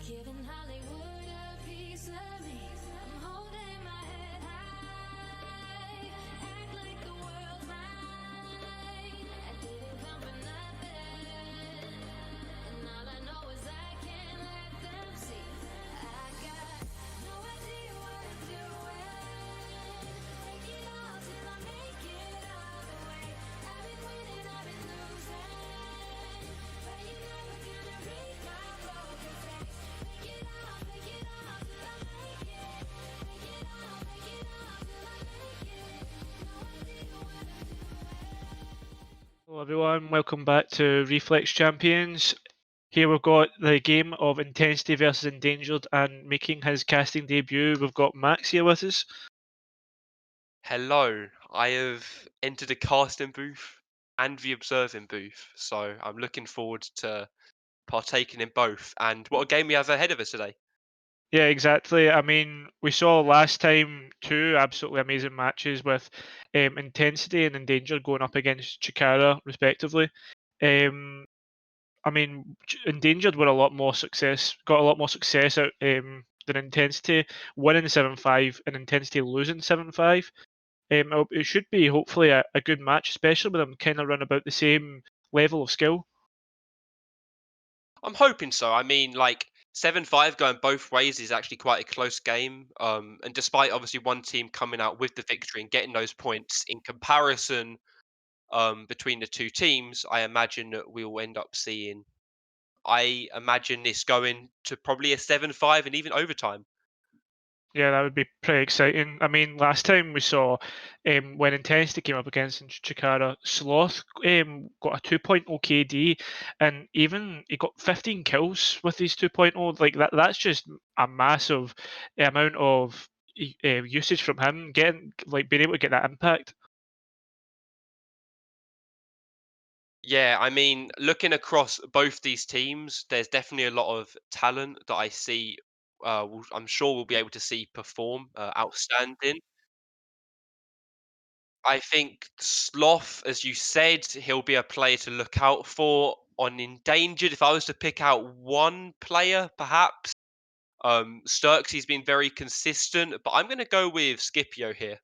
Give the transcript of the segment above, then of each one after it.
Giving Hollywood a piece of me. I'm holding my head high. Act like the world's mine. I didn't come for nothing. And all I know is I can't let them see. I got no idea what I'm doing. Take it all till I make it all the way. I've been winning, I've been losing. But you're never gonna read my broken face. Make it all till I make it. Make it all till I make it. No idea what I'm doing. Hello everyone, welcome back to Reflex Champions. Here we've got the game of Intensity versus Endangered, and making his casting debut, we've got Max here with us. Hello, I have entered the casting booth and the observing booth, so I'm looking forward to partaking in both. And what a game we have ahead of us today. Yeah, exactly. I mean, we saw last time two absolutely amazing matches with Intensity and Endangered going up against Chikara, respectively. Um, I mean, Endangered were got a lot more success out than Intensity, winning 7-5 and Intensity losing 7-5. It should be hopefully a good match, especially with them kind of run about the same level of skill. I'm hoping so. I mean, like 7-5 going both ways is actually quite a close game. And despite obviously one team coming out with the victory and getting those points in comparison between the two teams, I imagine that we will end up seeing. I imagine this going to probably a 7-5 and even overtime. Yeah, that would be pretty exciting. I mean, last time we saw when Intensity came up against Chikara, Sloth got a 2.0 KD, and even he got 15 kills with these 2.0. Like that's just a massive amount of usage from him, getting like being able to get that impact. Yeah, I mean, looking across both these teams, there's definitely a lot of talent that I see. I'm sure we'll be able to see perform outstanding. I think Sloth, as you said, he'll be a player to look out for. On Endangered, if I was to pick out one player, perhaps Sturksy's been very consistent, but I'm going to go with Scipio here.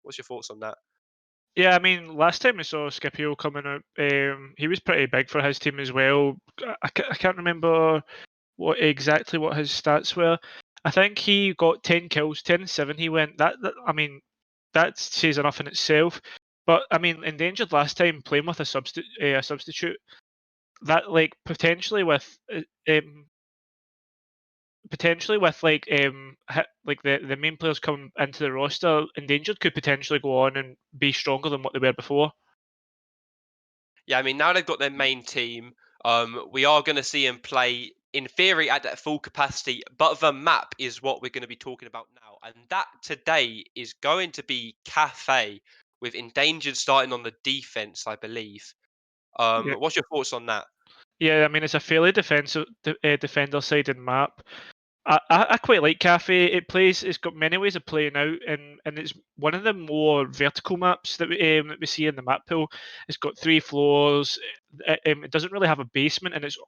What's your thoughts on that? Yeah, I mean, last time we saw Scipio coming out, he was pretty big for his team as well. I can't remember what his stats were. I think he got 10 kills, 10 and 7 he went. I mean, that says enough in itself. But I mean, Endangered last time playing with a substitute, that like potentially with like the main players coming into the roster, Endangered could potentially go on and be stronger than what they were before. Yeah, I mean, now they've got their main team, we are going to see him play in theory at that full capacity, but the map is what we're going to be talking about now. And that today is going to be Cafe with Endangered starting on the defense, I believe. Yeah, What's your thoughts on that? yeah. I mean, it's a fairly defender sided map. I quite like Cafe. It's got many ways of playing out, and it's one of the more vertical maps that we see in the map pool. It's got three floors. It doesn't really have a basement, and it's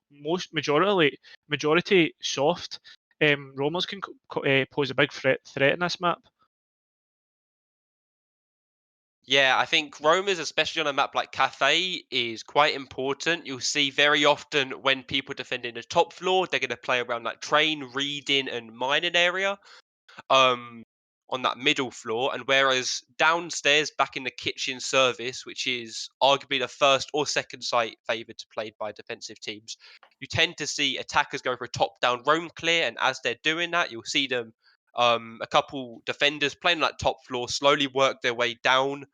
majority soft. Roamers can pose a big threat in this map. Yeah, I think roamers, especially on a map like Cafe, is quite important. You'll see very often when people defending the top floor, they're going to play around that train, reading, and mining area. um, on that middle floor, and whereas downstairs, back in the kitchen service, which is arguably the first or second site favoured to played by defensive teams, you tend to see attackers go for a top-down roam clear, and as they're doing that, you'll see them a couple defenders playing that top floor slowly work their way down.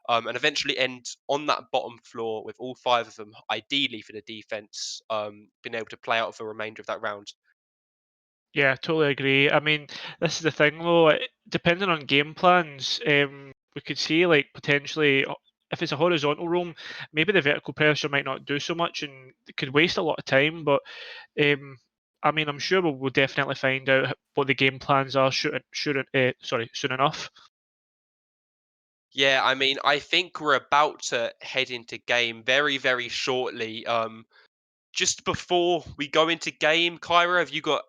And eventually end on that bottom floor with all five of them, ideally for the defense, being able to play out for the remainder of that round. Yeah, totally agree. I mean, this is the thing though. Depending on game plans, we could see like potentially if it's a horizontal roam, maybe the vertical pressure might not do so much, and it could waste a lot of time. But um, I mean, I'm sure we'll definitely find out what the game plans are. Soon enough. Yeah, I mean, I think we're about to head into game very, very shortly. just before we go into game, Kyra, have you got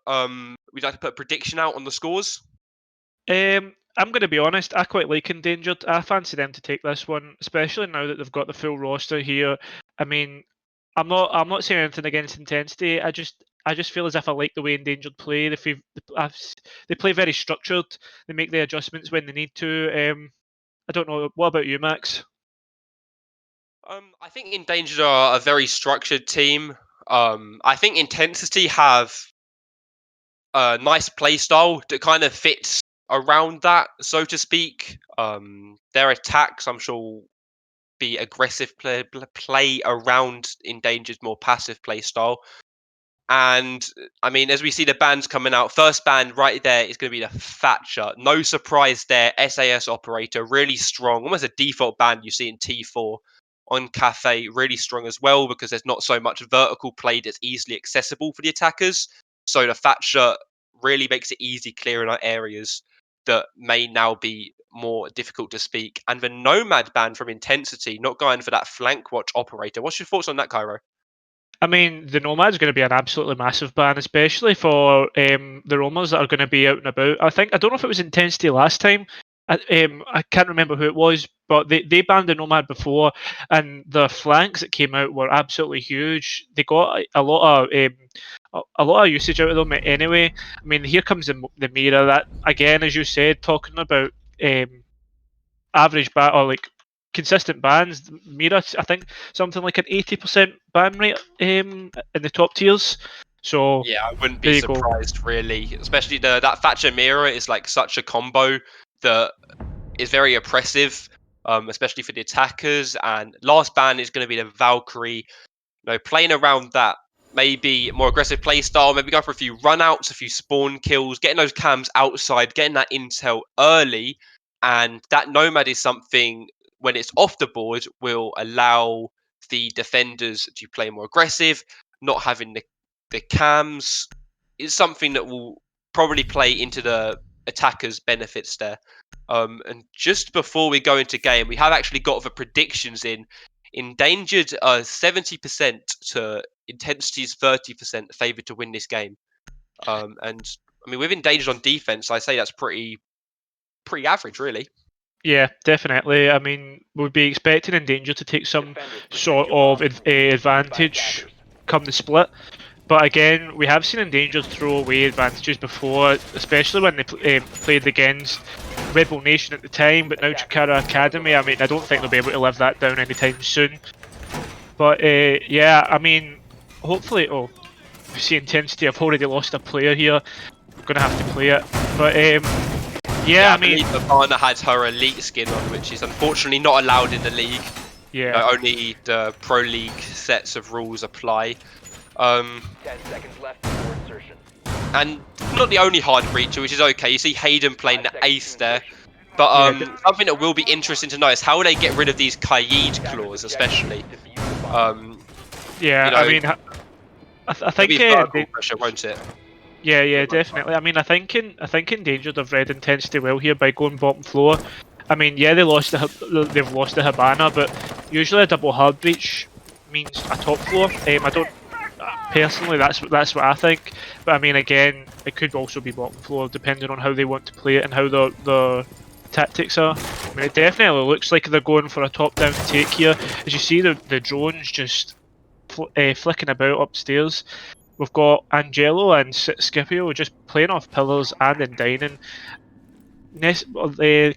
we'd like to put a prediction out on the scores? I'm going to be honest. I quite like Endangered. I fancy them to take this one, especially now that they've got the full roster here. I mean, I'm not saying anything against Intensity. I just feel as if I like the way Endangered play. They play very structured. They make the adjustments when they need to. I don't know. What about you, Max? I think Endangered are a very structured team. I think Intensity have a nice play style that kind of fits around that, so to speak. Their attacks, I'm sure, will be aggressive play around Endangered's more passive play style. And I mean, as we see the bands coming out, first band right there is going to be the Thatcher. No surprise there. SAS operator, really strong, almost a default band you see in T4 on Cafe, really strong as well because there's not so much vertical play that's easily accessible for the attackers. So the Thatcher really makes it easy clearing out areas that may now be more difficult to speak. And the Nomad band from Intensity, not going for that flank watch operator. What's your thoughts on that, Cairo? I mean, the Nomad's going to be an absolutely massive ban, especially for the Romas that are going to be out and about. I don't know if it was Intensity last time. I can't remember who it was, but they banned the Nomad before, and the flanks that came out were absolutely huge. They got a lot of a lot of usage out of them anyway. I mean, here comes the Mira. That again, as you said, talking about average ban or like consistent bans. Mira, I think something like an 80% ban rate in the top tiers. So Yeah, I wouldn't be there you go. surprised really, especially that Thatcher Mirror is like such a combo that is very oppressive, especially for the attackers. And last ban is going to be the Valkyrie. Playing around that maybe more aggressive play style, maybe going for a few runouts, a few spawn kills, getting those cams outside, getting that intel early, and that Nomad is something when it's off the board will allow the defenders to play more aggressive, not having the cams is something that will probably play into the attackers' benefits there. And just before we go into game, we have actually got the predictions in. Endangered 70% to Intensity's 30% favoured to win this game. And I mean, with Endangered on defense, I say that's pretty average, really. Yeah, definitely. I mean, we'd be expecting Endanger to take some sort of advantage come the split. But again, we have seen Endangered throw away advantages before, especially when they played against Rebel Nation at the time, but now Chikara Academy. I mean, I don't think they'll be able to live that down anytime soon. But yeah, I mean, hopefully, we see Intensity. I've already lost a player here. I'm going to have to play it. But yeah, I mean, believe Ivana has her elite skin on, which is unfortunately not allowed in the league. yeah. Only the Pro League sets of rules apply. 10 seconds left before insertion. And not the only hard breacher, which is okay. You see Hayden playing the ace there. But something that will be interesting to know is how they get rid of these Kaid claws, especially. Yeah, I mean, I think It'll be vertical pressure, won't it? yeah, definitely. I mean, I think Endangered have read Intensity well here by going bottom floor. I mean, yeah, they've lost the Habana, but usually a double hard breach means a top floor. I don't personally. That's what I think. But I mean, again, it could also be bottom floor depending on how they want to play it and how the tactics are. I mean, it definitely looks like they're going for a top-down take here. As you see, the drones just flicking about upstairs. We've got Angelo and Scipio just playing off pillars and in dining.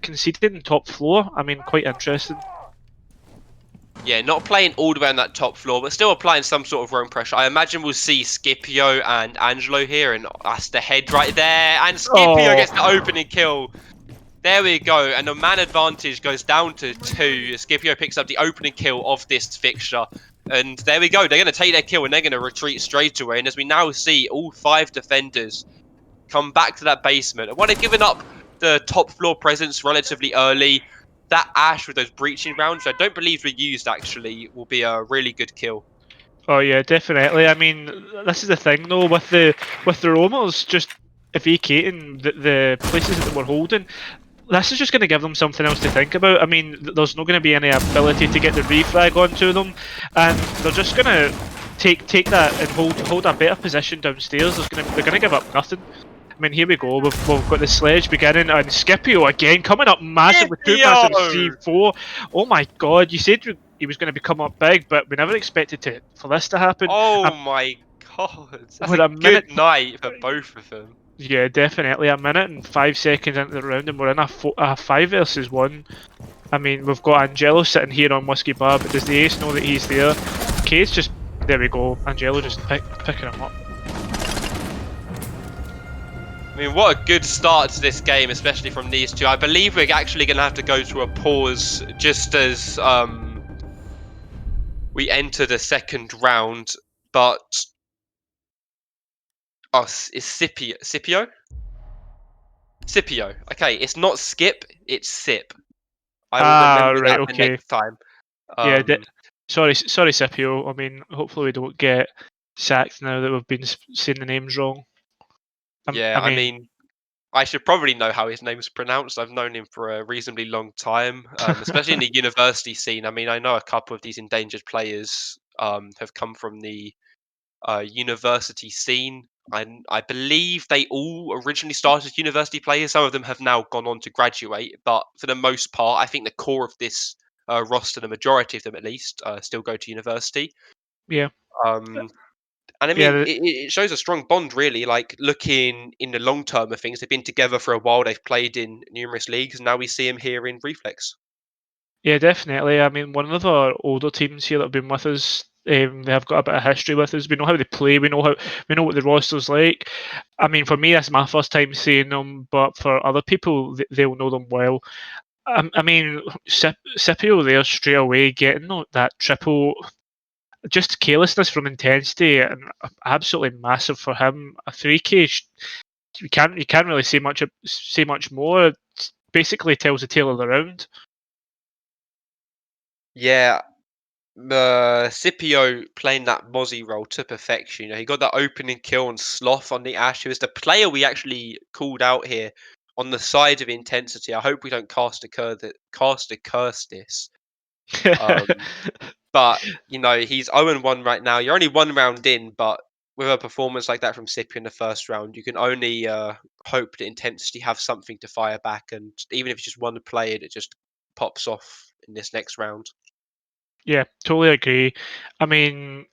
Conceding top floor. I mean, quite interesting. Yeah, not playing all the way on that top floor, but still applying some sort of roam pressure. I imagine we'll see Scipio and Angelo here, and that's the head right there. And Scipio gets the opening kill. There we go, and the man advantage goes down to 2. Scipio picks up the opening kill of this fixture. And there we go, they're going to take their kill and they're going to retreat straight away. And as we now see, all 5 defenders come back to that basement. And while they've given up the top floor presence relatively early, that Ash with those breaching rounds, I don't believe were used actually, will be a really good kill. Oh yeah, definitely. I mean, this is the thing though with the roamers just vacating the places that we're holding. This is just going to give them something else to think about. I mean, there's not going to be any ability to get the refrag onto them, and they're just going to take that and hold a better position downstairs, they're gonna give up nothing. I mean, here we go. We've got the sledge beginning, and Scipio again coming up massive with 2 massive Scipio! C4. Oh my God! You said he was going to become up big, but we never expected for this to happen. Oh my god, that's We're a a good minute. night for both of them. Yeah, definitely a minute and 5 seconds into the round, and we're in a 5 versus 1. I mean, we've got Angelo sitting here on Whiskey Bar, but does the ace know that he's there? Kate's just there. We go. Angelo just picking him up. I mean, what a good start to this game, especially from these two. I believe we're actually going to have to go to a pause just as we enter the second round. But is Scipio? Scipio. Okay, it's not Skip, it's Sip. I will remember Right. that for Okay. next time. Yeah. Sorry, Scipio. I mean, hopefully we don't get sacked now that we've been saying the names wrong. Yeah, I I mean, mean, I should probably know how his name's pronounced. I've known him for a reasonably long time, especially in the university scene. I mean, I know a couple of these endangered players have come from the university scene. I believe they all originally started as university players. Some of them have now gone on to graduate, but for the most part, I think the core of this roster, the majority of them at least, still go to university. yeah, Um, and I yeah, mean, it shows a strong bond, really. Like looking in the long term of things, they've been together for a while. They've played in numerous leagues, and now we see them here in Reflex. yeah, definitely. I mean, one of our older teams here that have been with us, they have got a bit of history with us. We know how they play. We know what the roster's like. I mean, for me, that's my first time seeing them, but for other people, they'll know them well. I mean, Scipio there straight away getting that triple, just carelessness from intensity, and absolutely massive for him. A 3K, you can't really say much more. It basically tells the tale of the round. Yeah, Scipio playing that Mozzie role to perfection. You know, he got that opening kill on Sloth on the Ash. He was the player we actually called out here on the side of intensity. I hope we don't cast a curse this. Um, but you know, he's 0-1 right now. You're only 1 round in, but with a performance like that from Scipio in the first round, you can only hope that intensity have something to fire back. And even if it's just one player that just pops off in this next round. Yeah, totally agree. I mean,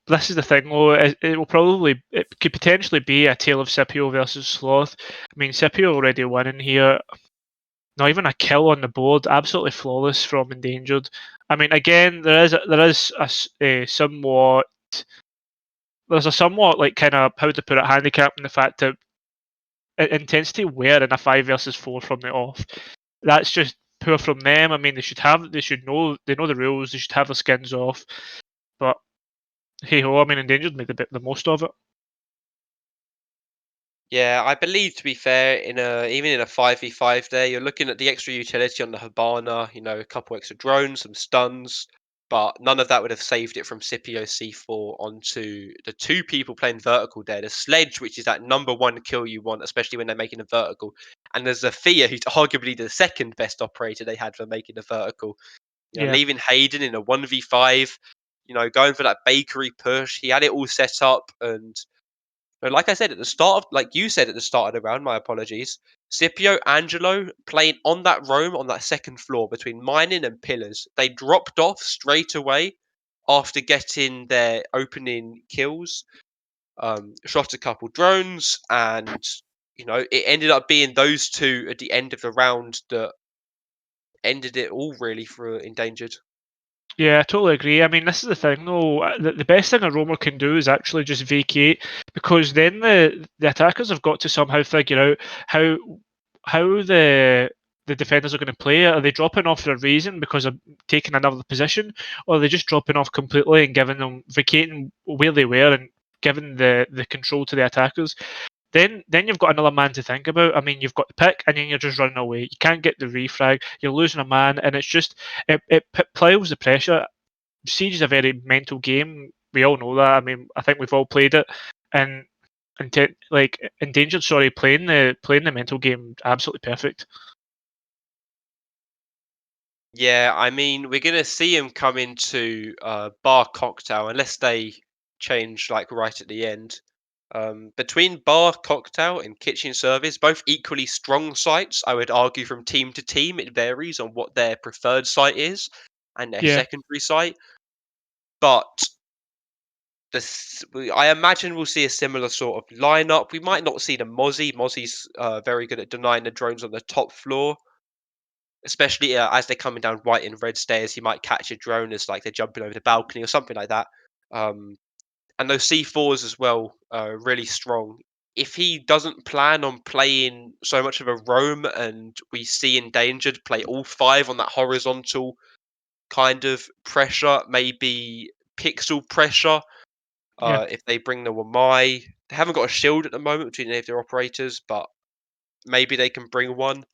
this is the thing, though. It could potentially be a tale of Scipio versus Sloth. I mean, Scipio already winning here. Not even a kill on the board. Absolutely flawless from Endangered. I mean, again, there is a somewhat there's a somewhat like kind of how to put it handicap in the fact that intensity were in a 5 versus 4 from the off. That's just poor from them. I mean, they should know the rules. They should have their skins off. But hey ho, I mean, Endangered made the most of it. Yeah, I believe to be fair, even in a 5v5 there, you're looking at the extra utility on the Habana, you know, a couple extra drones, some stuns, but none of that would have saved it from Scipio C4 onto the two people playing vertical there. The Sledge, which is that number 1 kill you want, especially when they're making a vertical. And there's Zafia, who's arguably the second best operator they had for making a vertical. You know, Yeah, leaving Hayden in a 1v5, you know, going for that bakery push. He had it all set up and no, like I said at the start of, like you said at the start of the round, my apologies. Scipio, Angelo playing on that roam on that second floor between mining and pillars. They dropped off straight away after getting their opening kills. Shot a couple drones, and you know it ended up being those two at the end of the round that ended it all really for endangered. yeah, I totally agree. I mean, this is the thing, though. The best thing a roamer can do is actually just vacate, because then the attackers have got to somehow figure out how the defenders are going to play it. Are they dropping off for a reason because of taking another position, or are they just dropping off completely and giving them vacating where they were and giving the control to the attackers? Then you've got another man to think about. I mean, you've got the pick, and then you're just running away. You can't get the refrag. You're losing a man, and it's just it piles the pressure. Siege is a very mental game. We all know that. I mean, I think we've all played it, and like Endangered. Sorry, playing the mental game absolutely perfect. Yeah, I mean, we're gonna see him come into Bar Cocktail unless they change like right at the end. Between bar, cocktail, and kitchen service, both equally strong sites. I would argue from team to team, it varies on what their preferred site is and their Yeah. secondary site. But I imagine we'll see a similar sort of lineup. We might not see the Mozzie. Mozzie's very good at denying the drones on the top floor, especially as they're coming down white and red stairs. He might catch a drone as like they're jumping over the balcony or something like that. And those C4s as well are really strong. If he doesn't plan on playing so much of a roam and we see Endangered play all 5 on that horizontal kind of pressure, maybe pixel pressure, Yeah. if they bring the Wamai. They haven't got a shield at the moment between any of their operators, but maybe they can bring one.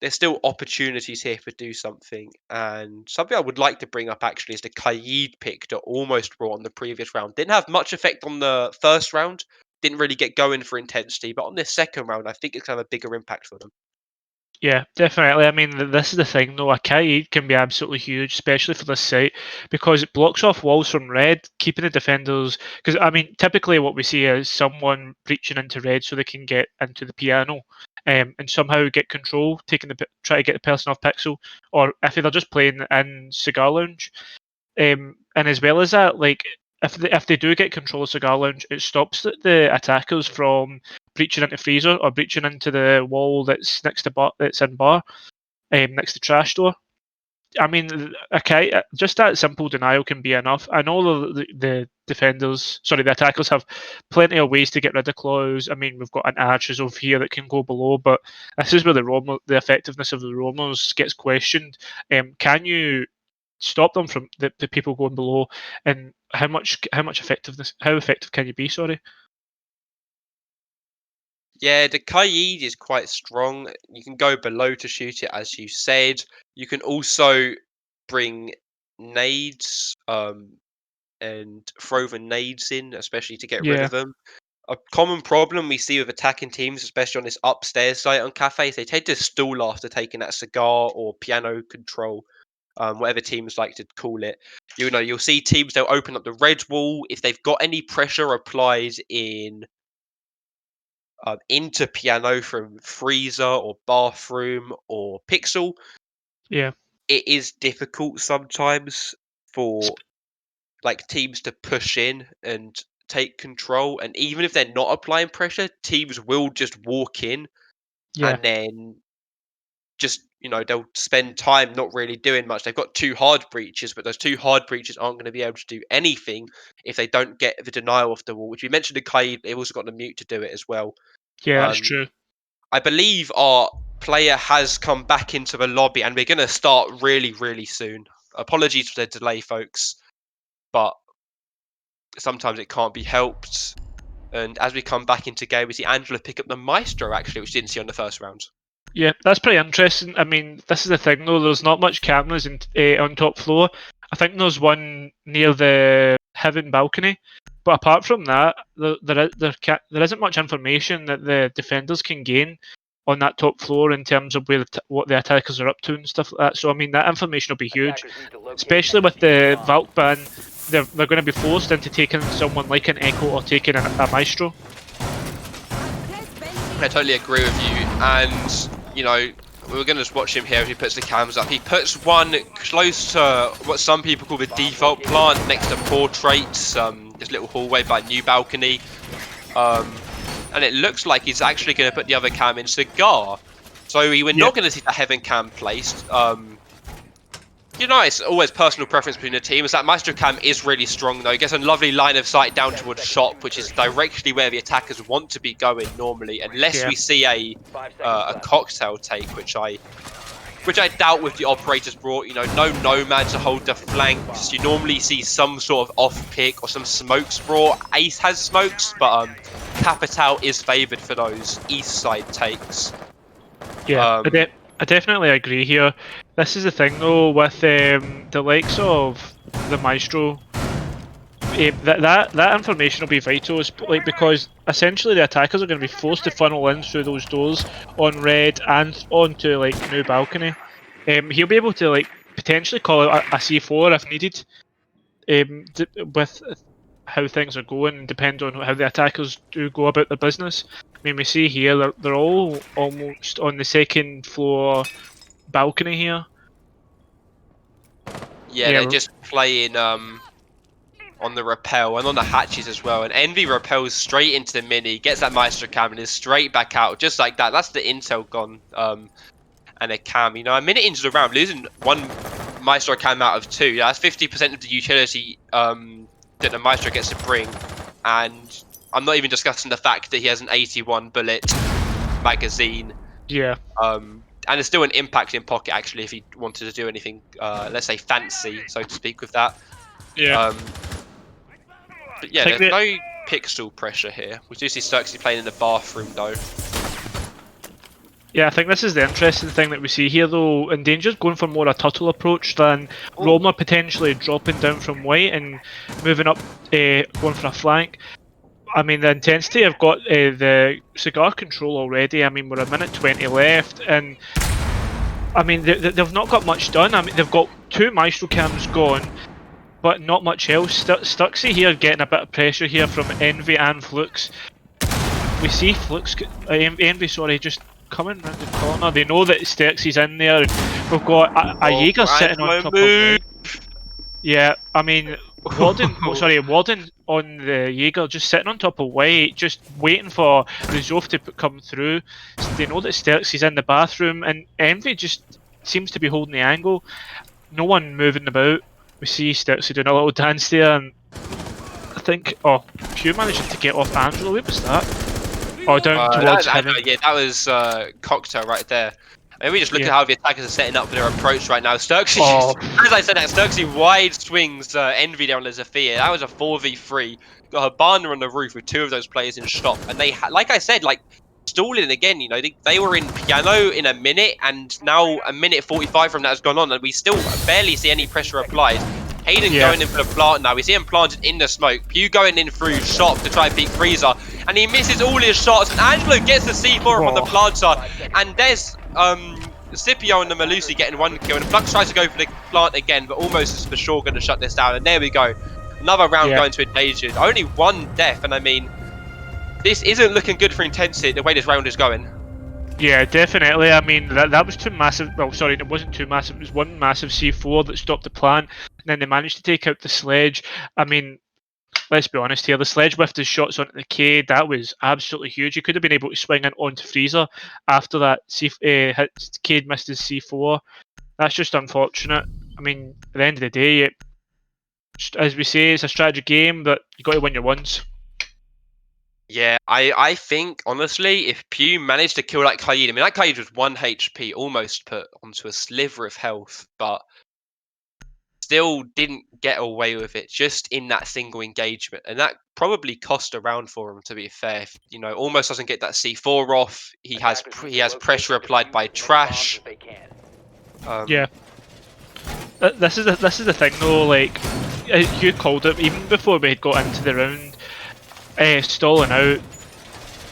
There's still opportunities here for do something. And something I would like to bring up actually is the Kaid pick that almost brought on the previous round. Didn't have much effect on the first round. Didn't really get going for intensity, but on this second round, I think it's going to have a bigger impact for them. Yeah, definitely. I mean, this is the thing though. A kite can be absolutely huge, especially for this site, because it blocks off walls from red, keeping the defenders. Because I mean, typically what we see is someone breaching into red so they can get into the piano, and somehow get control, try to get the person off pixel, or if they're just playing in cigar lounge. And as well as that, like if they do get control of cigar lounge, it stops the attackers from breaching into freezer or breaching into the wall that's next to bar, that's in bar, next to trash door. I mean, okay, just that simple denial can be enough. I know the defenders, sorry, the attackers have plenty of ways to get rid of claws. I mean, we've got an archers over here that can go below, but this is where the effectiveness of the roamers gets questioned. Can you stop them from the people going below, and how effective can you be? Sorry. Yeah, the Kaid is quite strong. You can go below to shoot it, as you said. You can also bring nades and throw the nades in, especially to get rid Yeah. of them. A common problem we see with attacking teams, especially on this upstairs site on cafes, they tend to stall after taking that cigar or piano control, whatever teams like to call it. You know, you'll see teams, they'll open up the red wall. If they've got any pressure applied into piano from freezer or bathroom or pixel, Yeah. it is difficult sometimes for Sp- like teams to push in and take control. And even if they're not applying pressure, teams will just walk in Yeah. and then just, they'll spend time not really doing much. They've got 2 hard breaches, but those 2 hard breaches aren't going to be able to do anything if they don't get the denial off the wall, which we mentioned in Kaid. They've also got the mute to do it as well. Yeah, that's um, true. I believe our player has come back into the lobby and we're going to start really, really soon. Apologies for the delay, folks, but sometimes it can't be helped. And as we come back into game, we see Angela pick up the Maestro, actually, which we didn't see on the first round. Yeah, that's pretty interesting. I mean, this is the thing though. There's not much cameras on top floor. I think there's one near the heaven balcony, but apart from that, there isn't much information that the defenders can gain on that top floor in terms of what the attackers are up to and stuff like that. So I mean, that information will be huge, especially with the Valk ban. They're going to be forced into taking someone like an Echo or taking a Maestro. I totally agree with you. And, we're going to just watch him here as he puts the cams up. He puts one close to what some people call the default plant next to portraits, this little hallway by new balcony. And it looks like he's actually going to put the other cam in cigar. So we were not going to see the heaven cam placed. It's always personal preference between the teams. That Maestro cam is really strong, though. It gets a lovely line of sight down towards shop, which is directly where the attackers want to be going normally, unless we see a cocktail take, which I doubt with the operators brought. No nomad to hold the flanks. You normally see some sort of off pick or some smokes brought. Ace has smokes, but Capital is favoured for those east side takes. Yeah, I definitely agree here. This is the thing though with the likes of the Maestro. That information will be vital, because essentially the attackers are going to be forced to funnel in through those doors on red and onto new balcony. He'll be able to potentially call out a C4 if needed. With how things are going and depend on how the attackers do go about their business. I mean, we see here they're all almost on the second floor balcony here. Yeah, Yeah, they're just playing on the rappel and on the hatches as well. And Envy rappels straight into the mini, gets that Maestro cam and is straight back out just like that. That's the intel gone. And a cam, you know, a minute into the round, losing one Maestro cam out of 2. That's 50% of the utility that the Maestro gets to bring. And I'm not even discussing the fact that he has an 81 bullet magazine. yeah, And there's still an impact in pocket actually if he wanted to do anything, let's say fancy, so to speak, with that. yeah. But yeah, think there's no pixel pressure here. We do see Sturksy playing in the bathroom though. Yeah, I think this is the interesting thing that we see here, though. Endanger's going for more a Tuttle approach than Roma potentially dropping down from white and moving up, going for a flank. I mean, the intensity have got the cigar control already. I mean, we're a minute 20 left, and I mean, they've not got much done. I mean, they've got 2 Maestro cams gone, but not much else. Stuxy here getting a bit of pressure here from Envy and Flux. We see Flux, Envy, sorry, just coming round the corner. They know that Stuxy's in there, and we've got a Jaeger sitting on top of it. Yeah, I mean, Warden on the Jaeger just sitting on top of white, just waiting for Rizov to come through. So they know that Stuxy's in the bathroom, and Envy just seems to be holding the angle. No one moving about. We see Stuxy doing a little dance there, and I think, Pew managing to get off Angelo. Where was that? Oh, down towards heaven. Yeah, that was Cocktail right there. I mean, we just look Yeah. at how the attackers are setting up for their approach right now. Sturksy, as I said, that Sturksy wide swings Envy down as Zafir. That was a 4v3. Got Habana on the roof with 2 of those players in shop, and they, like I said, like stalling again. You know, they were in piano in a minute, and now a minute 45 from that has gone on, and we still barely see any pressure applied. Hayden going in for the plant now. We see him planted in the smoke. Pew going in through shop to try and beat Freezer. And he misses all his shots. And Angelo gets the C4 from the planter. And there's Scipio and the Malusi getting 1 kill. And Flux tries to go for the plant again, but almost is for sure going to shut this down. And there we go. Another round going to Endangered. Only 1 death. And I mean, this isn't looking good for Intensity the way this round is going. Yeah, definitely. I mean, that was 2 massive. Well, sorry, it wasn't 2 massive. It was 1 massive C4 that stopped the plant, and then they managed to take out the sledge. I mean, let's be honest here. The sledge with his shots onto the K, that was absolutely huge. He could have been able to swing in onto Freezer after that. Cade missed his C4. That's just unfortunate. I mean, at the end of the day, as we say, it's a strategy game, but you got to win your ones. Yeah, I think, honestly, if Pew managed to kill that Kaid, I mean, that Kaid was 1 HP, almost put onto a sliver of health, but still didn't get away with it just in that single engagement. And that probably cost a round for him, to be fair. You know, almost doesn't get that C4 off. He has pressure applied by Trash. Yeah. This is the thing though, like, you called it, even before we had got into the round, stalling out.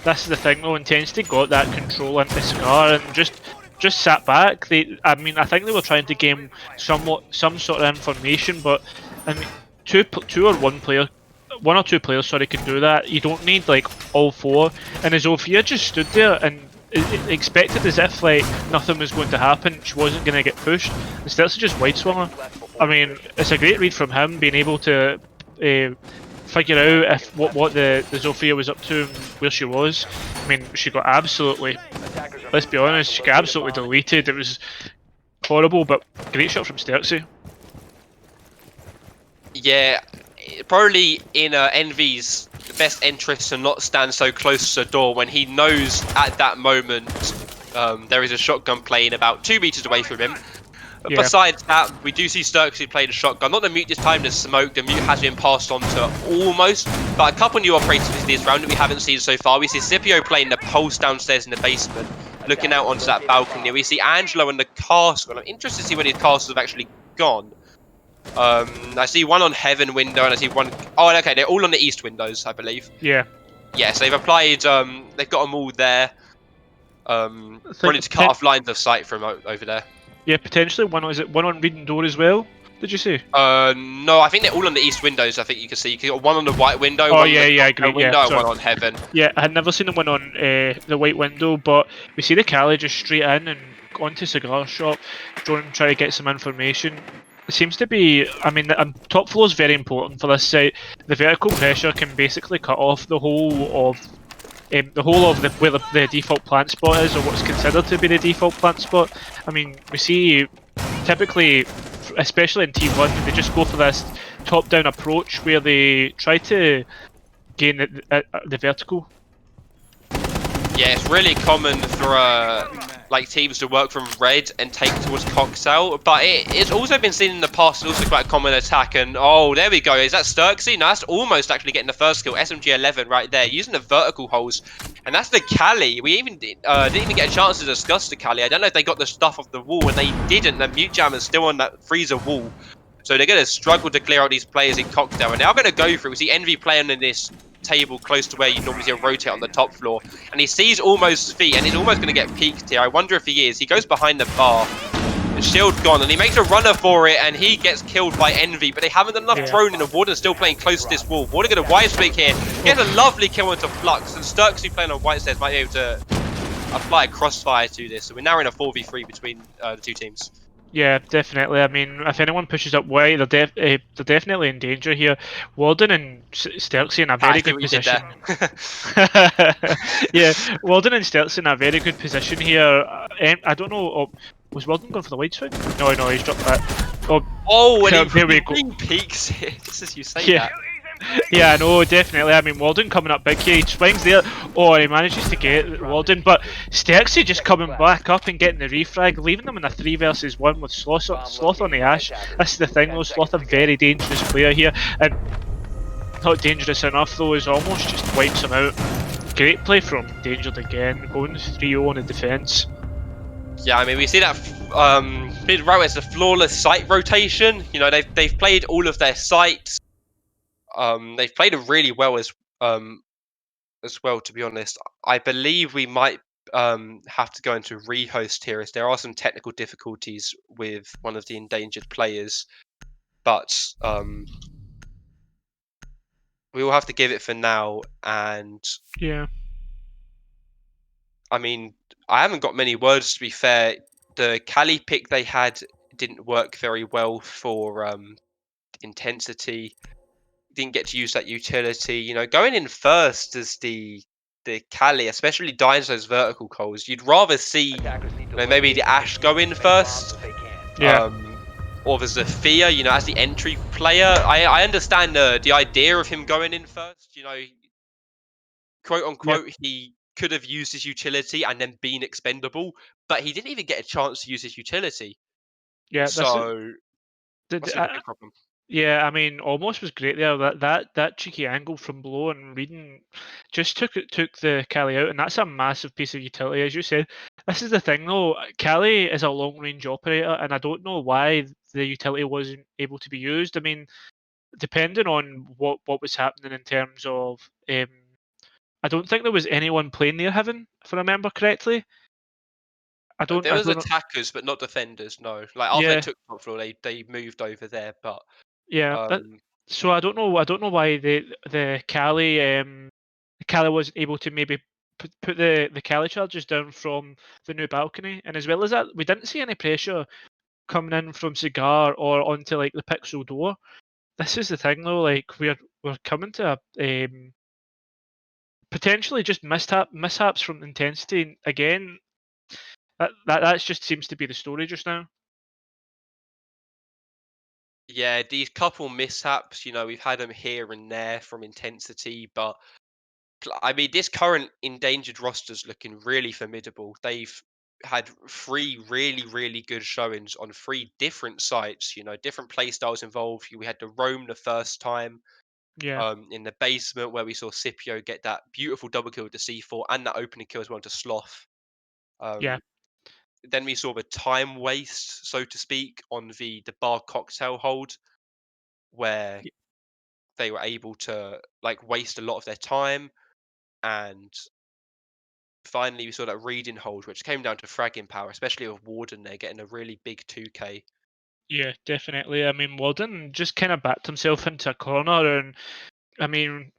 This is the thing though, Intensity got that control into Scar and just sat back. I think they were trying to gain some sort of information, but I mean, one or two players, sorry, can do that. You don't need like all 4. And Azofia just stood there and expected as if like nothing was going to happen. She wasn't going to get pushed. Instead, it's just wide swung her. I mean, it's a great read from him, being able to figure out if what the Zofia was up to and where she was. I mean, she got absolutely, let's be honest, she got absolutely deleted. It was horrible, but great shot from Sturksy. Yeah, probably in Envy's best interest to not stand so close to the door when he knows at that moment there is a shotgun playing about 2 meters away from him. Yeah. Besides that, we do see Sturksy playing a shotgun. Not the mute this time, the smoke. The mute has been passed on to almost. But a couple new operators this round that we haven't seen so far. We see Scipio playing the pulse downstairs in the basement, looking out onto that balcony. We see Angelo in the castle. I'm interested to see where these castles have actually gone. I see one on Heaven window, and I see one... Oh, okay, they're all on the east windows, I believe. Yeah. Yeah, so they've applied... they've got them all there. Wanted to cut off lines of sight from over there. Yeah, potentially one. Is it one on Reading Door as well? Did you say? No, I think they're all on the east windows. I think you can see. You got one on the white window, Oh one on yeah, the yeah, I top agree. Yeah, window, and sorry. one on heaven. Yeah, I had never seen them one on the white window, but we see the Cali just straight in and onto cigar shop, try to get some information. It seems to be, I mean, the top floor is very important for this site. The vertical pressure can basically cut off the whole of where the default plant spot is, or what's considered to be the default plant spot. I mean, we see typically, especially in T1, they just go for this top-down approach where they try to gain the vertical. Yeah, it's really common for like teams to work from red and take towards cocktail, but it's also been seen in the past. It's also quite a common attack. And oh, there we go. Is that Sturksy? No, that's almost actually getting the first kill. SMG-11 right there, using the vertical holes, and that's the Cali. We even didn't even get a chance to discuss the Cali. I don't know if they got the stuff off the wall, and they didn't. The mute jam is still on that freezer wall. So they're going to struggle to clear out these players in cocktail, and they're going to go through. We see Envy playing in this table close to where you normally see a rotate on the top floor, and he sees almost feet, and he's almost going to get peeked here. I wonder if he is. He goes behind the bar. The shield gone, and he makes a runner for it, and he gets killed by Envy, but they haven't done enough drone, and the Warden's still playing close to this wall. Warden going to wide split here. He has a lovely kill into Flux, and Sturksy playing on white stairs might be able to apply a crossfire to this. So we're now in a 4v3 between the two teams. Yeah, definitely. I mean, if anyone pushes up white, they're definitely in danger here. Walden and Sturksy in a I very see good what you did position. there. Yeah, Walden and Sturksy in a very good position here. I don't know. Oh, was Walden going for the wide swing? No, no, he's dropped that. Oh, Oh, and there we go. he peeks it, just as you say Yeah. that. Yeah, no, definitely. I mean, Walden coming up big here. He swings there. Oh, and he manages to get Walden, but Sturksy just coming back up and getting the refrag, leaving them in a 3 versus 1 with Sloth on the Ash. This is the thing, though. Sloth a very dangerous player here, and not dangerous enough though. Is almost just wipes him out. Great play from Dangered again, going 3-0 on the defense. Yeah, I mean, we see that mid row as the flawless site rotation. You know, they've played all of their sites. They've played it really well as well. To be honest, I believe we might have to go into rehost here, as there are some technical difficulties with one of the endangered players. But we will have to give it for now. And Yeah. I mean, I haven't got many words, to be fair. The Cali pick they had didn't work very well for intensity. Didn't get to use that utility. You know, going in first as the Cali, especially dying to those vertical calls, you'd rather see, you know, maybe the Ash go in first. Yeah. Or the Zafia, you know, as the entry player. I understand the idea of him going in first. You know, quote unquote, he could have used his utility and then been expendable, but he didn't even get a chance to use his utility. Yeah, So that's a uh, big problem. yeah, I mean, almost was great there. That cheeky angle from below and reading just took the Cali out, and that's a massive piece of utility, as you said. This is the thing, though. Cali is a long range operator, and I don't know why the utility wasn't able to be used. I mean, depending on what was happening in terms of, I don't think there was anyone playing near Heaven, if I remember correctly. There I was don't know. attackers, but not defenders. No, like after they Yeah, took top floor, they moved over there. But yeah. um, So I don't know. I don't know why the Cali wasn't able to maybe put the Cali charges down from the new balcony, and as well as that, we didn't see any pressure coming in from Cigar or onto like the Pixel door. This is the thing though. Like we're coming to a potentially just mishaps from intensity again. That just seems to be the story just now. yeah, these couple mishaps, you know, we've had them here and there from intensity, but I mean, this current endangered roster's looking really formidable. They've had 3 really, really good showings on 3 different sites. You know, different play styles involved. We had to roam the first time. Yeah, In the basement where we saw Scipio get that beautiful double kill with the C4 and that opening kill as well to Sloth. yeah, Um, then we saw the time waste, so to speak, on the bar cocktail hold, where y- they were able to like waste a lot of their time. And finally, we saw that reading hold, which came down to fragging power, especially with Warden there getting a really big 2K. Yeah, definitely. I mean, Walden just kind of backed himself into a corner, and I mean,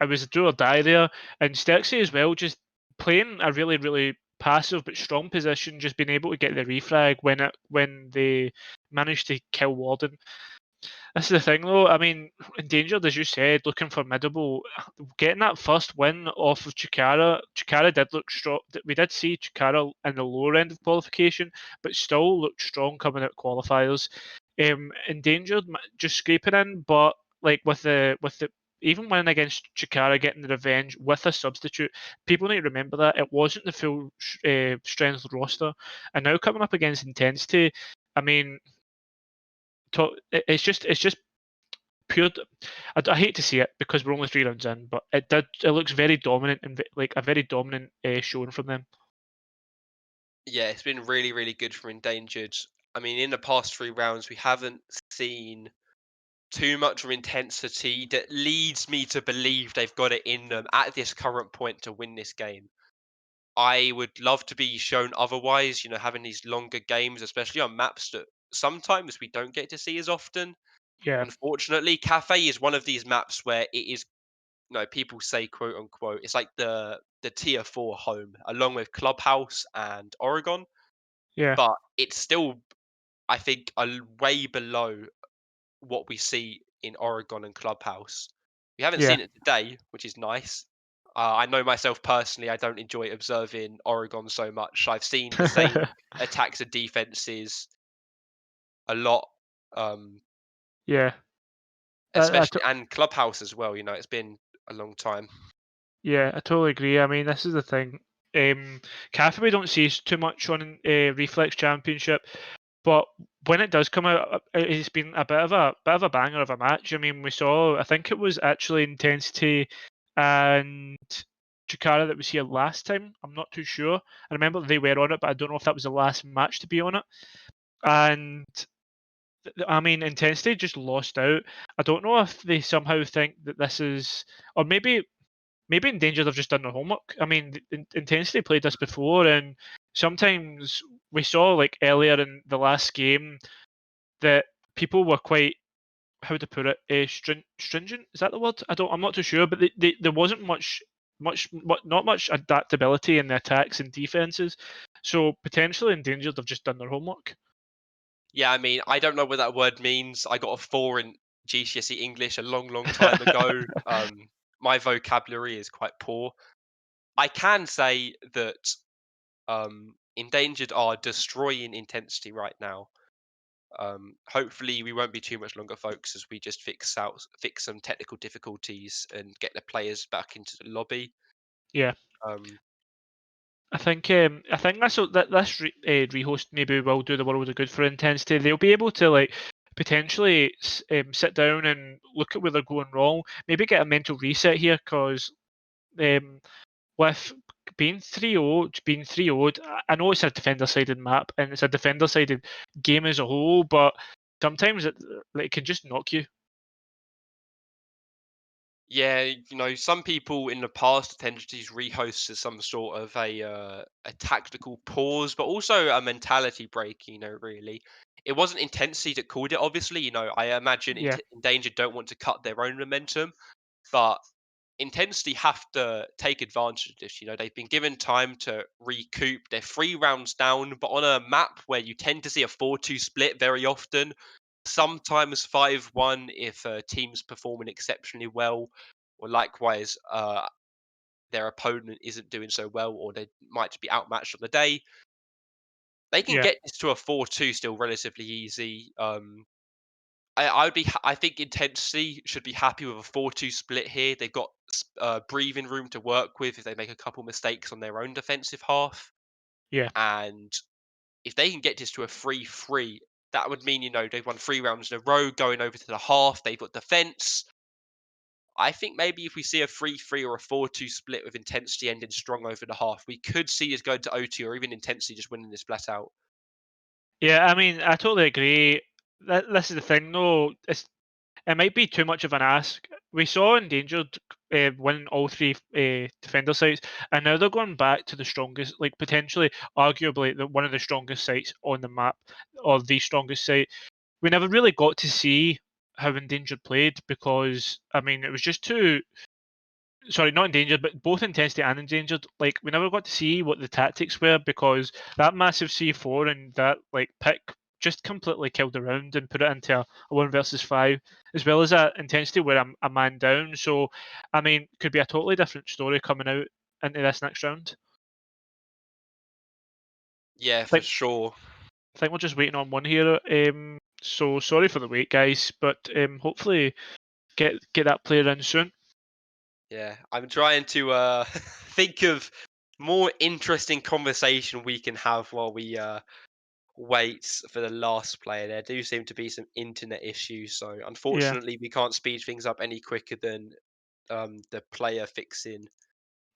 I was a do or die there, and Sturksy as well, just playing a really, really passive but strong position, just being able to get the refrag when they managed to kill Warden. This is the thing, though. I mean, endangered, as you said, looking formidable. Getting that first win off of Chikara, Chikara did look strong. We did see Chikara in the lower end of qualification, but still looked strong coming out qualifiers. Endangered, just scraping in, but like with the even winning against Chikara, getting the revenge with a substitute, people need to remember that it wasn't the full strength roster, and now coming up against Intensity, I mean, it's just pure. I hate to see it because we're only 3 rounds in, but it looks very dominant and like a very dominant showing from them. Yeah, it's been really, really good for Endangered. I mean, in the past 3 rounds, we haven't seen too much of intensity that leads me to believe they've got it in them at this current point to win this game. I would love to be shown otherwise, having these longer games, especially on maps that sometimes we don't get to see as often. Yeah, Unfortunately, Cafe is one of these maps where it is, people say quote unquote, it's like the tier 4 home, along with Clubhouse and Oregon, yeah, but it's still, I think, way below what we see in Oregon and Clubhouse. We haven't yeah. seen it today, which is nice. I know myself personally, I don't enjoy observing Oregon so much. I've seen the same attacks and defenses a lot, um, Yeah, I especially and Clubhouse as well. It's been a long time. yeah, I totally agree. I mean, this is the thing. Cafe we don't see too much on Reflex Championship, but when it does come out, it's been a bit of a banger of a match. I mean, we saw. I think it was actually Intensity and Chikara that was here last time. I'm not too sure. I remember they were on it, but I don't know if that was the last match to be on it. And I mean, Intensity just lost out. I don't know if they somehow think that this is, or maybe Endangered have just done their homework. I mean, Intensity played this before, and sometimes we saw like earlier in the last game that people were quite, how to put it, stringent. Is that the word? I'm not too sure, but there wasn't not much adaptability in the attacks and defenses. So potentially Endangered have just done their homework. Yeah, I mean, I don't know what that word means. I got a 4 in GCSE English a long, long time ago. My vocabulary is quite poor. I can say that Endangered are destroying intensity right now. Hopefully, we won't be too much longer, folks, as we just fix some technical difficulties and get the players back into the lobby. Yeah. Um, I think this rehost maybe will do the world a good for Intensity. They'll be able to like potentially sit down and look at where they're going wrong. Maybe get a mental reset here because um, with being 3-0'd, I know it's a defender-sided map and it's a defender-sided game as a whole, but sometimes it can just knock you. yeah, some people in the past tended to use rehosts as some sort of a tactical pause, but also a mentality break. Really, it wasn't intensity that called it. Obviously, I imagine Yeah, Endangered don't want to cut their own momentum, but intensity have to take advantage of this. They've been given time to recoup. They're 3 rounds down, but on a map where you tend to see a 4-2 split very often, sometimes 5-1 if a team's performing exceptionally well, or likewise their opponent isn't doing so well, or they might be outmatched on the day. They can yeah, get this to a 4-2 still relatively easy. I think Intensity should be happy with a 4-2 split here. They've got breathing room to work with if they make a couple mistakes on their own defensive half. yeah. And if they can get this to a 3-3, that would mean, they've won 3 rounds in a row, going over to the half. They've got defense. I think maybe if we see a 3-3 or a 4-2 split with Intensity ending strong over the half, we could see this going to OT or even Intensity just winning this flat out. Yeah, I mean, I totally agree. This is the thing, though. It might be too much of an ask. We saw Endangered win all three defender sites, and now they're going back to the strongest, like potentially, arguably, one of the strongest sites on the map, or the strongest site. we never really got to see how Endangered played because I mean it was just too sorry, not Endangered, but both Intensity and Endangered. Like we never got to see what the tactics were because that massive C4 and that like pick just completely killed the round and put it into a 1 versus 5, as well as that Intensity where I'm a man down. So I mean, could be a totally different story coming out into this next round. Yeah, I for think sure. I think we're just waiting on one here. So sorry for the wait, guys, but hopefully get that player in soon. Yeah, I'm trying to think of more interesting conversation we can have while we wait for the last player. There do seem to be some internet issues, so Yeah. unfortunately we can't speed things up any quicker than the player fixing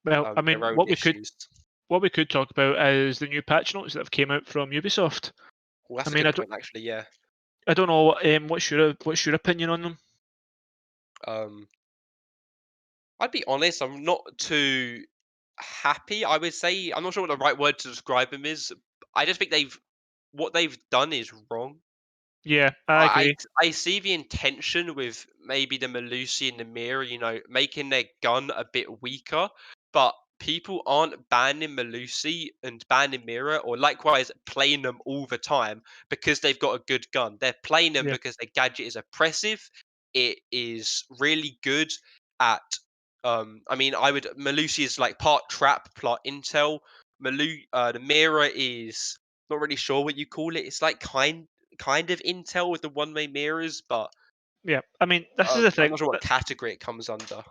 Well, I their mean, own issues. what we could talk about is the new patch notes that have came out from Ubisoft. Well, that's I a mean, good point, actually. Yeah. I don't know what's your opinion on them? Um, I'd be honest, I'm not too happy. I would say I'm not sure what the right word to describe them is. I just think what they've done is wrong. Yeah, I agree. I see the intention with maybe the Melusi and the Mirror, making their gun a bit weaker, but people aren't banning Melusi and banning Mirror, or likewise playing them all the time because they've got a good gun. They're playing them Yeah, because their gadget is oppressive. It is really good at. I mean, Melusi is like part trap, part intel. The Mirror is not really sure what you call it. It's like kind of intel with the one-way mirrors, but yeah. I mean, this is the I'm thing. not sure what category it comes under.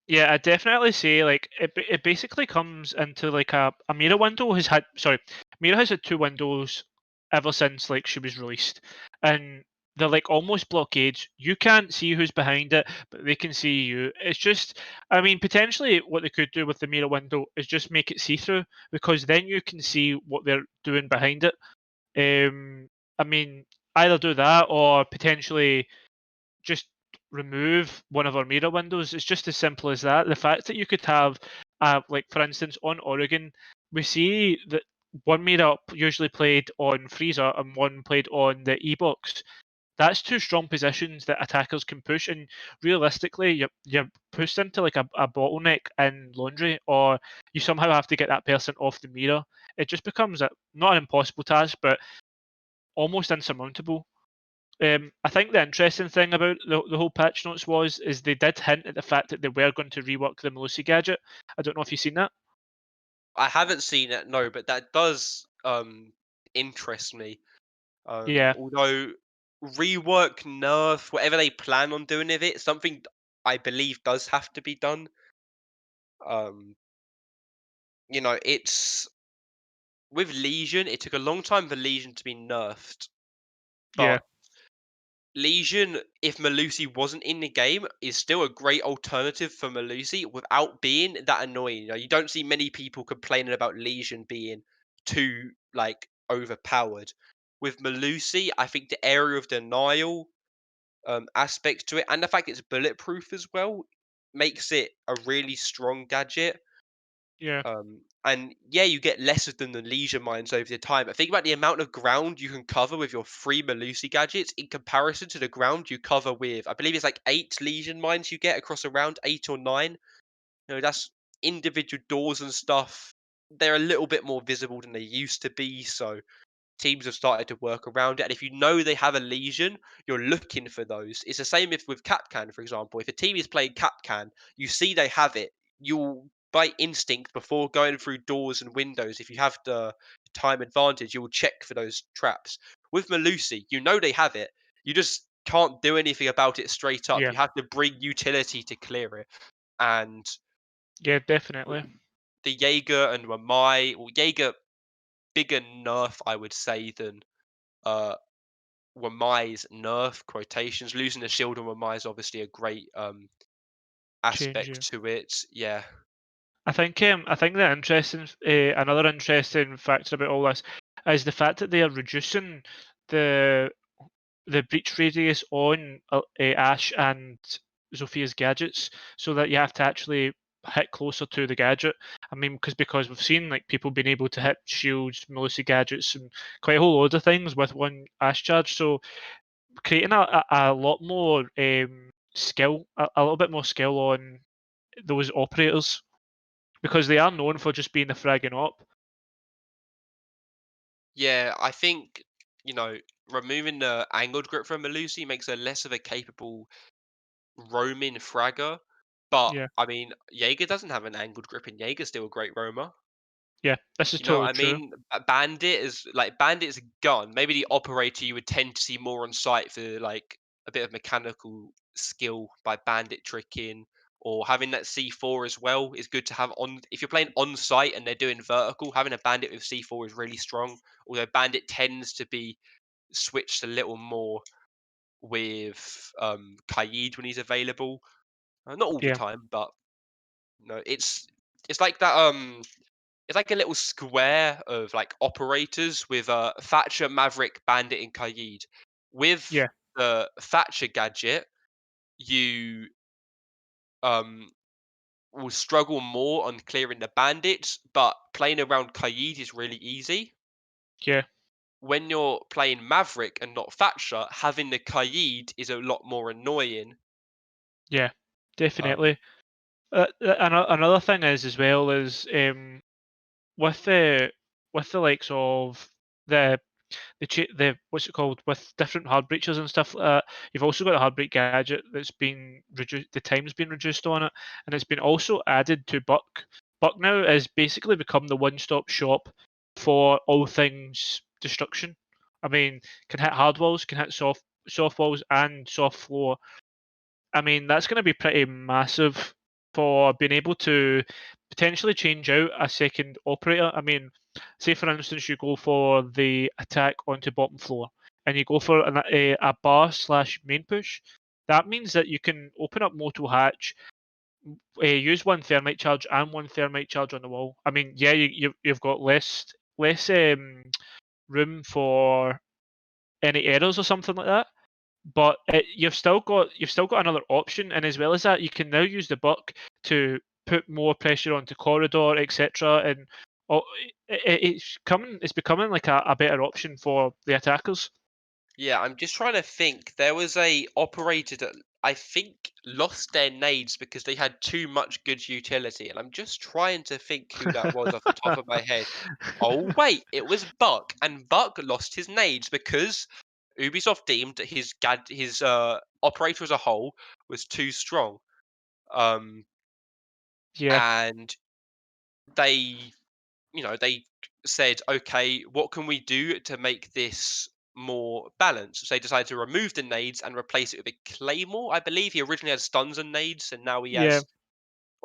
Yeah, I definitely say like it basically comes into like a Mira window has had sorry, Mira has had 2 windows ever since like she was released. And they're like almost blockades. You can't see who's behind it, but they can see you. It's just I mean, potentially what they could do with the Mira window is just make it see-through because then you can see what they're doing behind it. I mean, either do that or potentially just remove one of our mirror windows. It's just as simple as that. The fact that you could have, like for instance, on Oregon, we see that one mirror usually played on Freezer and one played on the E-box. That's 2 strong positions that attackers can push, and realistically, you're pushed into like a bottleneck in laundry, or you somehow have to get that person off the mirror. It just becomes not an impossible task, but almost insurmountable. I think the interesting thing about the whole patch notes is they did hint at the fact that they were going to rework the Melusi gadget. I don't know if you've seen that. I haven't seen it, no, but that does interest me. Yeah, Although rework, nerf, whatever they plan on doing with it, something I believe does have to be done. Um, it's with Legion. It took a long time for Legion to be nerfed, yeah, but Legion, if Melusi wasn't in the game, is still a great alternative for Melusi without being that annoying. You don't see many people complaining about Legion being too overpowered. With Melusi, I think the area of denial aspect to it, and the fact it's bulletproof as well, makes it a really strong gadget. yeah, And yeah, you get lesser than the leisure mines over the time. But think about the amount of ground you can cover with your 3 Melusi gadgets in comparison to the ground you cover with, I believe it's like 8 legion mines you get across a round, 8 or 9. That's individual doors and stuff. They're a little bit more visible than they used to be, so teams have started to work around it. And if you know they have a lesion, you're looking for those. It's the same if with Capcan, for example. If a team is playing Capcan, you see they have it. You'll by instinct before going through doors and windows. If you have the time advantage, you'll check for those traps. With Melusi, you know they have it. You just can't do anything about it straight up. yeah, You have to bring utility to clear it. And yeah, definitely. the Jaeger and Wamai, well, Jaeger bigger nerf, I would say, than uh Wamai's nerf quotations. Losing the shield on Wamai is obviously a great Change. Yeah. aspect to it. Yeah. I think the interesting, another interesting factor about all this is the fact that they are reducing the the breach radius on Ash and Zophia's gadgets, so that you have to actually hit closer to the gadget. I mean, because we've seen like people being able to hit shields, Melusi gadgets, and quite a whole load of things with one Ash charge. So creating a lot more skill, a little bit more skill on those operators, because they are known for just being the fragging op. Yeah, I think, removing the angled grip from Melusi makes her less of a capable roaming fragger. But Yeah, I mean, Jaeger doesn't have an angled grip, and Jaeger's still a great roamer. yeah, this is You know what totally I true. mean? Bandit is a gun. Maybe the operator you would tend to see more on site for like a bit of mechanical skill by bandit tricking, or having that C4 as well is good to have on. If you're playing on site and they're doing vertical, having a bandit with C4 is really strong. Although bandit tends to be switched a little more with Kaid when he's available. Not all the Yeah, time, but no, it's like that. It's like a little square of like operators with Thatcher, Maverick, Bandit, and Kaid. With yeah, the Thatcher gadget, you um will struggle more on clearing the bandits, but playing around Kaid is really easy. yeah, When you're playing Maverick and not Thatcher, having the Kaid is a lot more annoying. yeah, Um, definitely. Another thing is as well is with the with the likes of the the what's it called, with different hard breaches and stuff like that. You've also got a hard break gadget that's been reduced. The time's been reduced on it, and it's been also added to Buck. Buck now has basically become the one-stop shop for all things destruction. I mean, can hit hard walls, can hit soft walls, and soft floor. I mean, that's going to be pretty massive for being able to potentially change out a second operator. I mean, say for instance, you go for the attack onto bottom floor and you go for a bar slash main push. That means that you can open up Moto Hatch, use one thermite charge and one thermite charge on the wall. I mean, yeah, you've got less room for any errors or something like that, but you've still got another option, and as well as that, you can now use the buck to put more pressure onto corridor, etc. And oh, it's becoming like a better option for the attackers. Yeah, I'm just trying to think. There was a operator that I think lost their nades because they had too much good utility, and I'm just trying to think who that was off the top of my head. Oh wait, it was Buck, and Buck lost his nades because Ubisoft deemed that his operator as a whole was too strong. Um, Yeah, and they they said, okay, what can we do to make this more balanced? So they decided to remove the nades and replace it with a claymore. I believe he originally had stuns and nades, and now yeah.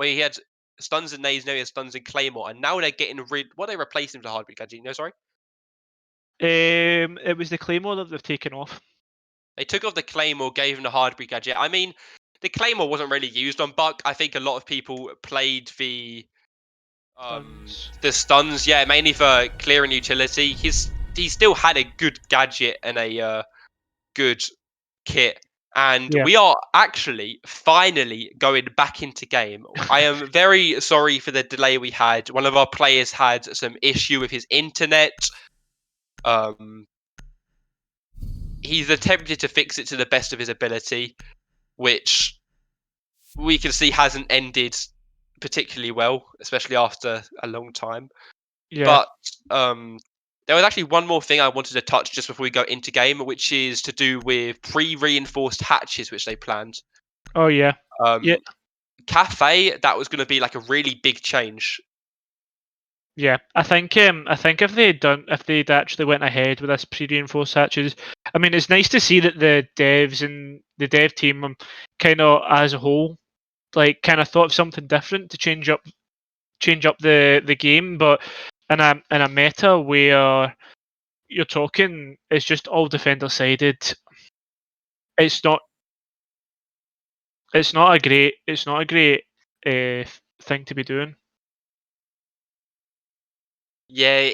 he had stuns and nades, now he has stuns and claymore, and now they're getting rid. What they replaced him with a heartbeat gadget? No, sorry, It was the claymore that they've taken off. they took off the claymore, gave him the heartbeat gadget. I mean, the claymore wasn't really used on Buck. I think a lot of people played Stuns. the stuns, yeah, mainly for clearing utility. He still had a good gadget and a good kit, and Yeah, we are actually finally going back into game. I am very sorry for the delay we had. One of our players had some issue with his internet. Um, he's attempted to fix it to the best of his ability, which we can see hasn't ended particularly well, especially after a long time. yeah. But there was actually one more thing I wanted to touch just before we go into game, which is to do with pre-reinforced hatches, which they planned. Oh yeah, yeah, Um, Cafe, that was going to be like a really big change. yeah. I think if they'd actually went ahead with this pre-reinforced hatches, I mean, it's nice to see that the devs and the dev team, kind of as a whole, like kind of thought of something different to change up the game, but in a meta where you're talking, it's just all defender sided. It's not it's not a great thing to be doing. Yeah,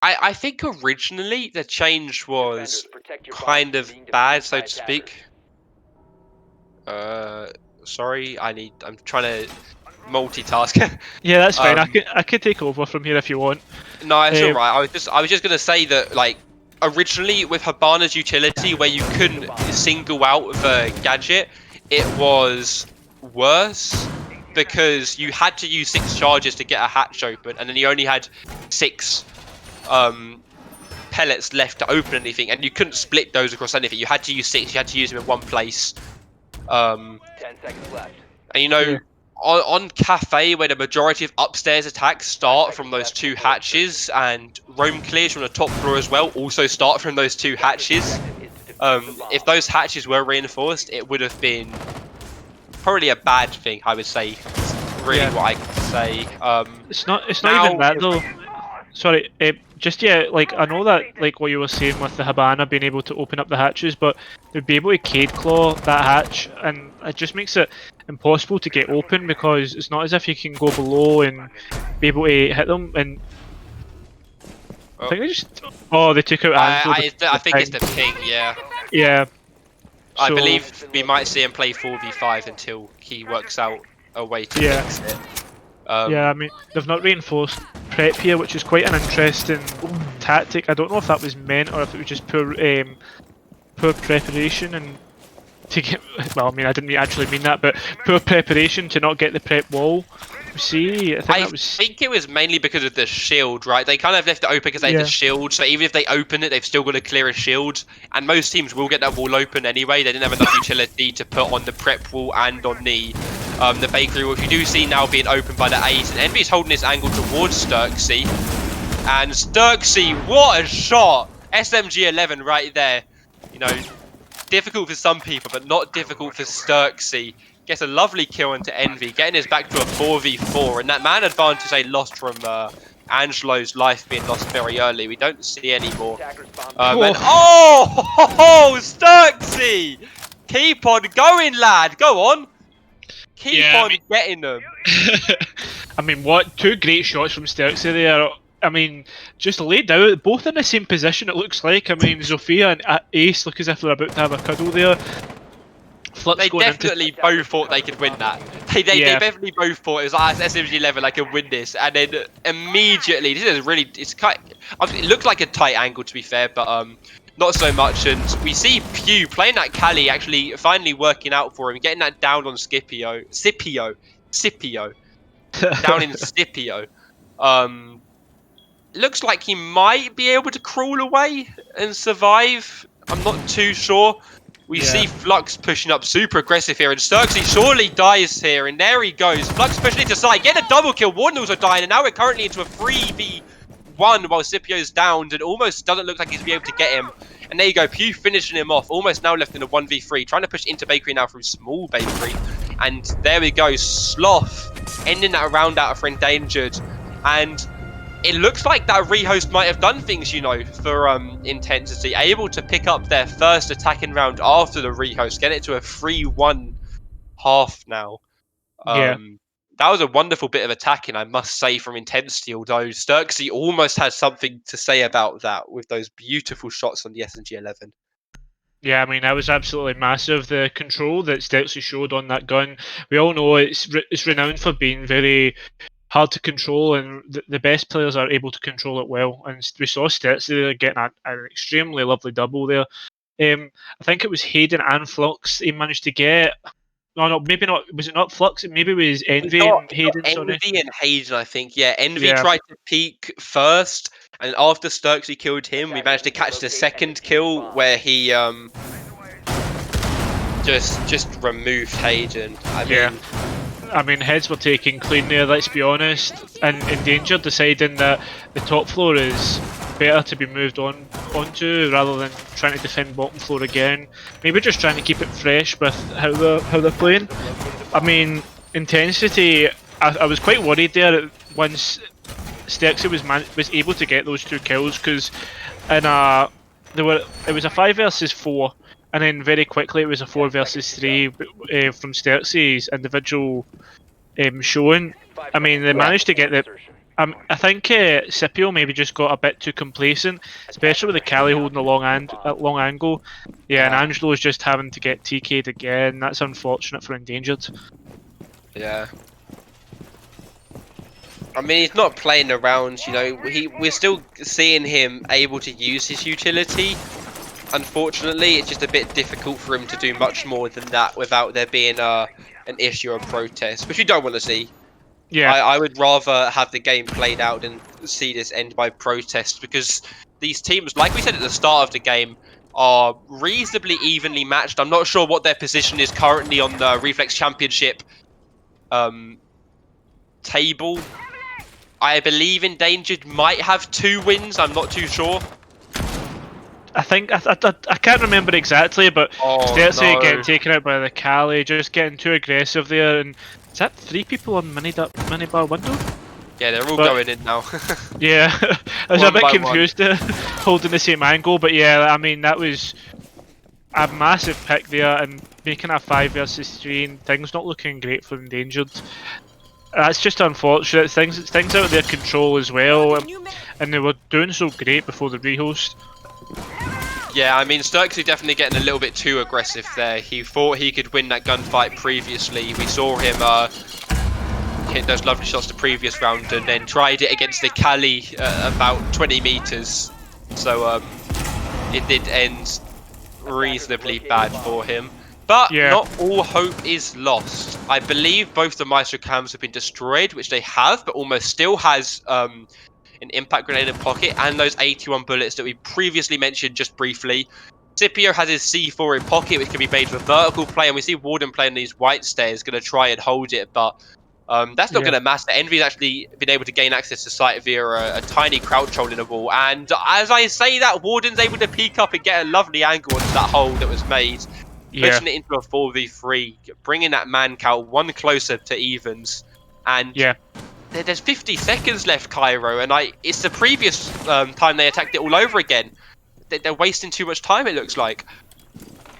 I think originally the change was Defenders, protect your kind bombs from of being bad, defused so by to attackers. speak. Sorry, I'm trying to multitask. Yeah, that's fine. I um, could I could take over from here if you want. no, it's all Um, right. I was just gonna say that like originally with Hibana's utility, where you couldn't single out the gadget, it was worse because you had to use 6 charges to get a hatch open, and then you only had 6 pellets left to open anything, and you couldn't split those across anything. You had to use 6. You had to use them in one place. 10 seconds left. And you know, Yeah. on Cafe, where the majority of upstairs attacks start from those 2 hatches, and roam clears from the top floor as well also start from those 2 hatches. If those hatches were reinforced, it would have been probably a bad thing, I would say. That's really Yeah. what I can say. It's not now- even that though. Sorry, just yeah, like I know that like what you were saying with the Hibana being able to open up the hatches, but they'd be able to Cade Claw that hatch, and it just makes it impossible to get open because it's not as if you can go below and be able to hit them. And I think they just they took out Angelo. I think it's the ping, yeah. Yeah. I So- believe we might see him play 4v5 until he works out a way to Yeah. fix it. Yeah, I mean, they've not reinforced prep here, which is quite an interesting tactic. I don't know if that was meant or if it was just poor preparation and to get. Well, I mean, I didn't actually mean that, but poor preparation to not get the prep wall. See, I think I that was. think it was mainly because of the shield, right? They kind of left it open because they had Yeah. the shield, so even if they open it, they've still got to clear a shield. And most teams will get that wall open anyway. They didn't have enough utility to put on the prep wall and on the bakery wall. If you do see now being opened by the A's, and Envy's holding this angle towards Sturksy. And Sturksy, what a shot! SMG 11 right there. You know, difficult for some people, but not difficult for Sturksy. Gets a lovely kill into Envy, getting us back to a 4v4, and that man advantage they lost from Angelo's life being lost very early, we don't see anymore. Attackers bomb. And Sturksy! Keep on going, lad. Go on. Keep Yeah, I on mean- getting them. I mean, what 2 great shots from Sturksy there. I mean, just laid out, both in the same position. It looks like. I mean, Zofia and Ace look as if they're about to have a cuddle there. Flux They going definitely both thought they could win that. They Yeah. definitely both thought it was SMG 11 I can win this, and then immediately this is really it looked like a tight angle to be fair, but not so much. And we see Pew playing that Cali actually finally working out for him, getting that down on Scipio down in Scipio. Looks like he might be able to crawl away and survive. I'm not too sure. We Yeah. see Flux pushing up super aggressive here, and Sturksy surely dies here, and there he goes. Flux pushing into side, get a double kill. Warden also dying, and now we're currently into a 3v1 while Scipio's downed, and almost doesn't look like he's be able to get him. And there you go, Pew finishing him off, almost now left in a 1v3, trying to push into Bakery now through small Bakery. And there we go, Sloth ending that round out for Endangered. And it looks like that rehost might have done things, you know, for Intensity. Able to pick up their first attacking round after the rehost, get it to a 3-1 half now. Yeah. That was a wonderful bit of attacking, I must say, from Intensity, although Sturksy almost has something to say about that with those beautiful shots on the SMG-11. Yeah, I mean, that was absolutely massive. The control that Sturksy showed on that gun, we all know it's renowned for being very hard to control, and the best players are able to control it well. And we saw Sturksy there getting an extremely lovely double there. I think it was Hayden and Flux he managed to get. No, maybe not. Was it not Flux? Maybe it was Envy and Hayden. Sorry. Envy and Hayden, I think. Yeah, Envy Yeah. tried to peek first, and after Sturksy killed him, we managed to catch the second kill where he just removed Hayden. Yeah. I mean, heads were taken clean there, let's be honest, and Endangered deciding that the top floor is better to be moved onto rather than trying to defend bottom floor again. Maybe just trying to keep it fresh with how they're playing. I mean, Intensity, I was quite worried there once Sturksy was able to get those 2 kills, because it was a 5 versus 4. And then very quickly it was a 4 versus 3 from Sturksy's individual showing. I mean, they managed to get the. I think Scipio maybe just got a bit too complacent, especially with the Cali holding the long angle. Yeah, and Angelo's just having to get TK'd again. That's unfortunate for Endangered. Yeah. I mean, he's not playing around. We're still seeing him able to use his utility. Unfortunately, it's just a bit difficult for him to do much more than that without there being an issue or protest, which we don't want to see. Yeah, I would rather have the game played out than see this end by protest, because these teams, like we said at the start of the game, are reasonably evenly matched. I'm not sure what their position is currently on the Reflex Championship um, table. I believe Endangered might have 2 wins. I'm not too sure. I think I can't remember exactly, but Oh Sterzi no! getting taken out by the Cali, just getting too aggressive there, and is that 3 people on minibar window? Yeah, they're all But- going in now. Yeah, I was a One bit by one. confused holding the same angle, but yeah, I mean that was a massive pick there, and making a 5 versus 3 and things not looking great for Endangered. That's just unfortunate. Things out of their control as well, and they were doing so great before the rehost. Yeah, I mean, Sturksy definitely getting a little bit too aggressive there. He thought he could win that gunfight previously. We saw him hit those lovely shots the previous round, and then tried it against the Cali about 20 meters. So it did end reasonably bad for him. But Yeah. not all hope is lost. I believe both the Maestro cams have been destroyed, which they have, but almost still has an impact grenade in pocket, and those 81 bullets that we previously mentioned just briefly. Scipio has his C4 in pocket, which can be made for vertical play, and we see Warden playing these white stairs, going to try and hold it, but that's not Yeah. going to matter. Envy's actually been able to gain access to site via a tiny crouch hole in a wall, and as I say that, Warden's able to peek up and get a lovely angle onto that hole that was made, Yeah. pushing it into a 4v3, bringing that man count one closer to evens, and Yeah. there's 50 seconds left, Cairo, and it's the previous time they attacked it all over again. They're wasting too much time, it looks like.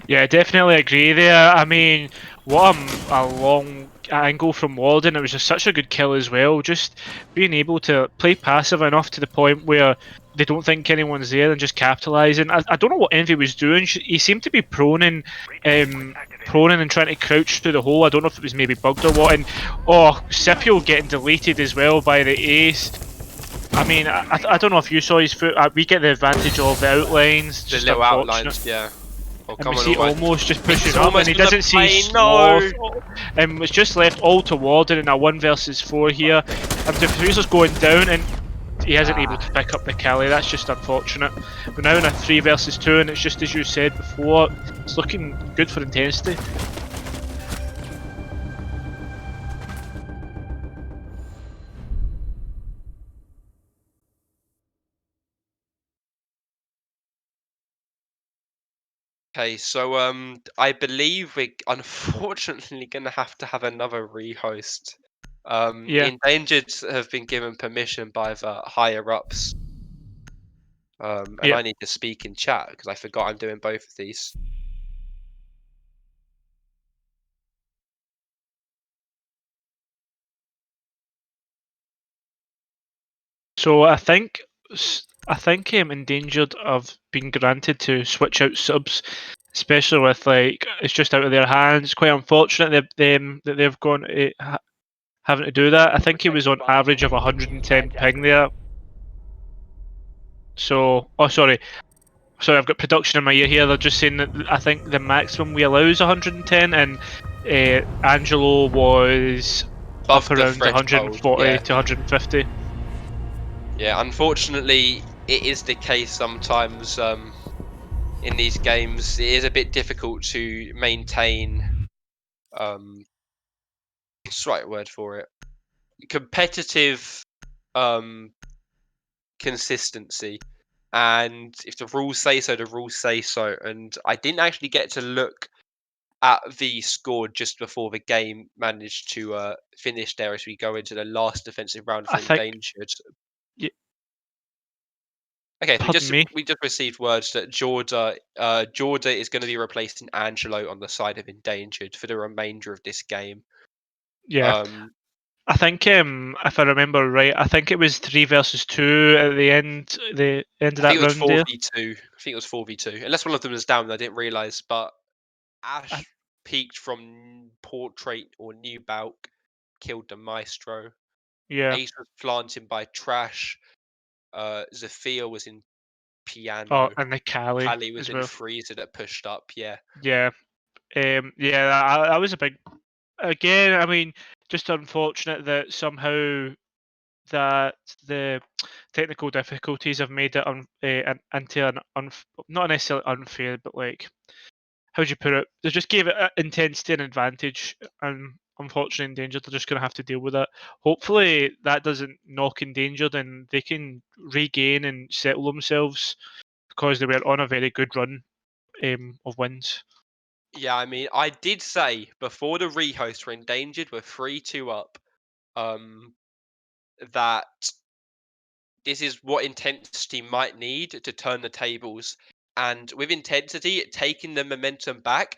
Yeah, definitely agree there. I mean, what a long angle from Walden. It was just such a good kill as well. Just being able to play passive enough to the point where they don't think anyone's there and just capitalising. I don't know what Envy was doing. He seemed to be proning and trying to crouch through the hole. I don't know if it was maybe bugged or what. And Scipio getting deleted as well by the ace. I mean, I don't know if you saw his foot. We get the advantage of the outlines. The Just little unfortunate. outlines, yeah. Oh, And come we on, see almost. almost just pushing It's up, and almost he gonna doesn't see play, Sloth. no. And it's just left all to Warden in a 1 versus 4 here. And Diffuser's going down, and he isn't able to pick up the Cali. That's just unfortunate. We're now in a 3 versus 2, and it's just as you said before, it's looking good for intensity. Okay, so I believe we're unfortunately gonna have to have another rehost. Yeah. Endangered have been given permission by the higher ups. And Yeah. I need to speak in chat because I forgot I'm doing both of these. So I think Endangered have been granted to switch out subs, especially with like it's just out of their hands. It's quite unfortunate that they've gone having to do that. I think he was on average of 110 ping there. So, sorry, I've got production in my ear here. They're just saying that I think the maximum we allow is 110, and Angelo was Above up the around threshold, 140 yeah. to 150. Yeah, unfortunately, it is the case sometimes in these games. It is a bit difficult to maintain, what's the right word for it? Competitive consistency. And if the rules say so, the rules say so. And I didn't actually get to look at the score just before the game managed to finish there as we go into the last defensive round for I think. Endangered. y- Okay, so Pardon me. we just received words that Jorda is going to be replacing Angelo on the side of Endangered for the remainder of this game. Yeah. Um, I think if I remember right, I think it was 3 versus 2 at the end of I think that it was round there. 4v2. I think it was 4v2. Unless one of them was down, I didn't realise. But Ash peaked from Portrait or New Balk, killed the Maestro. Yeah. Ace was planting by Trash. Zafia was in Oh, Piano. and the Cali Kali was as in well. Freezer that pushed up. Yeah. Yeah. Yeah, that was a big. Again, I mean, just unfortunate that somehow that the technical difficulties have made it into an not necessarily unfair, but like how would you put it? They just gave it intensity and advantage, and unfortunately, Endangered are just going to have to deal with it. Hopefully, that doesn't knock Endangered, and they can regain and settle themselves because they were on a very good run of wins. Yeah, I mean, I did say before the rehost were Endangered were 3-2 up, that this is what Intensity might need to turn the tables. And with Intensity taking the momentum back,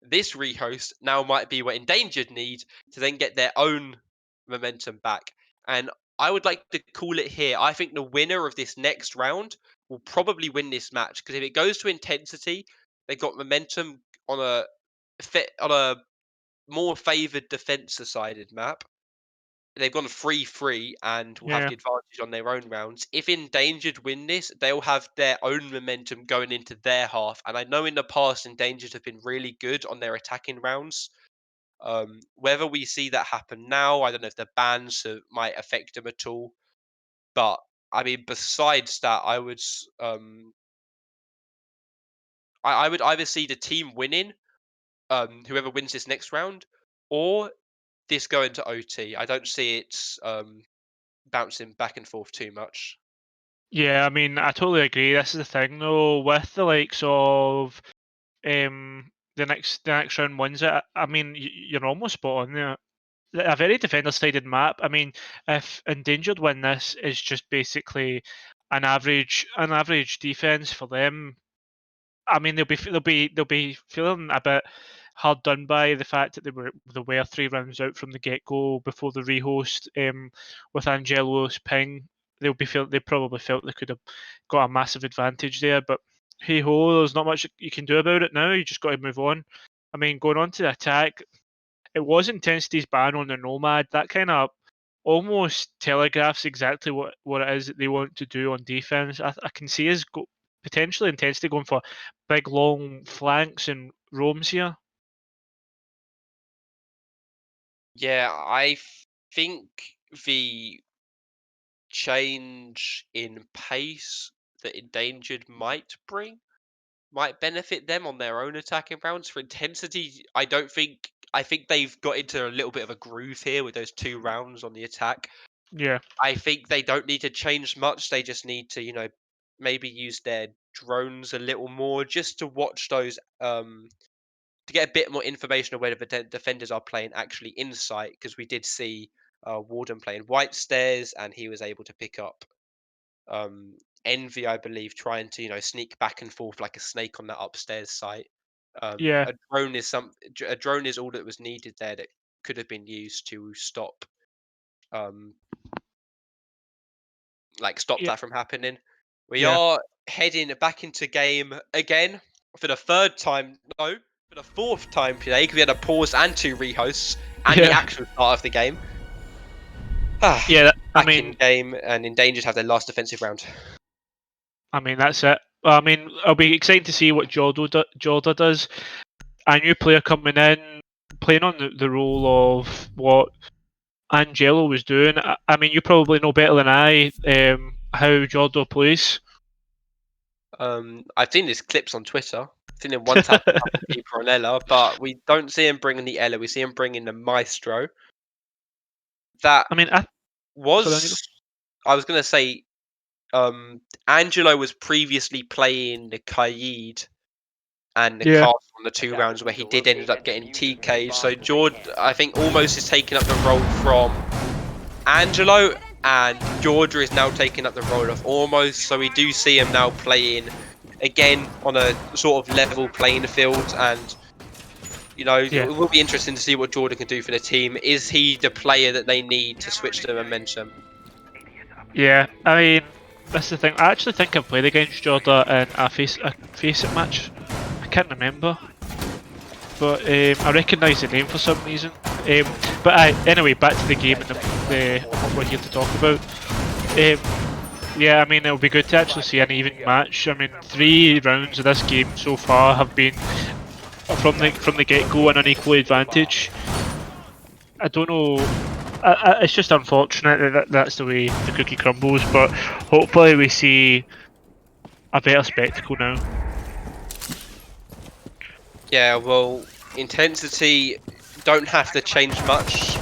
this rehost now might be what Endangered need to then get their own momentum back. And I would like to call it here. I think the winner of this next round will probably win this match, because if it goes to Intensity, they got momentum on a more favoured defensive-sided map. They've gone 3-3 and will have Yeah, the advantage on their own rounds. If Endangered win this, they'll have their own momentum going into their half. And I know in the past, Endangered have been really good on their attacking rounds. Whether we see that happen now, I don't know if the bans might affect them at all. But I mean, besides that, I would either see the team winning, whoever wins this next round, or this going to OT. I don't see it bouncing back and forth too much. yeah. I mean, I totally agree. This is the thing, though, with the likes of the next round wins it. I mean, you're almost spot on there. A very defender-sided map. I mean, if Endangered win this, is just basically an average defense for them. I mean, they'll be feeling a bit hard done by the fact that they were 3 rounds out from the get-go before the rehost with Angelo's ping. They probably felt they could have got a massive advantage there, but hey ho, there's not much you can do about it now. You just got to move on. I mean, going on to the attack, it was Intensity's ban on the Nomad. That kind of almost telegraphs exactly what it is that they want to do on defense. I can see us potentially Intensity going for big long flanks and roams here. Yeah, think the change in pace that Endangered might benefit them on their own attacking rounds. For Intensity, I think they've got into a little bit of a groove here with those 2 rounds on the attack. Yeah, I think they don't need to change much. They just need to, maybe use their drones a little more, just to watch those, to get a bit more information of where the defenders are playing actually in sight, because we did see Warden playing White Stairs, and he was able to pick up um, Envy, I believe, trying to sneak back and forth like a snake on that upstairs site. yeah, A drone is all that was needed there, that could have been used to um, stop yeah, that from happening. We yeah, are heading back into game again for the third time. No, for the fourth time today, because we had a pause and 2 rehosts and the yeah, actual start of the game. yeah. I Back in mean, game, and Endangered have their last defensive round. that's it. I mean, I'll be excited to see what Jorda does. A new player coming in, playing on the role of what Angelo was doing. I mean, you probably know better than I how Jordo plays. I've seen his clips on Twitter. I've seen him one tap a couple of people on Ella, but we don't see him bringing the Ella. We see him bringing the Maestro. That I mean, sorry, Angelo. was, I was going to say, Angelo was previously playing the Kaid and the Yeah, Castle on the 2 rounds where he did ended up getting TK. So Jord, I think, almost is taking up the role from Angelo, and Georgia is now taking up the role of Almost. So we do see him now playing again on a sort of level playing field, and yeah, it will be interesting to see what Jordan can do for the team. Is he the player that they need to switch the momentum? yeah. I mean, that's the thing. I actually think I've played against Jorda in a face it match. I can't remember, but I recognise the name for some reason. But anyway, back to the game and what we're here to talk about. Yeah, I mean, it'll be good to actually see an even match. I mean, 3 rounds of this game so far have been from the get-go an unequal advantage. I don't know. It's just unfortunate that that's the way the cookie crumbles. But hopefully, we see a better spectacle now. Yeah, well, intensity don't have to change much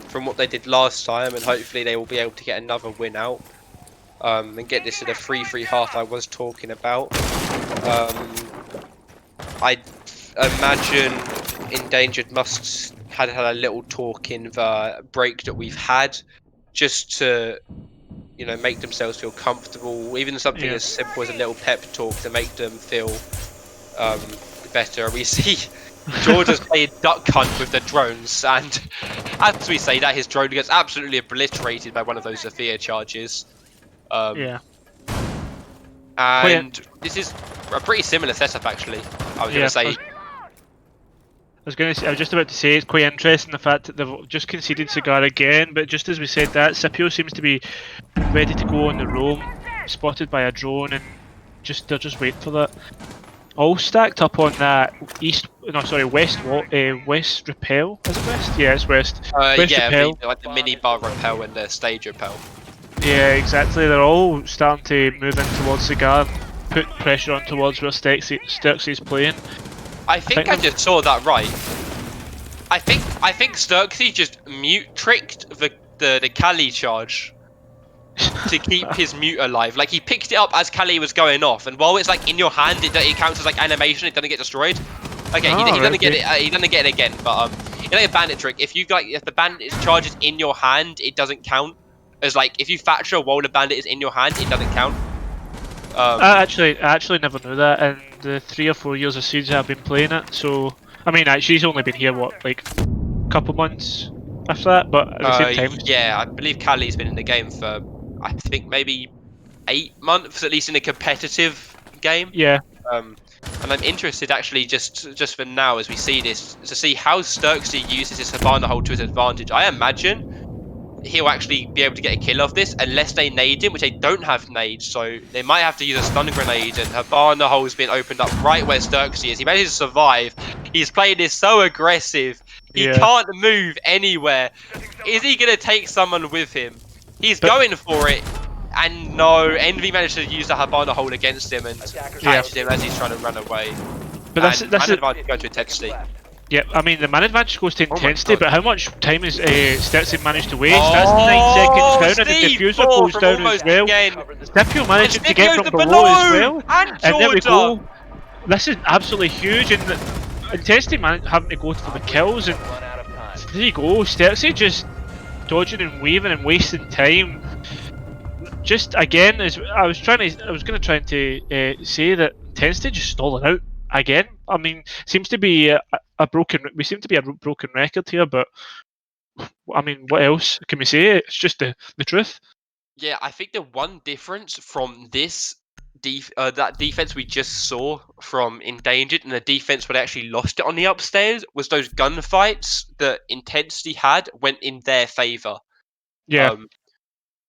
from what they did last time, and hopefully they will be able to get another win out and get this to the 3-3 half I was talking about. I imagine Endangered must had a little talk in the break that we've had, just to make themselves feel comfortable. Even something as simple as a little pep talk to make them feel better. We see George has played duck hunt with the drones, and as we say that, his drone gets absolutely obliterated by one of those Zephyr charges. Yeah. And this is a pretty similar setup, actually. I was going to say. I was just about to say it's quite interesting the fact that they've just conceded Cigar again, but just as we said that, Scipio seems to be ready to go on the roam, spotted by a drone, and they're just waiting for that. All stacked up on that west rappel. Is it west? Yeah, it's west. West yeah, rappel. like the mini bar rappel and the stage rappel. Yeah, exactly. They're all starting to move in towards Cigar, put pressure on towards where Sturksy's playing. I think I just saw that right. I think Sturksy just mute tricked the Kali charge to keep his mute alive. Like, he picked it up as Kali was going off, and while it's like in your hand, it counts as like animation. It doesn't get destroyed. Okay, he doesn't get it. He doesn't get it again. But it's like a bandit trick. If the bandit charges in your hand, it doesn't count. As like if you fracture while the bandit is in your hand, it doesn't count. I actually never knew that, and the 3 or 4 years of Siege I've been playing it. So I mean, she's only been here like a couple months after that, but at the same time. Yeah, I believe Kali's been in the game for I think maybe 8 months, at least in a competitive game. Yeah. And I'm interested actually just for now as we see this to see how Sturksy uses his Havana hold to his advantage. I imagine he'll actually be able to get a kill off this unless they nade him, which they don't have nades, so they might have to use a stun grenade, and Havana hole's been opened up right where Sturksy is. He managed to survive. He's playing this so aggressive. He can't move anywhere. Is he going to take someone with him? He's going for it. And no, Envy managed to use the Havana hole against him and catch him as he's trying to run away. But that's advantage going to intensity. Yeah, I mean the man advantage goes to intensity, but how much time has Sturksy managed to waste? That's 9 seconds down, and the diffuser goes down as well. Scipio managing to get from below as well, and there we go. This is absolutely huge, and the intensity having to go for the kills, and there you go. Sturksy just dodging and weaving and wasting time. Just again, as I was going to try to say that intensity just stalling out again. I mean, seems to be we seem to be a broken record here, but I mean, what else can we say? It's just the truth. Yeah, I think the one difference from this that defense we just saw from Endangered and the defense where they actually lost it on the upstairs was those gunfights that Intensity had went in their favor. Yeah.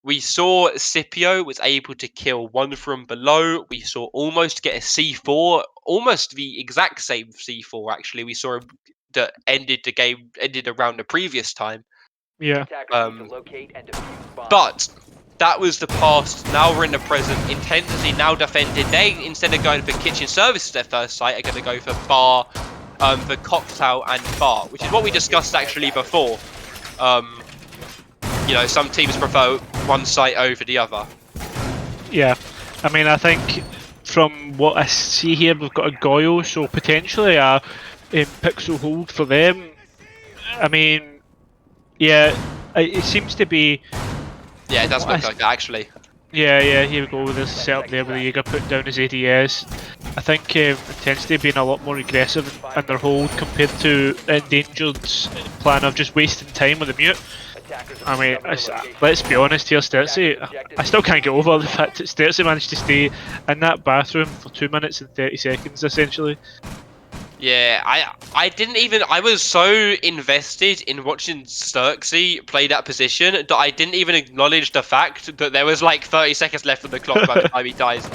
We saw Scipio was able to kill one from below. We saw almost get a C4, almost the exact same C4 actually. We saw that ended the round the previous time. Yeah. But that was the past. Now we're in the present. Intensity now defended. They, instead of going for kitchen services their first site, are going to go for bar, the cocktail and bar, which is what we discussed actually before. Some teams prefer one site over the other. Yeah, I mean, I think from what I see here, we've got a Goyle, so potentially a pixel hold for them. I mean, yeah, it seems to be. Yeah, it does look like that actually. Yeah, here we go with this setup there with the Jaeger put down his ADS. I think Intensity being a lot more aggressive in their hold compared to Endangered's plan of just wasting time with the mute. I mean, let's be honest here, Sturksy, I still can't get over the fact that Sturksy managed to stay in that bathroom for 2 minutes and 30 seconds, essentially. Yeah, I didn't even. I was so invested in watching Sturksy play that position that I didn't even acknowledge the fact that there was like 30 seconds left on the clock by the time he dies.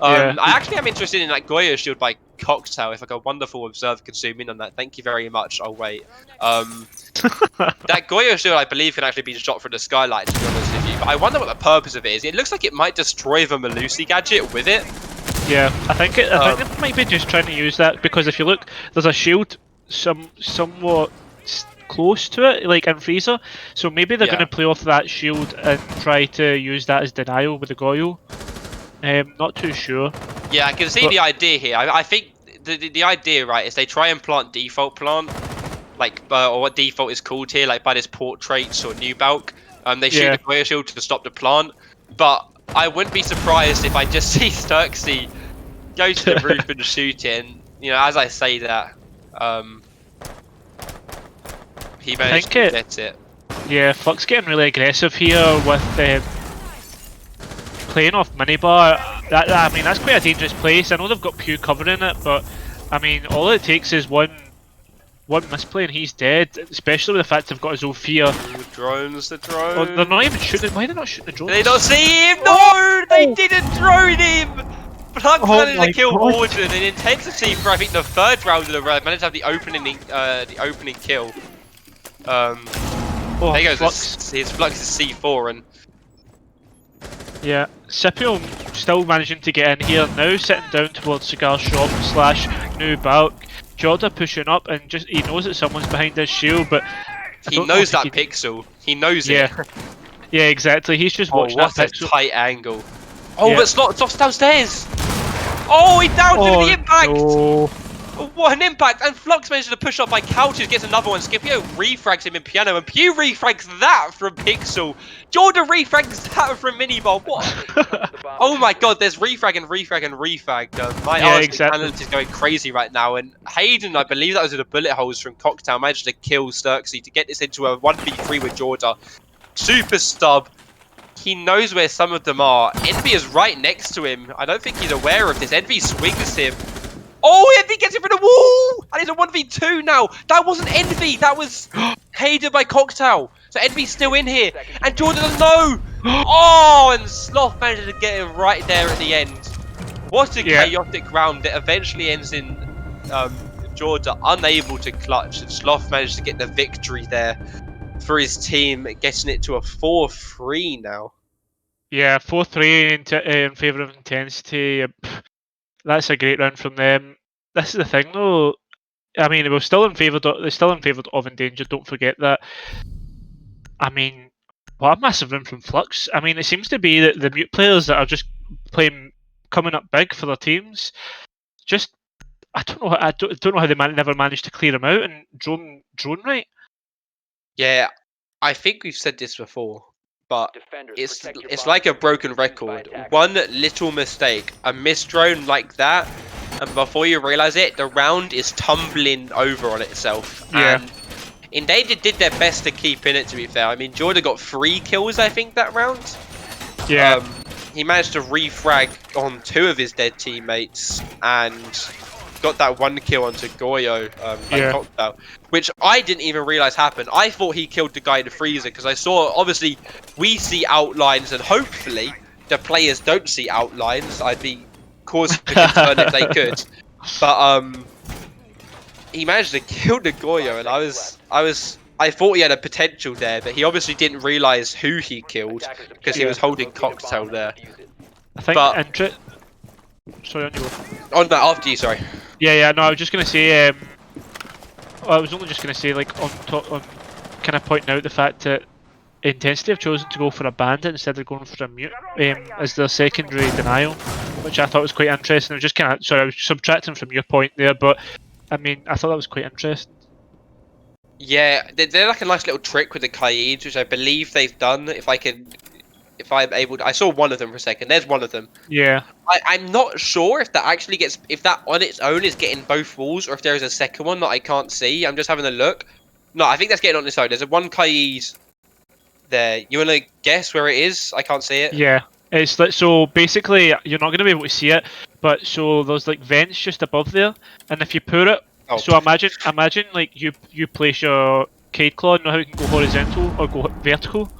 Yeah. I actually am interested in that Goya shield by Cocktail. If like a wonderful observer can zoom in on that, thank you very much. I'll wait. That Goya shield, I believe, can actually be shot from the skylight. To be honest with you, but I wonder what the purpose of it is. It looks like it might destroy the Malusi gadget with it. Yeah, I think it might be just trying to use that because if you look, there's a shield somewhat close to it, like in Freezer. So maybe they're Yeah. going to play off that shield and try to use that as denial with the Goyo. Not too sure. Yeah, I can see But- the idea here. I think the idea, right, is they try and plant default plant, like or what default is called here, like by this portraits or new bulk. They shoot Yeah. the Goya shield to stop the plant, but I wouldn't be surprised if I just see Sturksy go to the roof and shoot it. And you know, as I say that, he managed to get it. Yeah, Flux getting really aggressive here with playing off minibar. I mean, that's quite a dangerous place. I know they've got Pew covering it, but I mean, all it takes is one misplay and he's dead. Especially with the fact they've got his Zofia. The drones. Oh, they're not even shooting. Why are they not shooting the drones? Did they not see him? No, they didn't drone him. Flux managed to kill Warden, and intensity for I think the third round of the round managed to have the opening kill. There goes Flux. his Flux is C4 and Yeah, Scipio still managing to get in here, now sitting down towards Cigar Shop / New Bulk. Jorda pushing up and just he knows that someone's behind his shield, but he knows that pixel. He knows it. Yeah, exactly. He's just watching that what a pixel. tight angle. Oh, Yeah. but Sloth's downstairs. Oh, he downed him with the impact. No. Oh, what an impact! And Flux manages to push up by Couches, gets another one. Scipio refrags him in Piano, and Pew refrags that from Pixel. Jordan refrags that from Miniball. What? Oh my god, there's refrag and refrag and refrag. My talent is going crazy right now. And Hayden, I believe that was in the bullet holes from Cocktail, managed to kill Sturksy to get this into a 1v3 with Jordan. Super stub. He knows where some of them are. Envy is right next to him. I don't think he's aware of this. Envy swings him. Oh, Envy gets him for the wall! And it's a 1v2 now. That wasn't Envy. That was Hayden by Cocktail. So Envy's still in here. And Jordan doesn't know. Oh, and Sloth manages to get him right there at the end. What a chaotic round that eventually ends in Jordan unable to clutch. And Sloth managed to get the victory there for his team, getting it to a 4-3 now. Yeah, 4-3 in favour of Intensity. That's a great round from them. This is the thing, though. I mean, they're still in favour. They're still in favour of Endangered. Don't forget that. I mean, what a massive round from Flux. I mean, it seems to be that the mute players that are just coming up big for their teams. Just, I don't know. I don't know how they never managed to clear them out and drone right. Yeah, I think we've said this before, but it's like a broken record. One little mistake, a misdrone like that, and before you realise it, the round is tumbling over on itself. Yeah. And Endangered did their best to keep in it, to be fair. I mean, Jordan got 3 kills, I think, that round. Yeah. He managed to refrag on 2 of his dead teammates and got that 1 kill onto Goyo by Cocktail, which I didn't even realise happened. I thought he killed the guy in the freezer because I saw, obviously, we see outlines and hopefully the players don't see outlines. I'd be causing for concern if they could. But he managed to kill the Goyo, and I thought he had a potential there, but he obviously didn't realise who he killed because he was holding Cocktail there. I think But sorry, on you. Oh no, after you, sorry. Yeah. No, I was just gonna say. I was only just gonna say, like, on kind of pointing out the fact that Intensity have chosen to go for a bandit instead of going for a mute as their secondary denial, which I thought was quite interesting. I was just kind of I was subtracting from your point there, but I mean, I thought that was quite interesting. Yeah, they're like a nice little trick with the Kaids, which I believe they've done. If I'm able to, I saw one of them for a second. There's one of them. Yeah. I'm not sure if that actually gets, if that on its own is getting both walls, or if there is a second one that I can't see. I'm just having a look. No, I think that's getting on its own. There's a one Kaid there. You want to guess where it is? I can't see it. Yeah. It's like, so basically you're not going to be able to see it, but so there's like vents just above there, and if you put it Oh. So imagine like you place your Cade Claw, know how it can go horizontal or go vertical.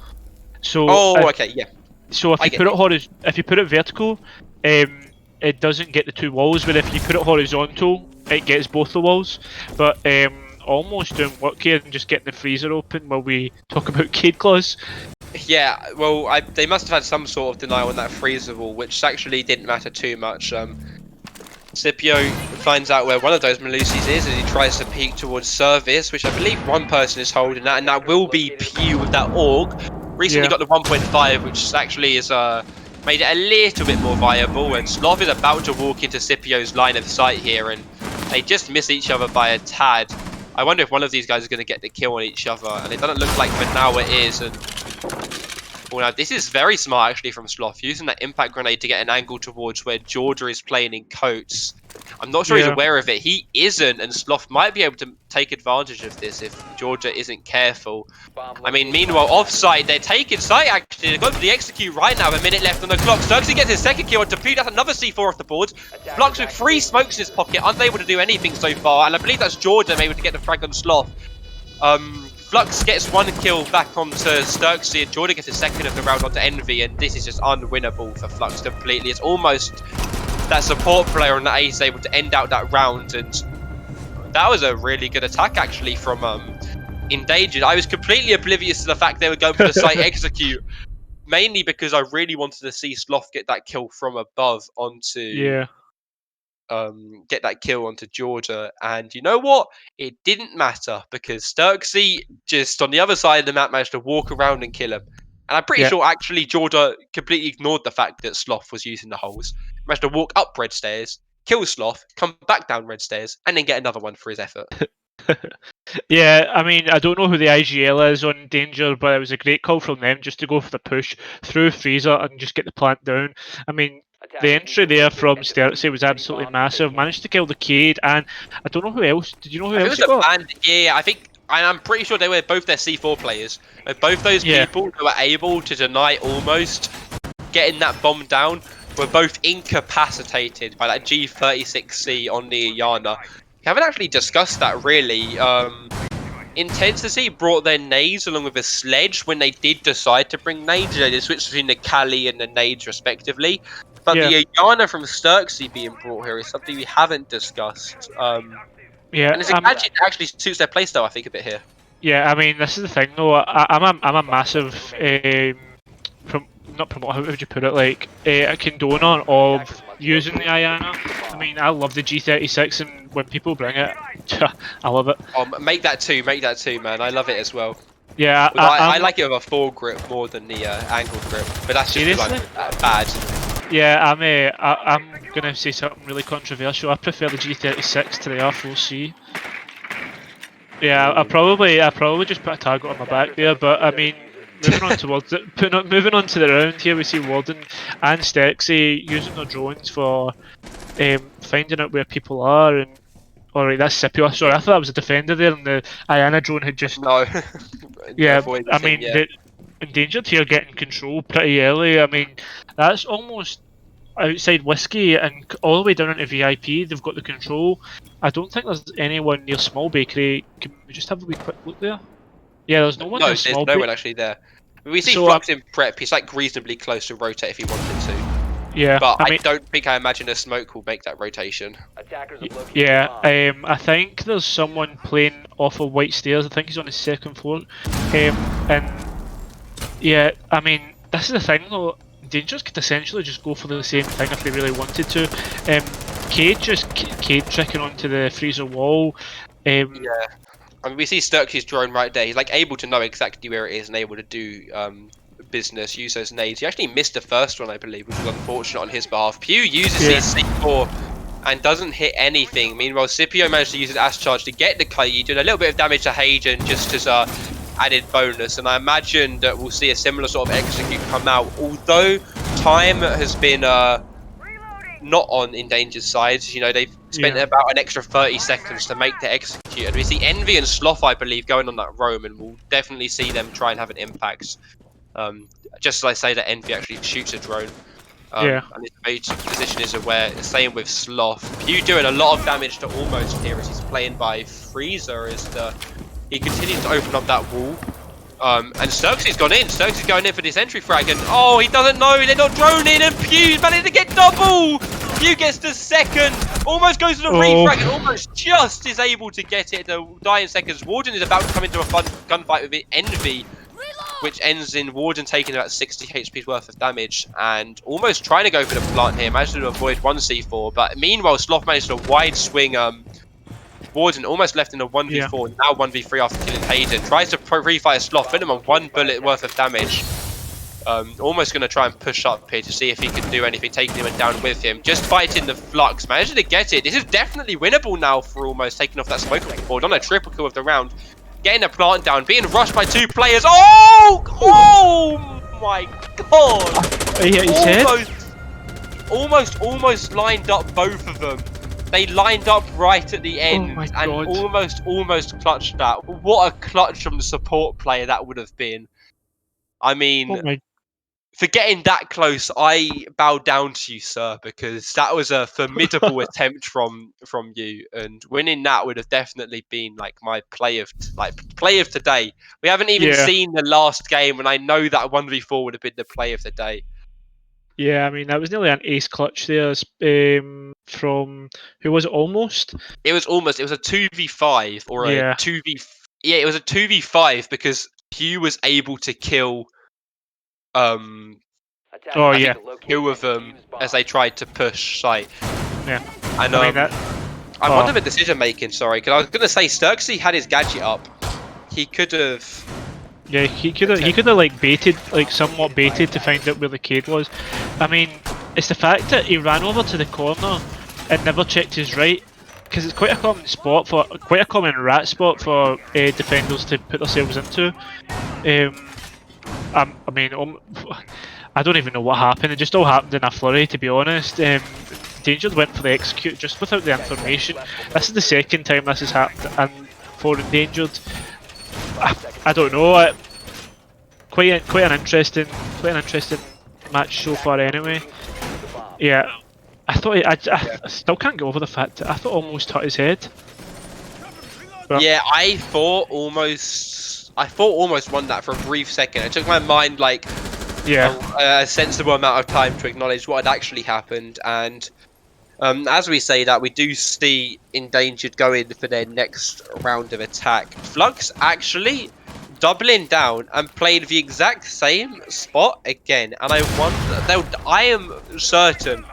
So Oh, okay, yeah. so if I you get put you. it vertical, it doesn't get the two walls. But if you put it horizontal, it gets both the walls. But almost doing work here and just getting the freezer open while we talk about Cade Claws. Yeah, well, they must have had some sort of denial on that freezer wall, which actually didn't matter too much. Scipio finds out where one of those Melusis is, and he tries to peek towards service, which I believe one person is holding that, and that will be Pew with that AUG. Recently Yeah. got the 1.5, which actually is made it a little bit more viable, and Sloth is about to walk into Scipio's line of sight here, and they just miss each other by a tad. I wonder if one of these guys is going to get the kill on each other, and it doesn't look like for now it is. And well, now this is very smart actually from Sloth, using that impact grenade to get an angle towards where Georgia is playing in coats. I'm not sure he's Yeah. aware of it. He isn't, and Sloth might be able to take advantage of this if Georgia isn't careful. I mean, meanwhile, offside, they're taking sight actually. They've got the execute right now, a minute left on the clock. Xerxes gets his second kill on Tapete, that's another C4 off the board. Flux with 3 smokes in his pocket, unable to do anything so far, and I believe that's Georgia able to get the frag on Sloth. Flux gets 1 kill back onto Sturksy, and Jordan gets his second of the round onto Envy, and this is just unwinnable for Flux completely. It's almost that support player on the ace able to end out that round, and that was a really good attack actually from Endangered. I was completely oblivious to the fact they were going for the site execute, mainly because I really wanted to see Sloth get that kill from above onto Yeah. get that kill onto Georgia, and you know what? It didn't matter because Sturksy just on the other side of the map managed to walk around and kill him. And I'm pretty Yeah. sure actually Georgia completely ignored the fact that Sloth was using the holes. Managed to walk up red stairs, kill Sloth, come back down red stairs, and then get another one for his effort. Yeah, I mean, I don't know who the IGL is on Danger, but it was a great call from them just to go for the push through Freezer and just get the plant down. I mean, the entry there from Sturksy was absolutely massive. Managed to kill the Cade, and I don't know who else. Did you know who I think else it he was a got? band. Yeah, I think, and I'm pretty sure they were both their C4 players. Both those Yeah. people who were able to deny almost getting that bomb down were both incapacitated by that G36C on the Iana. We haven't actually discussed that really. Intensity brought their nades along with a sledge when they did decide to bring nades. They switched between the Cali and the nades respectively. But Yeah. the Iana from Sturksy being brought here is something we haven't discussed. Yeah, And it's a gadget that actually suits their playstyle, I think, a bit here. yeah. I mean, this is the thing though. I'm a massive not promoter. How would you put it? Like a condoner of using the Iana. I mean, I love the G36, and when people bring it, I love it. Oh, make that too, man. I love it as well. Yeah, Although I I'm, like it with a foregrip more than the angled grip, but that's just because Seriously? I'm bad. yeah, I'm gonna say something really controversial. I prefer the G36 to the R4C. Yeah, I probably just put a target on my back there, but I mean, moving on towards it, moving on to the round here, we see Warden and Stexy using their drones for finding out where people are. And alright, that's Scipio. Sorry, I thought that was a defender there, and the Iana drone had just No. yeah. Avoid I the thing, mean, yeah. the Endangered here getting control pretty early. I mean, that's almost outside Whiskey and all the way down into VIP. They've got the control. I don't think there's anyone near Small Bakery. Can we just have a wee quick look there? Yeah, there's no one No, near there's Small no Bakery. one actually there. We see So, Flux in prep. He's like reasonably close to rotate if he wanted to, Yeah, but I mean, don't think I imagine a smoke will make that rotation. yeah. I think there's someone playing off of White Stairs. I think he's on the second floor. And yeah, I mean, this is the thing though. Dangers could essentially just go for the same thing if they really wanted to. Cade tricking onto the freezer wall. Yeah. I mean, we see Sturkey's drone right there. He's like able to know exactly where it is and able to do business, use those nades. He actually missed the first one, I believe, which was unfortunate on his behalf. Pew uses his C4 and doesn't hit anything. Meanwhile, Scipio managed to use his Ash Charge to get the Kai, doing a little bit of damage to Hayden just as a added bonus. And I imagine that we'll see a similar sort of execute come out. Although time has been not on Endangered sides, you know, they've spent about an extra 30 seconds to make the execute. And we see Envy and Sloth, I believe, going on that roam, and we'll definitely see them try and have an impact. Just as I say that Envy actually shoots a drone. Yeah. And his mage position is aware. Same with Sloth. Pew doing a lot of damage to almost here as he's playing by Freezer as he continues to open up that wall. And Xerxes gone in. Xerxes going in for this entry frag, and oh, he doesn't know. They're not droning, and Pew managed to get double. Pew gets the second, almost goes to the refrag, and almost just is able to get it. The dying seconds. Warden is about to come into a fun gunfight with Envy, which ends in Warden taking about 60 HP's worth of damage, and almost trying to go for the plant here. Managed to avoid one C4, but meanwhile, Sloth managed a wide swing. Warden almost left in a 1v4, now 1v3 after killing Hayden. Tries to pre-fire Sloth, minimum 1 bullet worth of damage. Almost going to try and push up here to see if he can do anything, taking him down with him. Just fighting the Flux, managing to get it. This is definitely winnable now for almost taking off that smoke board on a triple kill of the round. Getting the plant down, being rushed by 2 players. Oh! Oh my god! Almost lined up both of them. They lined up right at the end and almost clutched that. What a clutch from the support player that would have been. I mean, for getting that close, I bow down to you, sir, because that was a formidable attempt from you, and winning that would have definitely been like my play of today. We haven't even seen the last game, and I know that 1v4 would have been the play of the day. Yeah, I mean, that was nearly an ace clutch there from, who was it, Almost? It was almost, it was a 2v5 or a 2v... Yeah, it was a 2v5 because Pew was able to kill... two of them as they tried to push site. Yeah. And I wonder the decision making, sorry, because I was going to say Xerxes had his gadget up. He could have... Yeah, he could have like baited, like somewhat baited to find out where the Cade was. I mean, it's the fact that he ran over to the corner and never checked his right, because it's quite a common spot for, quite a common rat spot for defenders to put themselves into. I mean, I don't even know what happened. It just all happened in a flurry, to be honest. Dangered went for the execute just without the information. This is the second time this has happened, and for Endangered, I don't know. Quite an interesting match so far. Anyway, yeah. I thought I still can't get over the fact that I thought Almost hurt his head. But yeah, I thought almost won that for a brief second. It took my mind like a sensible amount of time to acknowledge what had actually happened, and as we say that, we do see Endangered go in for their next round of attack. Flux actually doubling down and played the exact same spot again, and I am certain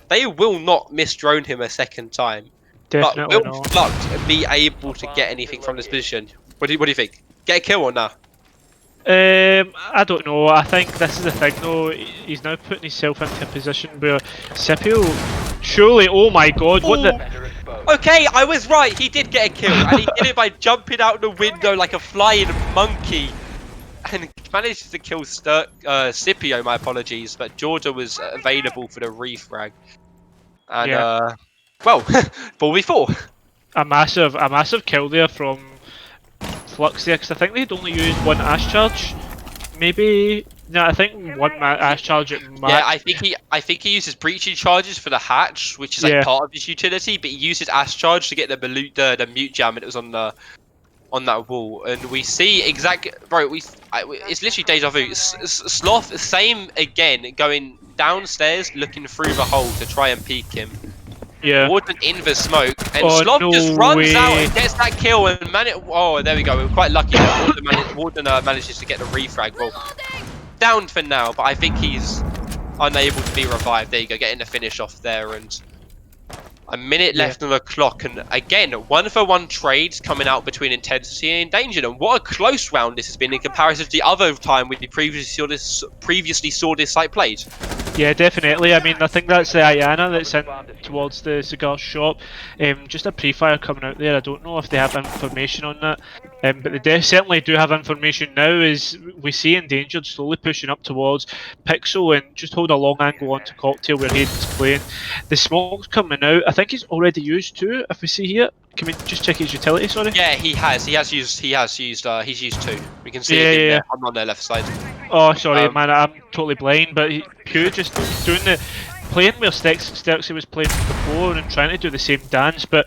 they will not misdrone him a second time. definitely But will Flux be able to get anything from this position? What do you think? Get a kill or nah? I don't know. I think this is the thing though. He's now putting himself into a position where Scipio, surely, oh my god, what the... Okay, I was right. He did get a kill, and he did it by jumping out the window like a flying monkey, and managed to kill Scipio. My apologies, but Georgia was available for the refrag, and well, 4v4. A massive kill there from Flux there, because I think they'd only used one Ash charge, maybe. No, I think one Ash charge at max. Yeah, I think he uses breaching charges for the hatch, which is like part of his utility, but he uses Ash charge to get the mute jam, and it was on that wall. And we see it's literally deja vu. Sloth, same again, going downstairs, looking through the hole to try and peek him. Yeah. Warden in the smoke, and Sloth just runs out and gets that kill. And there we go. We're quite lucky that Warden manages to get the refrag. Well, down for now, but I think he's unable to be revived. There you go, getting the finish off there, and a minute left on the clock, and again, 1-for-1 trades coming out between Intensity and Endangered, and what a close round this has been in comparison to the other time we previously saw this site played. Yeah, definitely. I mean, I think that's the Ayana that's in towards the cigar shop. Just a pre-fire coming out there. I don't know if they have information on that, but they certainly do have information now. As we see Endangered slowly pushing up towards Pixel and just hold a long angle onto Cocktail where Hayden's playing. The smoke's coming out. I think he's already used 2. If we see here, can we just check his utility? Sorry. Yeah, he has used 2. We can see it in there on their left side. Oh, sorry, Um, man, I'm totally blind. But Pew just doing playing where Sturksy was playing before and trying to do the same dance, but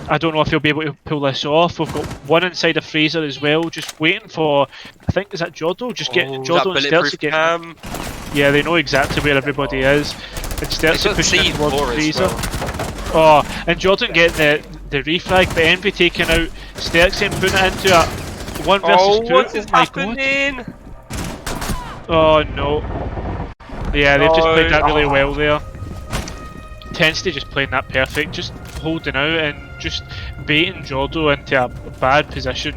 I don't know if he'll be able to pull this off. We've got one inside a freezer as well, just waiting for. I think is that Jodo? Just get that Jodo and bulletproof Sturksy getting. cam. Yeah, they know exactly where everybody is. And Sturksy got pushing in towards the C4 as freezer. well. Oh, and Jordan getting the refrag, but Envy taking out Sturksy and putting it into a 1 versus 2. Oh, what is my God. happening? Oh no. Yeah, they've just played No. that really well there. Intensity just playing that perfect, just holding out and just baiting Jordo into a bad position.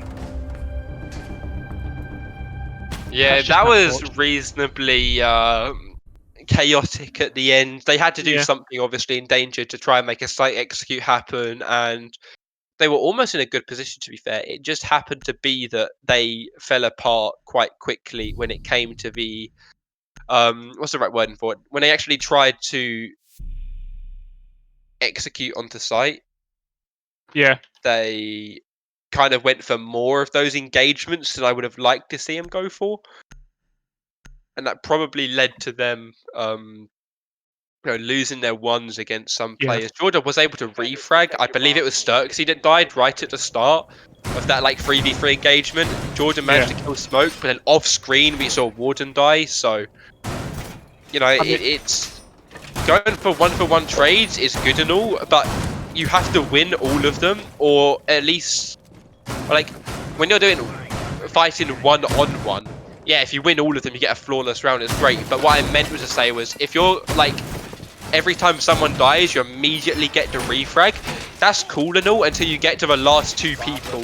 Yeah, That's just that was unfortunate. reasonably chaotic at the end. They had to do Yeah. something, obviously, in danger to try and make a slight execute happen, and they were almost in a good position, to be fair. It just happened to be that they fell apart quite quickly when it came to the what's the right word for it? When they actually tried to execute onto site, Yeah. they kind of went for more of those engagements than I would have liked to see them go for, and that probably led to them losing their ones against some Yeah. players. Jordan was able to refrag. I believe it was Sturksy that died right at the start of that like 3v3 engagement. Jordan managed to kill Smoke, but then off screen we saw Warden die. So it's going for one trades is good and all, but you have to win all of them, or at least like when you're doing fighting 1-on-1. Yeah, if you win all of them, you get a flawless round. It's great. But what I meant to say was, if you're like every time someone dies, you immediately get the refrag. That's cool and all until you get to the last 2 people,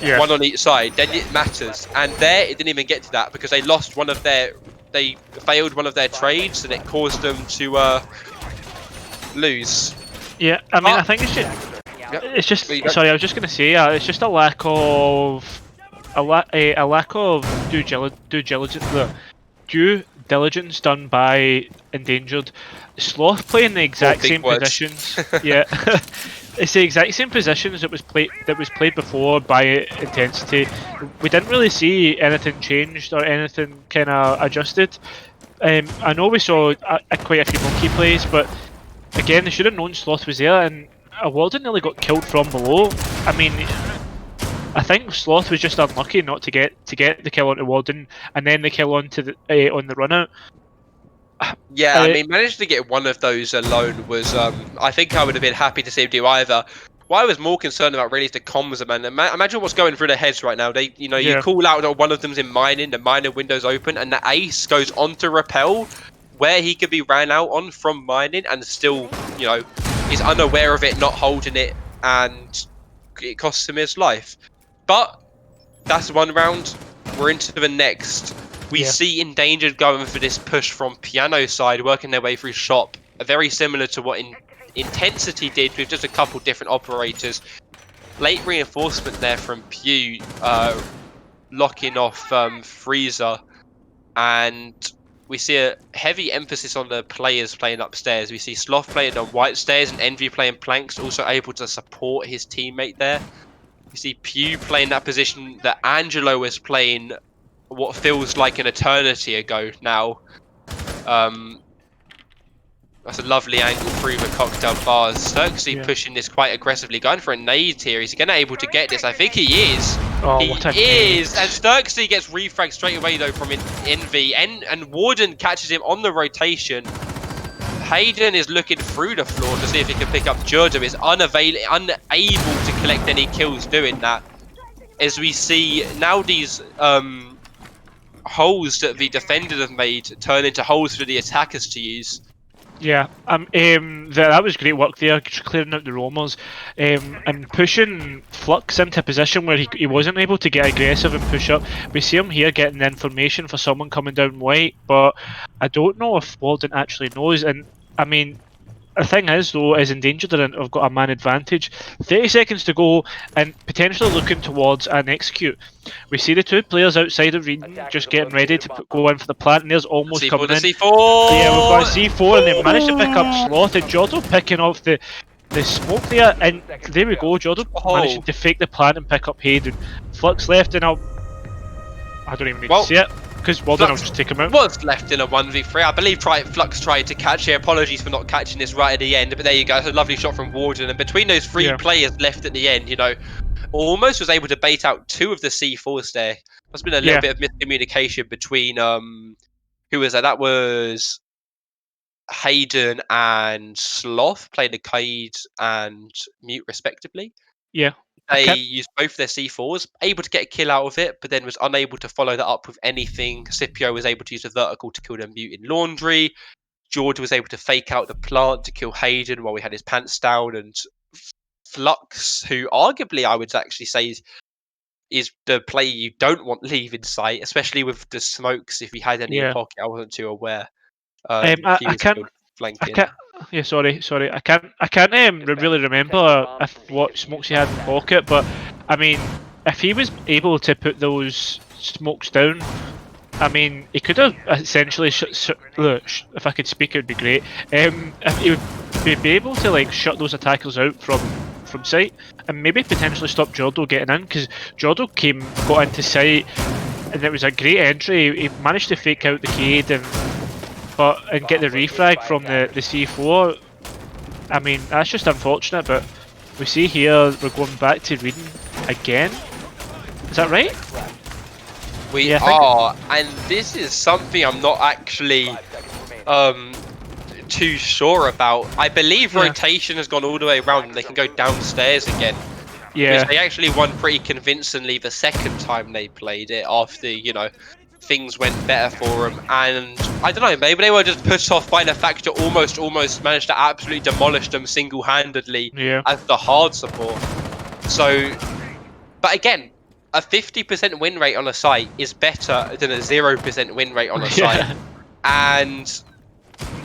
Yeah. one on each side. Then it matters. And there, it didn't even get to that because they lost one of their, they failed one of their trades, and it caused them to lose. Yeah, I mean, I think it's just. Yep. It's just. There you go. Sorry, I was just gonna say. It's just a lack of. A lack of due diligence done by Endangered. Sloth playing the exact big same words. positions. Yeah, it's the exact same positions that was played before by Intensity. We didn't really see anything changed or anything kind of adjusted. I know we saw quite a few monkey plays, but again, they should have known Sloth was there, and Walden nearly got killed from below. I mean, I think Sloth was just unlucky not to get the kill onto Walden, and then the kill onto the on the run out. Yeah, I mean, managed to get one of those alone was, I think I would have been happy to see him do either. What I was more concerned about really is the comms, man. Imagine what's going through their heads right now. They, you Yeah. call out that one of them's in mining, the miner window's open, and the ace goes on to repel, where he could be ran out on from mining, and still, is unaware of it, not holding it, and it costs him his life. But that's one round. We're into the next. We Yeah. see Endangered going for this push from Piano side, working their way through shop, very similar to what Intensity did with just a couple different operators. Late reinforcement there from Pew, locking off Freezer, and we see a heavy emphasis on the players playing upstairs. We see Sloth playing on white stairs and Envy playing planks, also able to support his teammate there. We see Pew playing that position that Angelo was playing what feels like an eternity ago now. That's a lovely angle through the cocktail bars. Sturksy pushing this quite aggressively, going for a nade here. Is he going to be able to get this? I think he is. Oh, he what a is. nade. And Sturksy gets refragged straight away though from Envy. And Warden catches him on the rotation. Hayden is looking through the floor to see if he can pick up Jordo. Is unable to collect any kills doing that. As we see now these holes that the defenders have made turn into holes for the attackers to use. Yeah, that was great work there, just clearing out the roamers, and pushing Flux into a position where he wasn't able to get aggressive and push up. We see him here getting the information for someone coming down white, but I don't know if Walden actually knows. And I mean, the thing is though, is Endangered have got a man advantage. 30 seconds to go, and potentially looking towards an execute. We see the 2 players outside of Reading just getting ready to go in for the plant, and there's almost C4 coming to in. C4. Yeah, we've got a C4, and they managed to pick up Sloth, and Jordo picking off the smoke there, and there we go, Jordo managing to fake the plant and pick up Hayden. Flux left, and I don't even need to see it. Because Walden will Flux just take him out. was left in a 1v3. I believe Flux tried to catch it. Apologies for not catching this right at the end, but there you go. It's a lovely shot from Warden. And between those three Yeah. players left at the end, you know, almost was able to bait out 2 of the C4s there. There's been a little Yeah. bit of miscommunication between who was that? That was Hayden and Sloth, playing the Kaid and Mute respectively. Yeah. They used both their C4s, able to get a kill out of it, but then was unable to follow that up with anything. Scipio was able to use the vertical to kill the Mute in Laundry. George was able to fake out the plant to kill Hayden while we had his pants down. And Flux, who arguably I would actually say is the player you don't want leaving sight, especially with the smokes. If he had any in pocket, I wasn't too aware. I He was can't. killed I flanking. can't. Yeah, sorry. I can't really remember what smokes he had in pocket, but I mean, if he was able to put those smokes down, I mean, he could have essentially look, if I could speak, it would be great. If he would be able to like shut those attackers out from sight, and maybe potentially stop Jordo getting in, because Jordo got into sight, and it was a great entry. He managed to fake out the Cade and get the refrag from the C4. I mean, that's just unfortunate, but we see here we're going back to reading again. Is that right? We are, and this is something I'm not actually too sure about. I believe rotation has gone all the way around and they can go downstairs again. Yeah. Which they actually won pretty convincingly the second time they played it after, you know, things went better for them. And I don't know, maybe they were just put off by the fact that almost managed to absolutely demolish them single-handedly as the hard support. So, but again, a 50% win rate on a site is better than a 0% win rate on a site. And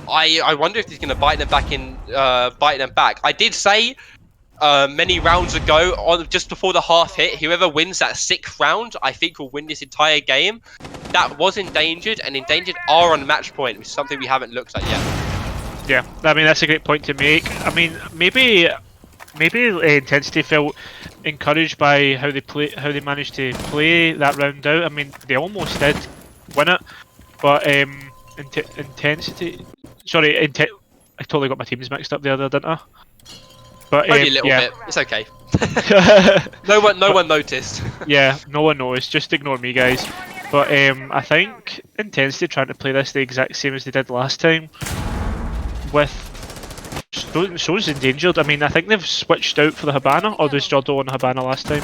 I wonder if he's going to bite them back. I did say many rounds ago, just before the half hit, whoever wins that 6th round, I think will win this entire game. That was endangered, and endangered are on match point, which is something we haven't looked at yet. Yeah, I mean, that's a great point to make. I mean, maybe Intensity felt encouraged by how they managed to play that round out. I mean, they almost did win it, but Intensity. Sorry, I totally got my teams mixed up there, didn't I? But only a little bit. It's okay. no one noticed. Yeah, no one knows. Just ignore me, guys. But I think Intensity trying to play this the exact same as they did last time. With So's endangered. I mean, I think they've switched out for the Habana, or was Jordo on the Habana last time?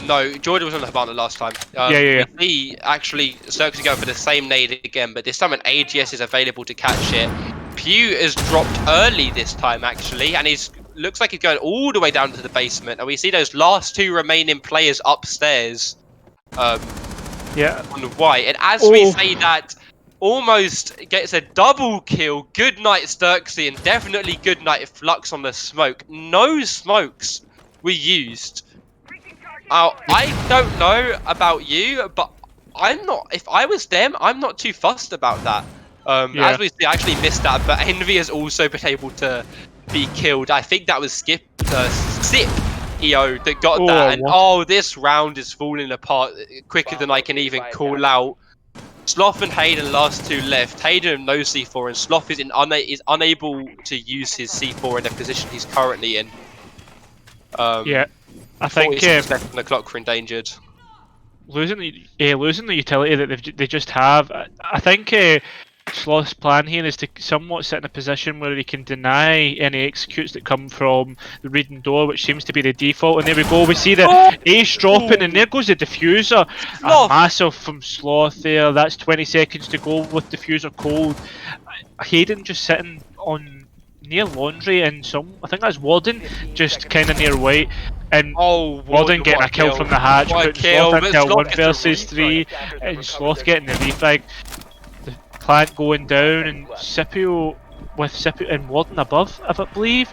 No, Jordan was on the Habana last time. Yeah. We actually Cirques are going for the same nade again, but this time an AGS is available to catch it. Pew is dropped early this time, actually, and looks like he's going all the way down to the basement. And we see those last 2 remaining players upstairs. On white. And as we say that, almost gets a double kill. Good night, Sturksy, and definitely good night, Flux on the smoke. No smokes were used. I don't know about you, but I'm not. If I was them, I'm not too fussed about that. As we see, I actually missed that, but Envy has also been able to be killed. I think that was Sip EO that got that. And this round is falling apart quicker than I can even call out. Sloth and Hayden, last 2 left. Hayden no C4, and Sloth is unable to use his C4 in the position he's currently in. I think left on the clock for endangered. Losing the utility that they just have. I think Sloth's plan here is to somewhat sit in a position where he can deny any executes that come from the reading door, which seems to be the default. And there we go. We see the ace dropping, and there goes the diffuser. A massive from Sloth there. That's 20 seconds to go with diffuser cold. Hayden just sitting on near Laundry, and I think that's Warden just kind of near white. And Warden getting a kill from the hatch, putting Sloth into 1 versus 3, and Sloth getting the refrag. Plant going down, and Scipio and Warden above, if I believe.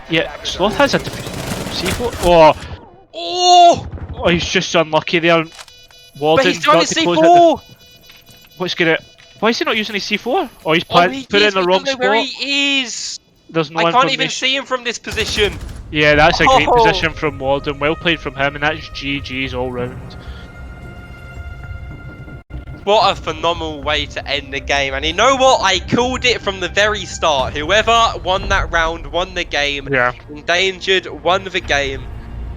Yeah, Sloth has a C4. Oh, he's just unlucky there. Warden but he's got his C4. Why is he not using his C4? Oh, he's put it in the wrong spot. Where he is. There's no I can't even see him from this position. Yeah, that's a great position from Warden. Well played from him, and that's GG's all round. What a phenomenal way to end the game. And you know what? I called it from the very start. Whoever won that round won the game. Yeah, Endangered won the game.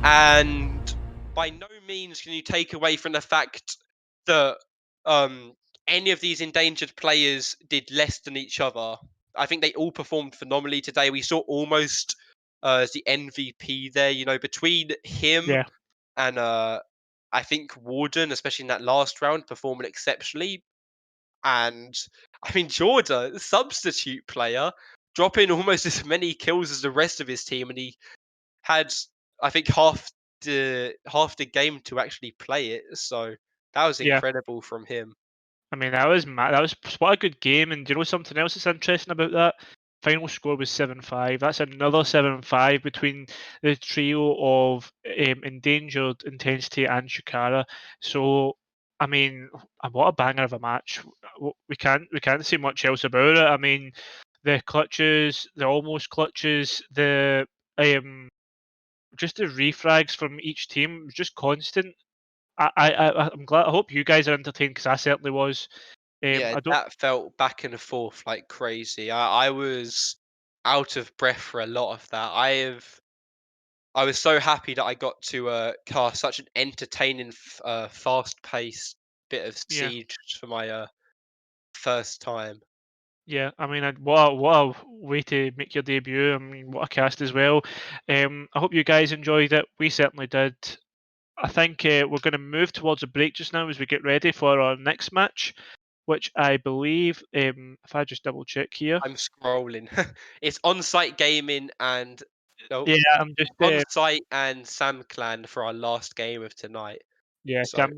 And by no means can you take away from the fact that any of these endangered players did less than each other. I think they all performed phenomenally today. We saw almost as the MVP there, you know, between him yeah. and I think Warden, especially in that last round, performing exceptionally. And I mean, Jordan, substitute player, dropping almost as many kills as the rest of his team, and he had, I think, half the game to actually play it. So that was Yeah. incredible from him. I mean, that was that was what a good game. And do you know something else that's interesting about that? Final score was 7-5. That's another 7-5 between the trio of Endangered, Intensity, and Shikara. So, I mean, what a banger of a match. We can't say much else about it. I mean, the clutches, the almost clutches, the just the refrags from each team was just constant. I'm glad. I hope you guys are entertained because I certainly was. Yeah, I don't. that felt back and forth like crazy. I was out of breath for a lot of that. I was so happy that I got to cast such an entertaining, fast-paced bit of Yeah, Siege for my first time. yeah. I mean, what a way to make your debut. I mean, what a cast as well. I hope you guys enjoyed it. We certainly did. I think we're going to move towards a break just now as we get ready for our next match, which I believe, if I just double check here. I'm scrolling. It's on-site gaming and no, Yeah, I'm just. on-site and Sam Clan for our last game of tonight. Yeah, So Sam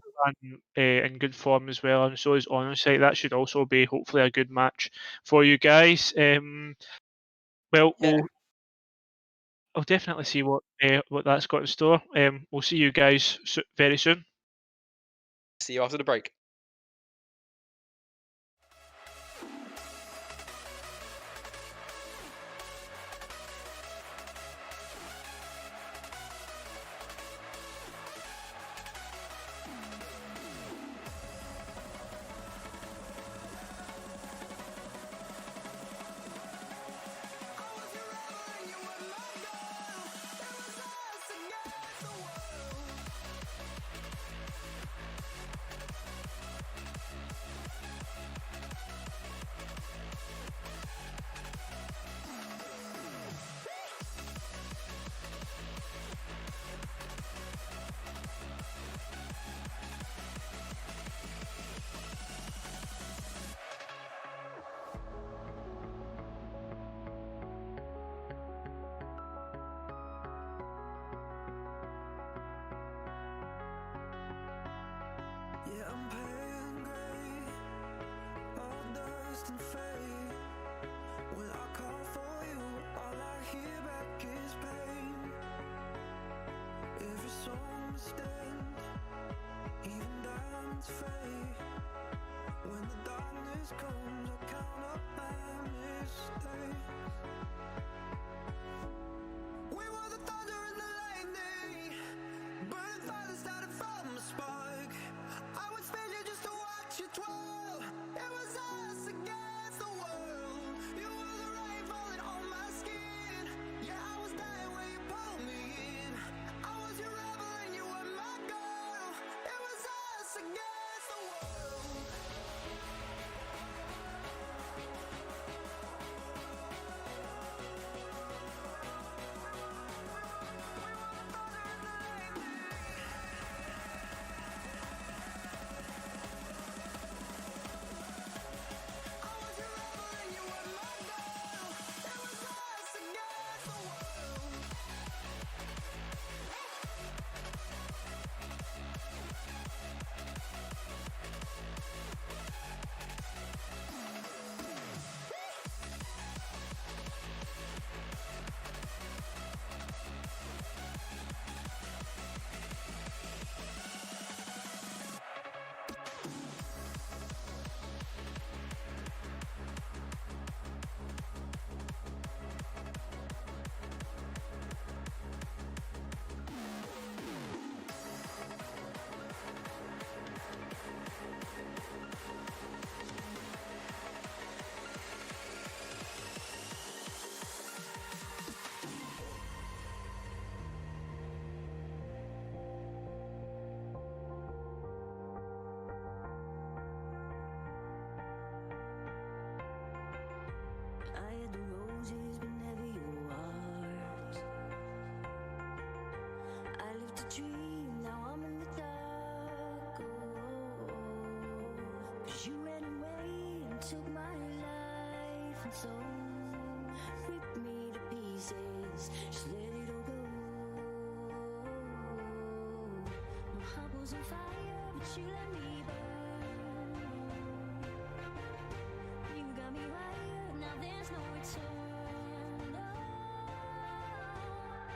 in good form as well, and so is Onsite. That should also be hopefully a good match for you guys. Well, yeah, I'll definitely see what that's got in store. We'll see you guys very soon. see you after the break. Yeah, I'm pale and grey, all dust and fade. When I call for you, all I hear back is pain. Every song must end, even diamonds fade. When the darkness comes, I count up my mistakes. We were the thunder and the lightning, burning fire started from a spark. I would spare you just to watch you twirl. It was us against the world. soul. Rip me to pieces, just let it all go. My heart was on fire, but you let me burn. You got me wired, now there's no return. No,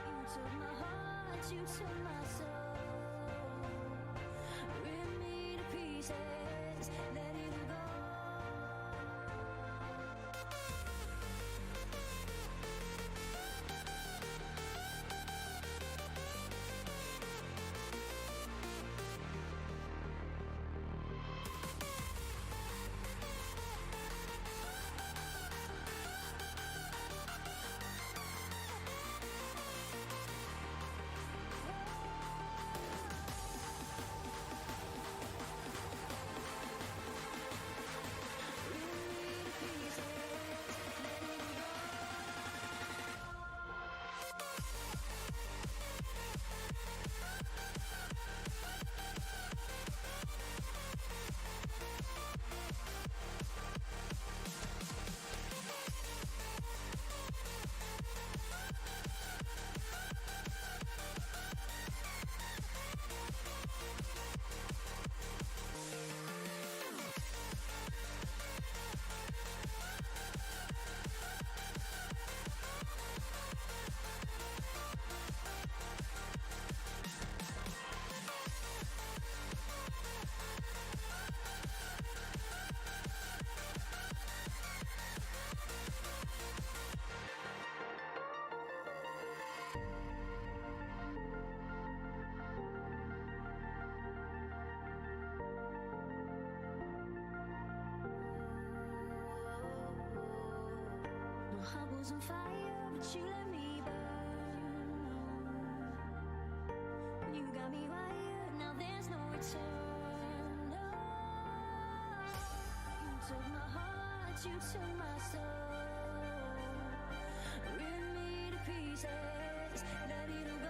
you took my heart, you took my soul. Rip me to pieces, let it all go. My heart was on fire, but you let me burn. You got me wired, now there's no return. No, you took my heart, you took my soul. Rip me to pieces, let it all go.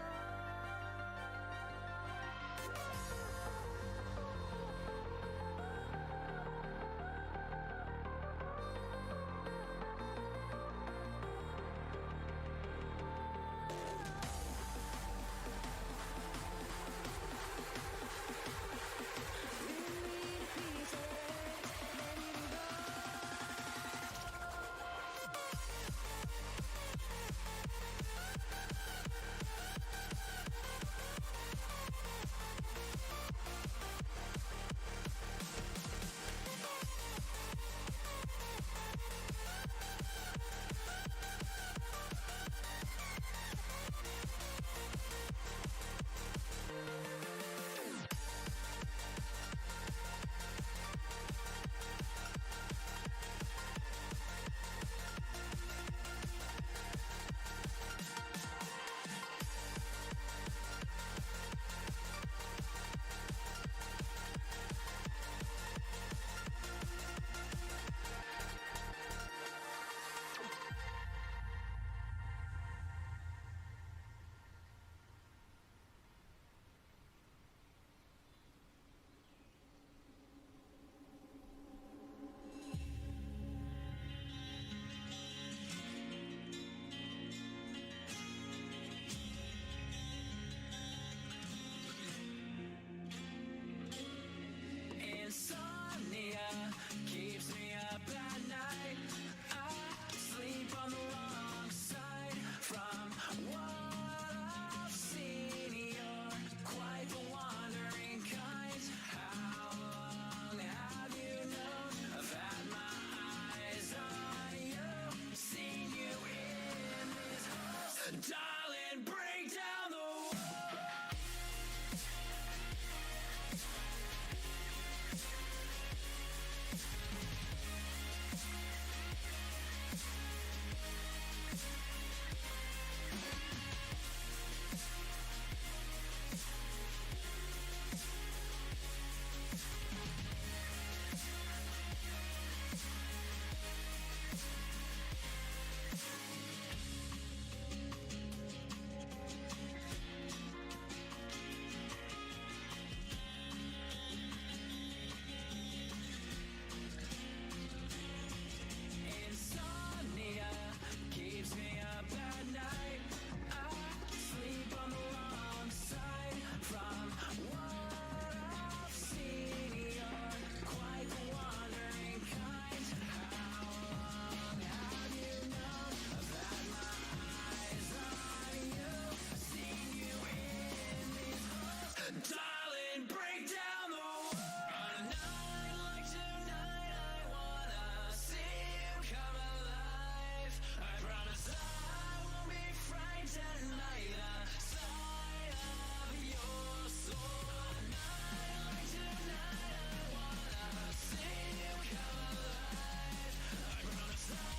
Darling, break down the wall. On a night like tonight, I wanna see you come alive. I promise I won't be frightened by the sight of your soul. On a night like tonight, I wanna see you come alive. I promise I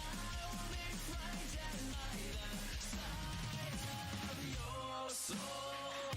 won't be frightened by the sight of your soul.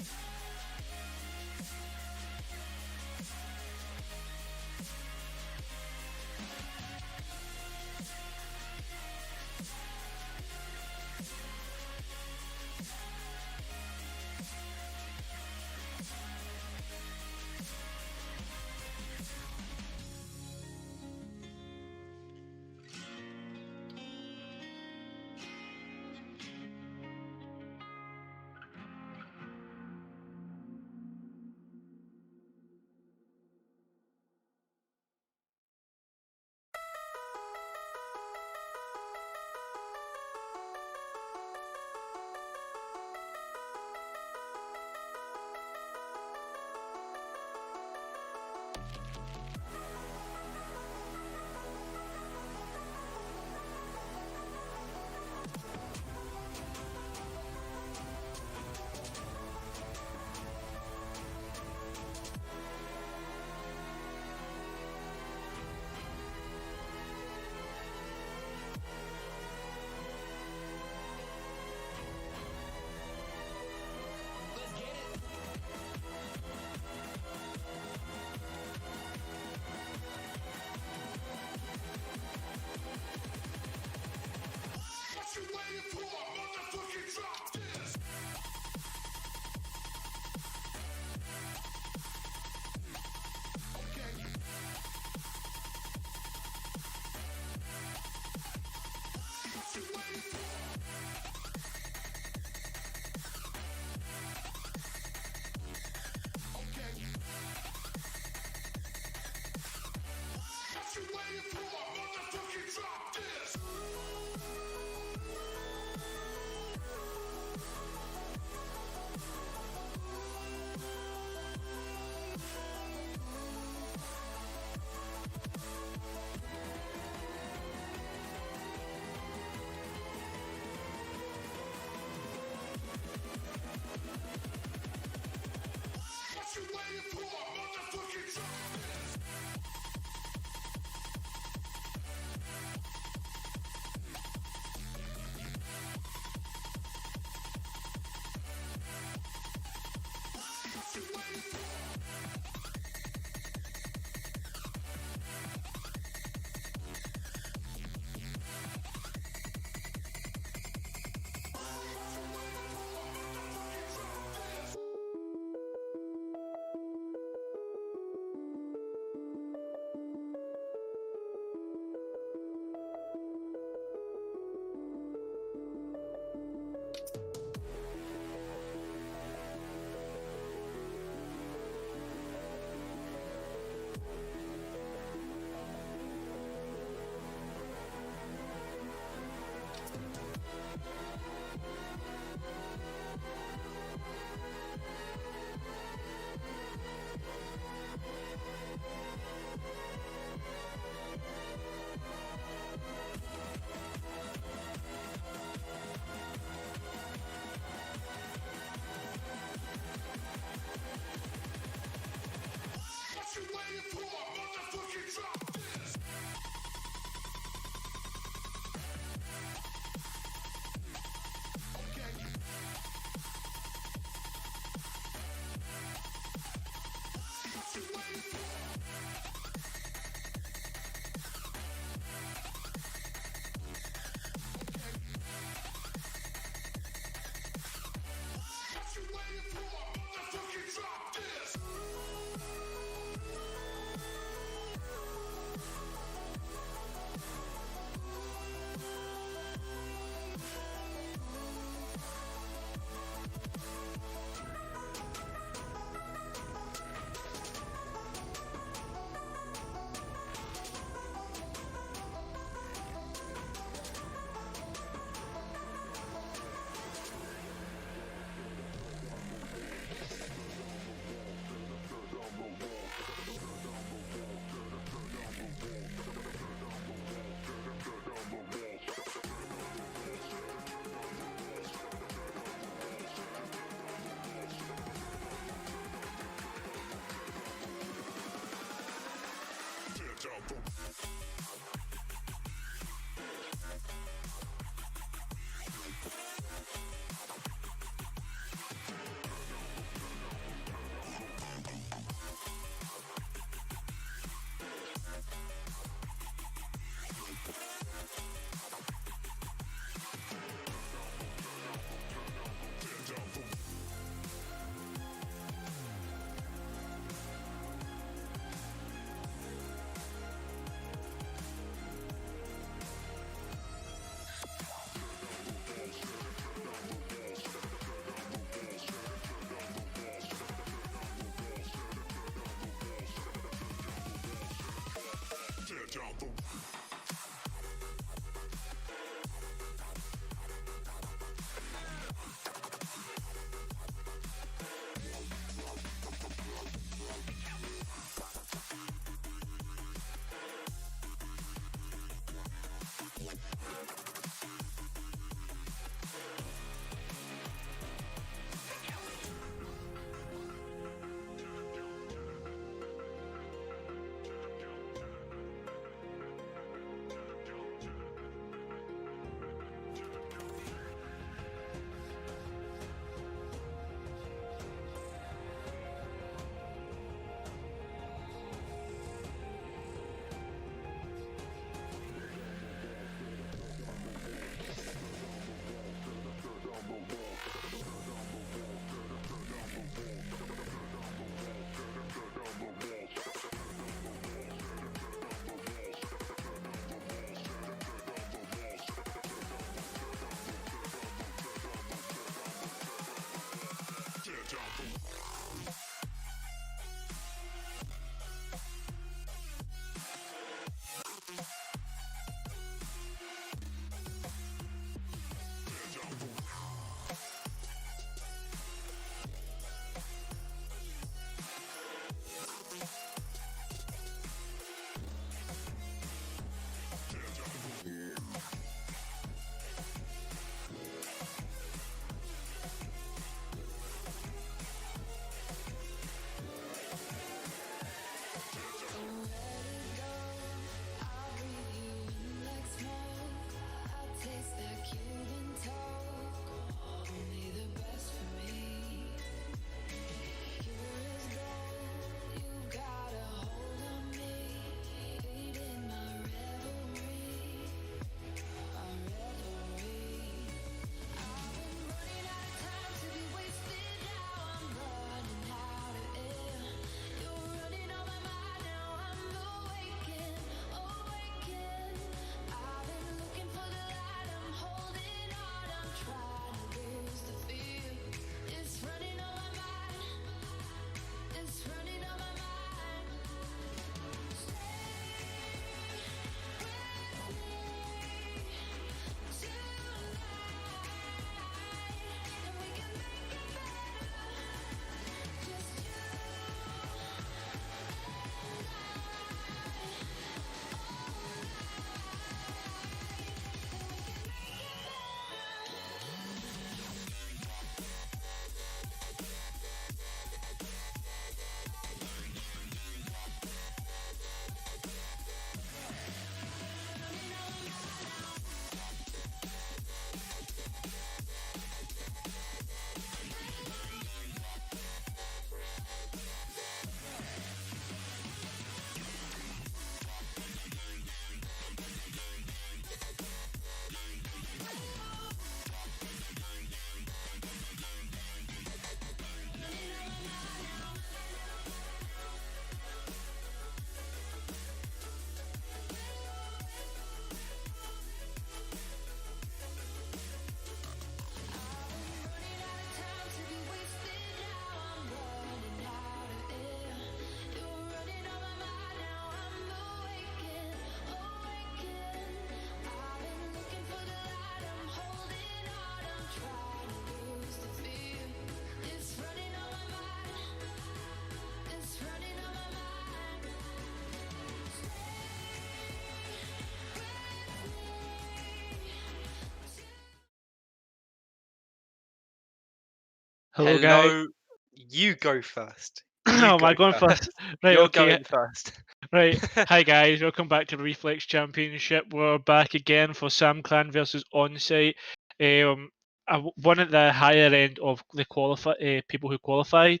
Hello, guys. Hello. You go first. Oh, You am I go going first. first? Right, You're okay. going first. Right. Hi, guys. Welcome back to the Reflex Championship. We're back again for Sam Clan versus Onsite. One at the higher end of the people who qualified.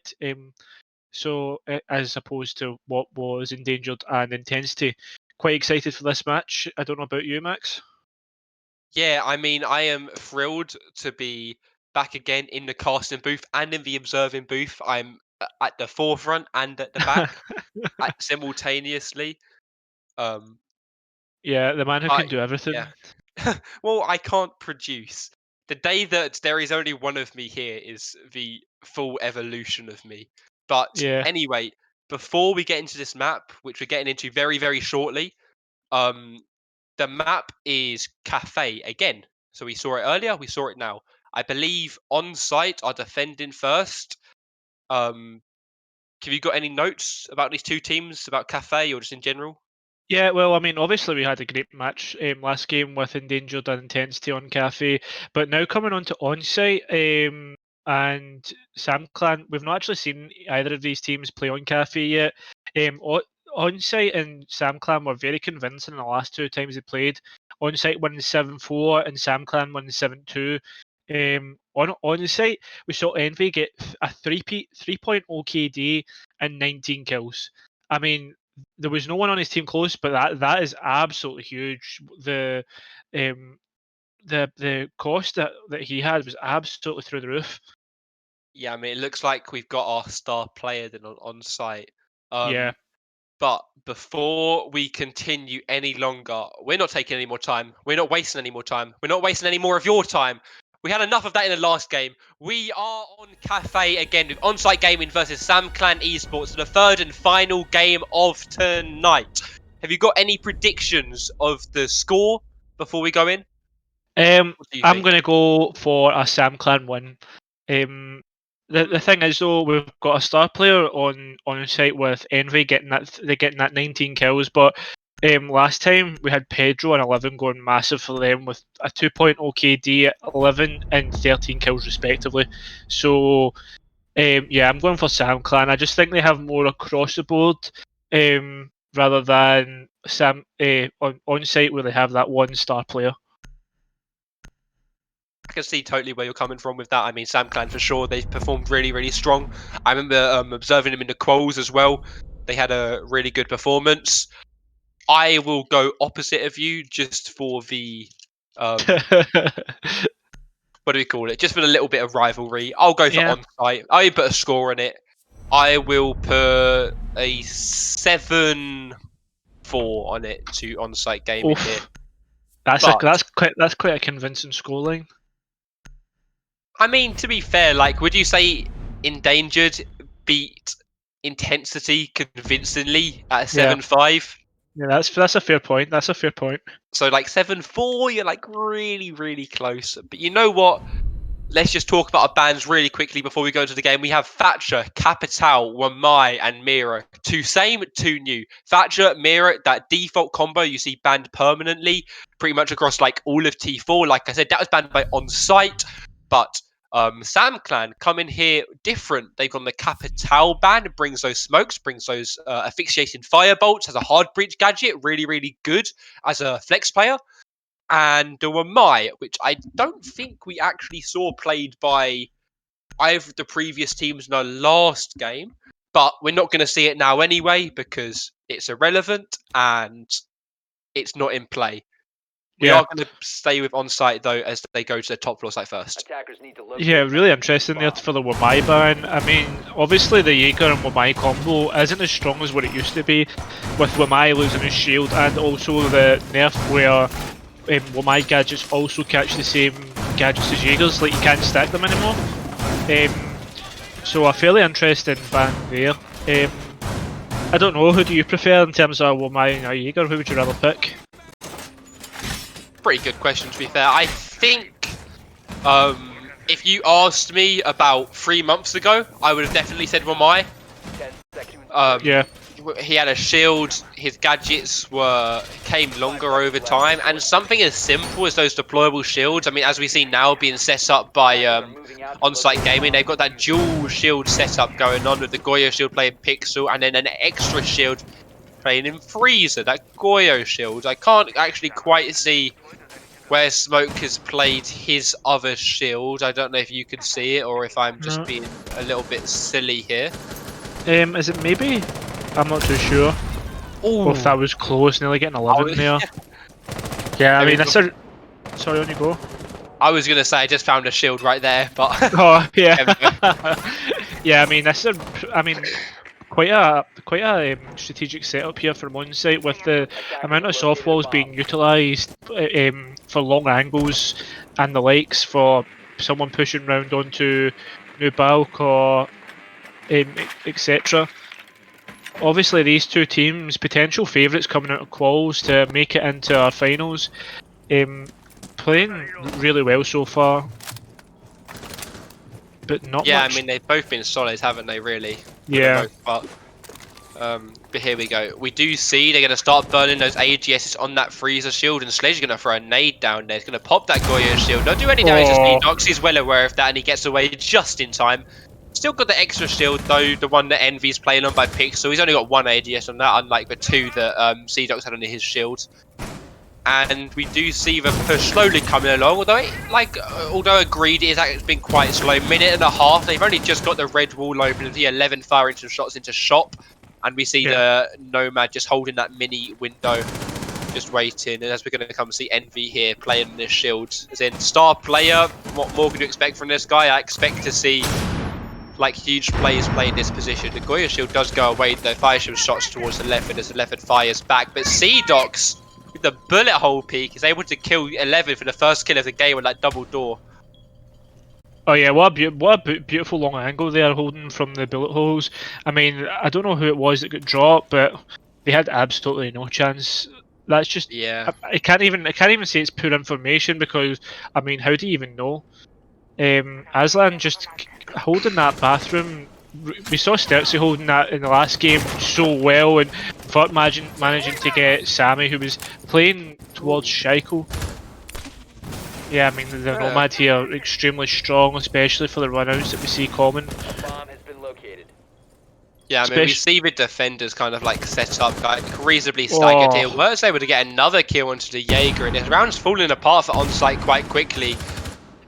So as opposed to what was Endangered and Intensity. Quite excited for this match. I don't know about you, Max. Yeah, I mean, I am thrilled to be back again in the casting booth and in the observing booth. I'm at the forefront and at the back simultaneously. Um, Yeah, the man who I can do everything. yeah. Well, I can't produce. The day that there is only one of me here is the full evolution of me. But Yeah. anyway, before we get into this map, which we're getting into very, very shortly, um, the map is Cafe again. So we saw it earlier, we saw it now. I believe on site are defending first. Have you got any notes about these two teams, about Cafe or just in general? Yeah, well, I mean, obviously we had a great match last game with Endangered and Intensity on Cafe, but now coming on to Onsite and Sam Clan, we've not actually seen either of these teams play on Cafe yet. Onsite and Sam Clan were very convincing in the last two times they played. Onsite won 7-4 and Sam Clan won 7-2. On site, we saw Envy get a 3.0 KD and 19 kills. I mean, there was no one on his team close, but that is absolutely huge. Um the cost that he had was absolutely through the roof. Yeah, I mean, it looks like we've got our star player then on site. Yeah. But before we continue any longer, we're not taking any more time. We're not wasting any more time. We're not wasting any more of your time. We had enough of that in the last game. We are on Cafe again with On-Site Gaming versus Sam Clan Esports, the third and final game of tonight. Have you got any predictions of the score before we go in? What do you I'm think? going to go for a Sam Clan win. The thing is though, we've got a star player on site with Envy getting that 19 kills, but last time we had Pedro and 11 going massive for them with a 2.0 KD, 11 and 13 kills respectively. So yeah, I'm going for Sam Clan. I just think they have more across the board rather than Sam on site where they have that one star player. I can see totally where you're coming from with that. I mean, Sam Clan for sure, they've performed really, really strong. I remember observing them in the quals as well. They had a really good performance. I will go opposite of you just for the what do we call it? Just for a little bit of rivalry. I'll go for Yeah. on-site. I put a score on it. I will put a 7-4 on it to on-site gaming here. Oof. That's But- that's quite a convincing scoreline. I mean, to be fair, like, would you say Endangered beat Intensity convincingly at a Yeah. 7-5? Yeah, that's a fair point. That's a fair point. So like 7-4, you're like really, really close. But you know what? Let's just talk about our bans really quickly before we go into the game. We have Thatcher, Capital, Wamai, and Mira. Two same, two new. Thatcher, Mira, that default combo you see banned permanently, pretty much across like all of T4. Like I said, that was banned by on-site. But Sam Clan come in here different. They've got the Capital ban, brings those smokes, brings those asphyxiating firebolts, has a hard breach gadget, really, really good as a flex player. And the Wamai, which I don't think we actually saw played by either of the previous teams in our last game, but we're not going to see it now anyway because it's irrelevant and it's not in play. We Yeah. are going to stay with on-site though as they go to the top floor site first. Attackers need to locate Yeah, really and interesting there bomb. for the Wamai ban. I mean, obviously the Jaeger and Wamai combo isn't as strong as what it used to be, with Wamai losing his shield and also the nerf where Wamai gadgets also catch the same gadgets as Jaegers, like you can't stack them anymore. So a fairly interesting ban there. I don't know, who do you prefer in terms of Wamai and a Jaeger? Who would you rather pick? Pretty good question to be fair. I think if you asked me about 3 months ago, I would have definitely said Wamai. 10 seconds. Yeah. He had a shield, his gadgets came longer over time, and something as simple as those deployable shields, I mean, as we see now being set up by On-Site Gaming, they've got that dual shield setup going on with the Goyo shield playing Pixel, and then an extra shield playing in Freezer, that Goyo shield. I can't actually quite see where Smoke has played his other shield. I don't know if you can see it, or if I'm just No. being a little bit silly here. Is it maybe? I'm not too sure. Or if that was close, nearly getting 11 there. Yeah, I mean, that's a... Sorry, on you go. I was going to say I just found a shield right there, but Oh, yeah. There Yeah, I mean, this is quite a strategic setup here from on site with the amount of soft walls being utilised for long angles and the likes for someone pushing round onto New Balk or etc. Obviously, these two teams, potential favourites coming out of quals to make it into our finals, playing really well so far, but not yeah, much. I mean they've both been solid, haven't they? Really? For the Yeah. most part. But here we go. We do see they're going to start burning those AGSs on that Freezer shield, and Sledge's going to throw a nade down there. It's going to pop that Goyo shield. Not do any damage to Oh. Speedox. He's well aware of that, and he gets away just in time. Still got the extra shield though, the one that Envy's playing on by Pixel. He's only got one ADS on that, unlike the two that Cdox had on his shield. And we do see the push slowly coming along, although agreed it has been quite slow. Minute and a half, they've only just got the red wall open of the 11 firing some shots into shop. And we see the Nomad just holding that mini window, just waiting. And as we're going to come see Envy here playing this shield. As in, star player, what more can you expect from this guy? I expect to see like huge players playing this position. The Goyo shield does go away, though. Fire shield shots towards the left, and as the left fires back. But Cdox, with the bullet hole peak, is able to kill 11 for the first kill of the game with that double door. Oh yeah, what a beautiful long angle there, holding from the bullet holes. I mean, I don't know who it was that got dropped, but they had absolutely no chance. That's just Yeah. I can't even say it's poor information because I mean, how do you even know? Aslan just holding that bathroom. We saw Sturtsy holding that in the last game so well, and Vert managing to get Sammy, who was playing towards Scheiko. Yeah, I mean the Nomad here are extremely strong, especially for the runouts that we see coming. A bomb has been located. Yeah, I mean, we Especially, see the defenders kind of like set up, like reasonably staggered here. oh, Wert's able to get another kill onto the Jaeger, and his round's falling apart for onsite quite quickly.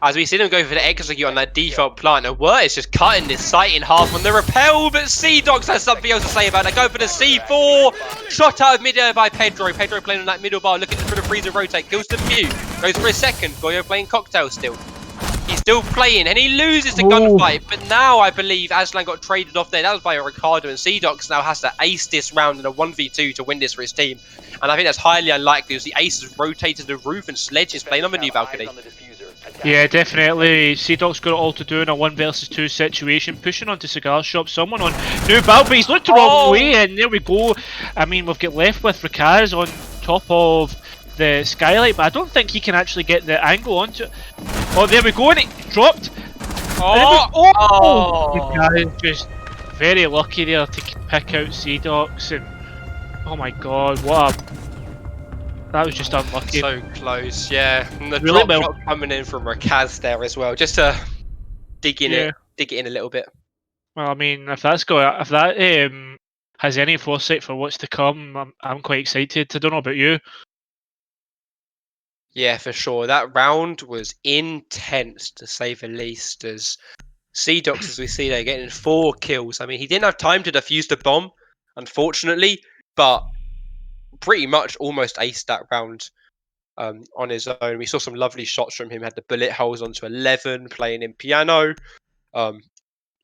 As we see them go for the execute on that default plant, and Wirt is just cutting this site in half on the rappel, but Sea-Dogs has something else to say about it. Go for the C4, shot out of mid-air by Pedro. Pedro playing on that middle bar, looking for the freezer rotate, kills the Mew, goes for a second, Goyo playing cocktail still. He's still playing, and he loses the gunfight, but now I believe Aslan got traded off there. That was by Ricardo, and Sea-Dogs now has to ace this round in a 1v2 to win this for his team. And I think that's highly unlikely, because the ace has rotated the roof, and Sledge is playing on the new balcony. yeah, definitely. Sea-Dog's got it all to do in a 1 versus 2 situation, pushing onto Cigar Shop. Someone on New Balcony, but he's looked the wrong way, and there we go. I mean, we've got left with Rakaz on top of the skylight, but I don't think he can actually get the angle onto it. Oh, there we go, and it dropped. The guy is just very lucky there to pick out Sea-Dogs, and oh my god, that was just unlucky. So close, yeah. And the Really drop well- shot coming in from Rakaz there as well, just to dig in Yeah. dig it in a little bit. Well, I mean, if that has any foresight for what's to come, I'm quite excited. I don't know about you. Yeah, for sure. That round was intense, to say the least, as Sea-Dogs, as we see, they're getting 4 kills. I mean, he didn't have time to defuse the bomb, unfortunately, but pretty much almost aced that round on his own. We saw some lovely shots from him, had the bullet holes onto 11, playing in piano.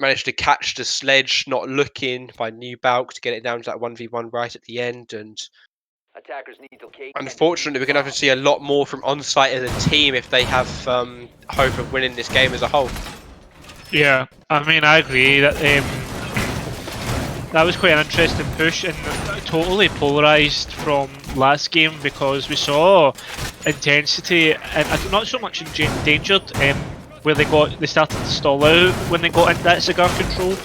Managed to catch the Sledge, not looking, by New Balk to get it down to that 1v1 right at the end, and Attackers need to locate and unfortunately, we're going to have to see a lot more from Onsite as a team if they have hope of winning this game as a whole. Yeah, I mean, I agree that that was quite an interesting push and totally polarised from last game because we saw intensity and not so much endangered where they started to stall out when they got into that cigar control,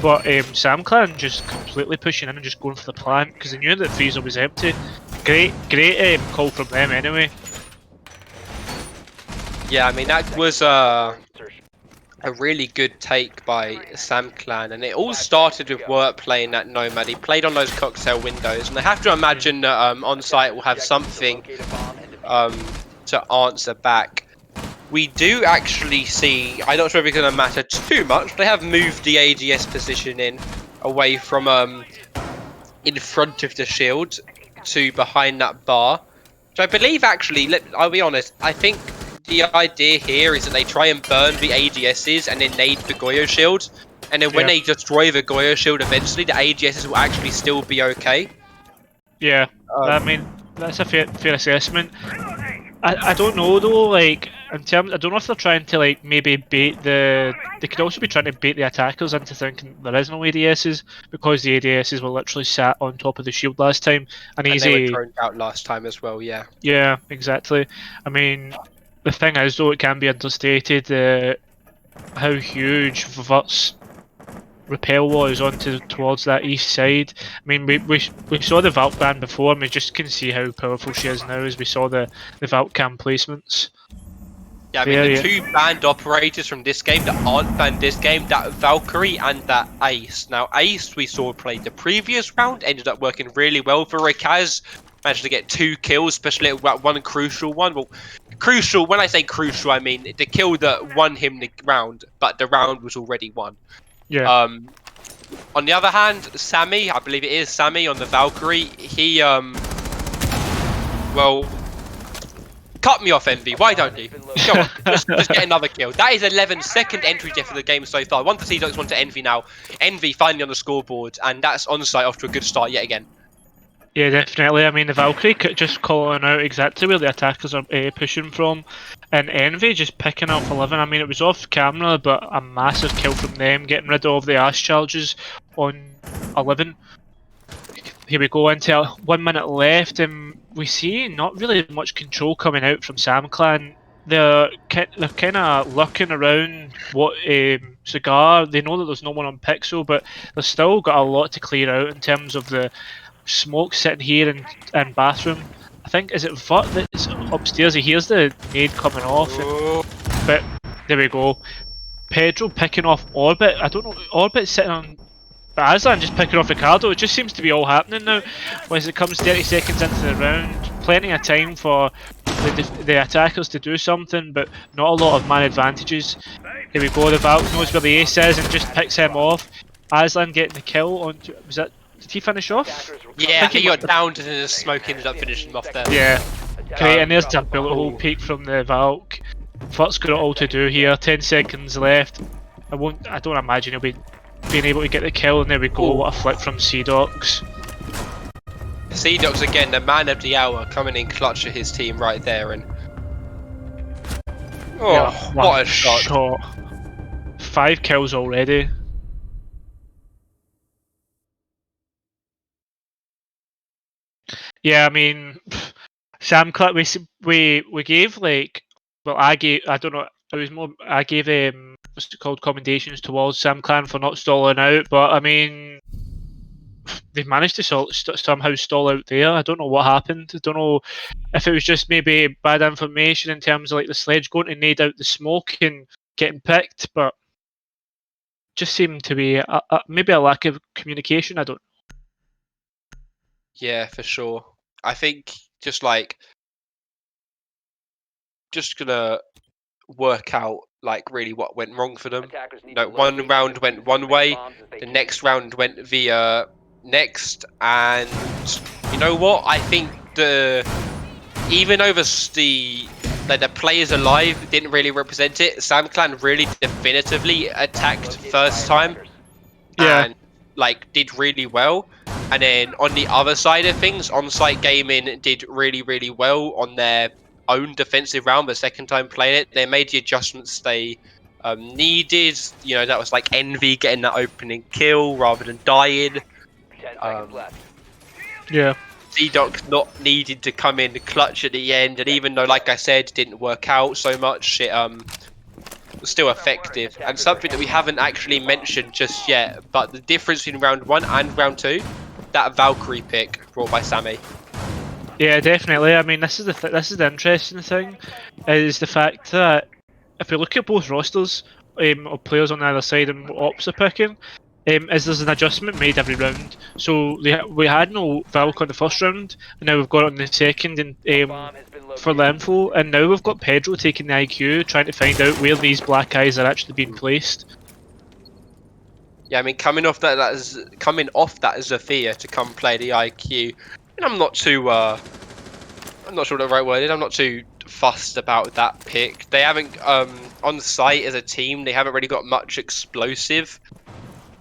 but SamClan just completely pushing in and just going for the plant because they knew that freezer was empty. Great call from them anyway. Yeah, I mean, that was a really good take by SamClan, and it all started with Wirt playing that Nomad. He played on those cocktail windows, and I have to imagine that Onsite will have something to answer back. We do actually see, I'm not sure if it's going to matter too much, they have moved the ADS position in away from in front of the shield to behind that bar. So I believe actually, I'll be honest, I think the idea here is that they try and burn the ADSs and then nade the Goyo shield. And then when they destroy the Goyo shield eventually, the ADSs will actually still be okay. Yeah, I mean, that's a fair assessment. I don't know though, like, in terms, I don't know if they're trying to like maybe bait they could also be trying to bait the attackers into thinking there is no ADSs because the ADSs were literally sat on top of the shield last time. And they easy. were thrown out last time as well, yeah. Yeah, exactly. I mean, the thing is though, it can be understated how huge Vert's rappel was towards that east side. I mean, we saw the Valk ban before, and we just can see how powerful she is now as we saw the Valk cam placements. Yeah, I mean, the two banned operators from this game that aren't banned this game, that Valkyrie and that Ace. Now, Ace, we saw played the previous round, ended up working really well for Rakaz. Managed to get 2 kills, especially at one crucial one. Well, crucial, when I say crucial, I mean the kill that won him the round, but the round was already won. Yeah. On the other hand, Sammy, I believe it is Sammy on the Valkyrie, he, well, cut me off, Envy, why don't you? Come on, just get another kill. That is 11-second entry death of the game so far. 1 to Sea-Dogs, 1 to Envy now. Envy finally on the scoreboard, and that's Onsite off to a good start yet again. Yeah, definitely. I mean, the Valkyrie just calling out exactly where the attackers are pushing from, and Envy just picking up 11. I mean, it was off camera, but a massive kill from them, getting rid of the Ash charges on 11. Here we go into 1 minute left, and we see not really much control coming out from SamClan. They're kind of lurking around what Cigar. They know that there's no one on Pixel, but they've still got a lot to clear out in terms of the smoke sitting here and bathroom. I think is it Vut that's upstairs. He hears the nade coming off, but there we go. Pedro picking off Orbit. I don't know. Orbit sitting on. But Aslan just picking off Ricardo. It just seems to be all happening now. As it comes 30 seconds into the round, plenty of time for the attackers to do something, but not a lot of man advantages. Here we go. The Valk knows where the ace is and just picks him off. Aslan getting the kill on. Was that? Did he finish off? Yeah, he got downed and then the smoke ended up finishing him off there. Yeah. Okay, and there's a bullet hole peek from the Valk. Fut's got it all to do here. 10 seconds left. I don't imagine he'll be being able to get the kill, and there we go. What a flip from Seedox. Seedox again, the man of the hour, coming in clutch for his team right there, and Yeah, what a shot! 5 kills already. Yeah, I mean, Sam Clark, we gave like, well, I don't know, it was more, I gave what's it called, commendations towards Sam Clan for not stalling out, but I mean, they've managed to somehow stall out there. I don't know what happened. I don't know if it was just maybe bad information in terms of like the sledge going to nade out the smoke and getting picked, but just seemed to be maybe a lack of communication. I don't. Yeah, for sure. I think just gonna work out like really what went wrong for them. Attackers need No, to one locate round and went defuse one way, bombs as they the can. next round went via next, and you know what? I think even over the players alive didn't really represent it. Sam Clan really definitively attacked Located first by time attackers. Yeah. and like did really well. And then on the other side of things, On-Site Gaming did really, really well on their own defensive round. The second time playing it, they made the adjustments they needed. You know, that was like Envy getting that opening kill rather than dying. 10 seconds left. Yeah. Z-Doc not needed to come in clutch at the end, and even though, like I said, didn't work out so much, it was still effective. And something that we haven't actually mentioned just yet, but the difference between round 1 and round 2, that Valkyrie pick brought by Sammy. Yeah, definitely. I mean, this is the interesting thing, is the fact that if we look at both rosters of players on either side and what ops are picking, is there's an adjustment made every round. So we had no Valk on the first round, and now we've got it on the second, and Bomb has been for the located. info, and now we've got Pedro taking the IQ, trying to find out where these black eyes are actually being placed. Yeah, I mean, coming off that as Zafia to come play the IQ, and I'm not sure what the right word is. I'm not too fussed about that pick. They haven't on site as a team. They haven't really got much explosive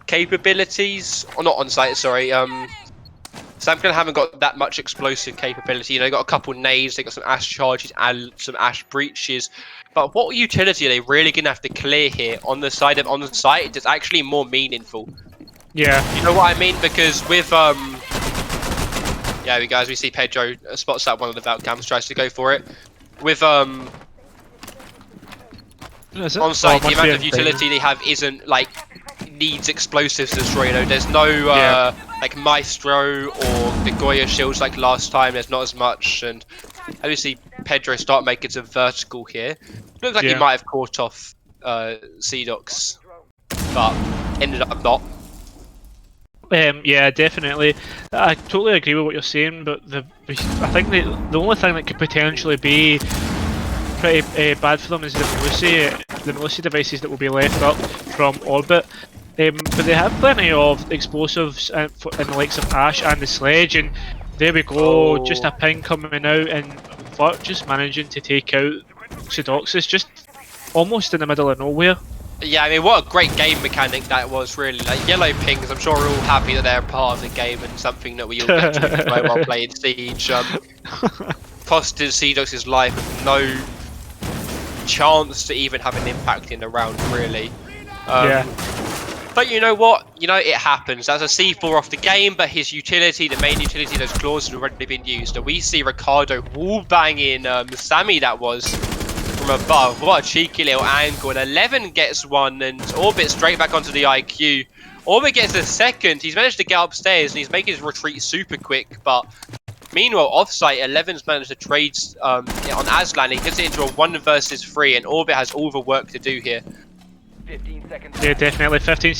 capabilities, or not on site. Sorry. Samclan haven't got that much explosive capability. You know, they got a couple nades, they got some ash charges and some ash breaches. But what utility are they really gonna have to clear here on the side of on the site that's actually more meaningful? Yeah. You know what I mean? Because with yeah, as we see Pedro spots out one of the Valcams, tries to go for it. With Is it? on site, Oh, the must be amount of a utility they have isn't like needs explosives to destroy. You know, there's no like Maestro or the Goya shields like last time. There's not as much, and as you see Pedro start making some vertical here. Looks like he Yeah. might have caught off Seedox, but ended up not. Yeah, definitely. I totally agree with what you're saying, but I think the only thing that could potentially be pretty bad for them is the Melusi devices that will be left up from orbit. But they have plenty of explosives in the likes of Ash and the Sledge, and there we go, just a ping coming out, and Furt just managing to take out Sedoxis just almost in the middle of nowhere. Yeah, I mean, what a great game mechanic that was, really. Like, yellow pings, I'm sure we're all happy that they're part of the game and something that we all get to enjoy while playing Siege. Costed Seedox's life with no chance to even have an impact in the round, really. Yeah. But you know what? You know, it happens. That's a C4 off the game, but his utility, the main utility, those claws had already been used. And we see Ricardo wall-banging Sammy, that was, from above. What a cheeky little angle. And 11 gets one, and Orbit straight back onto the IQ. Orbit gets a second. He's managed to get upstairs, and he's making his retreat super quick, but meanwhile, offsite, 11's managed to trade on Aslan. He gets it into a 1 versus 3, and Orbit has all the work to do here. 15 seconds. Yeah, definitely 15.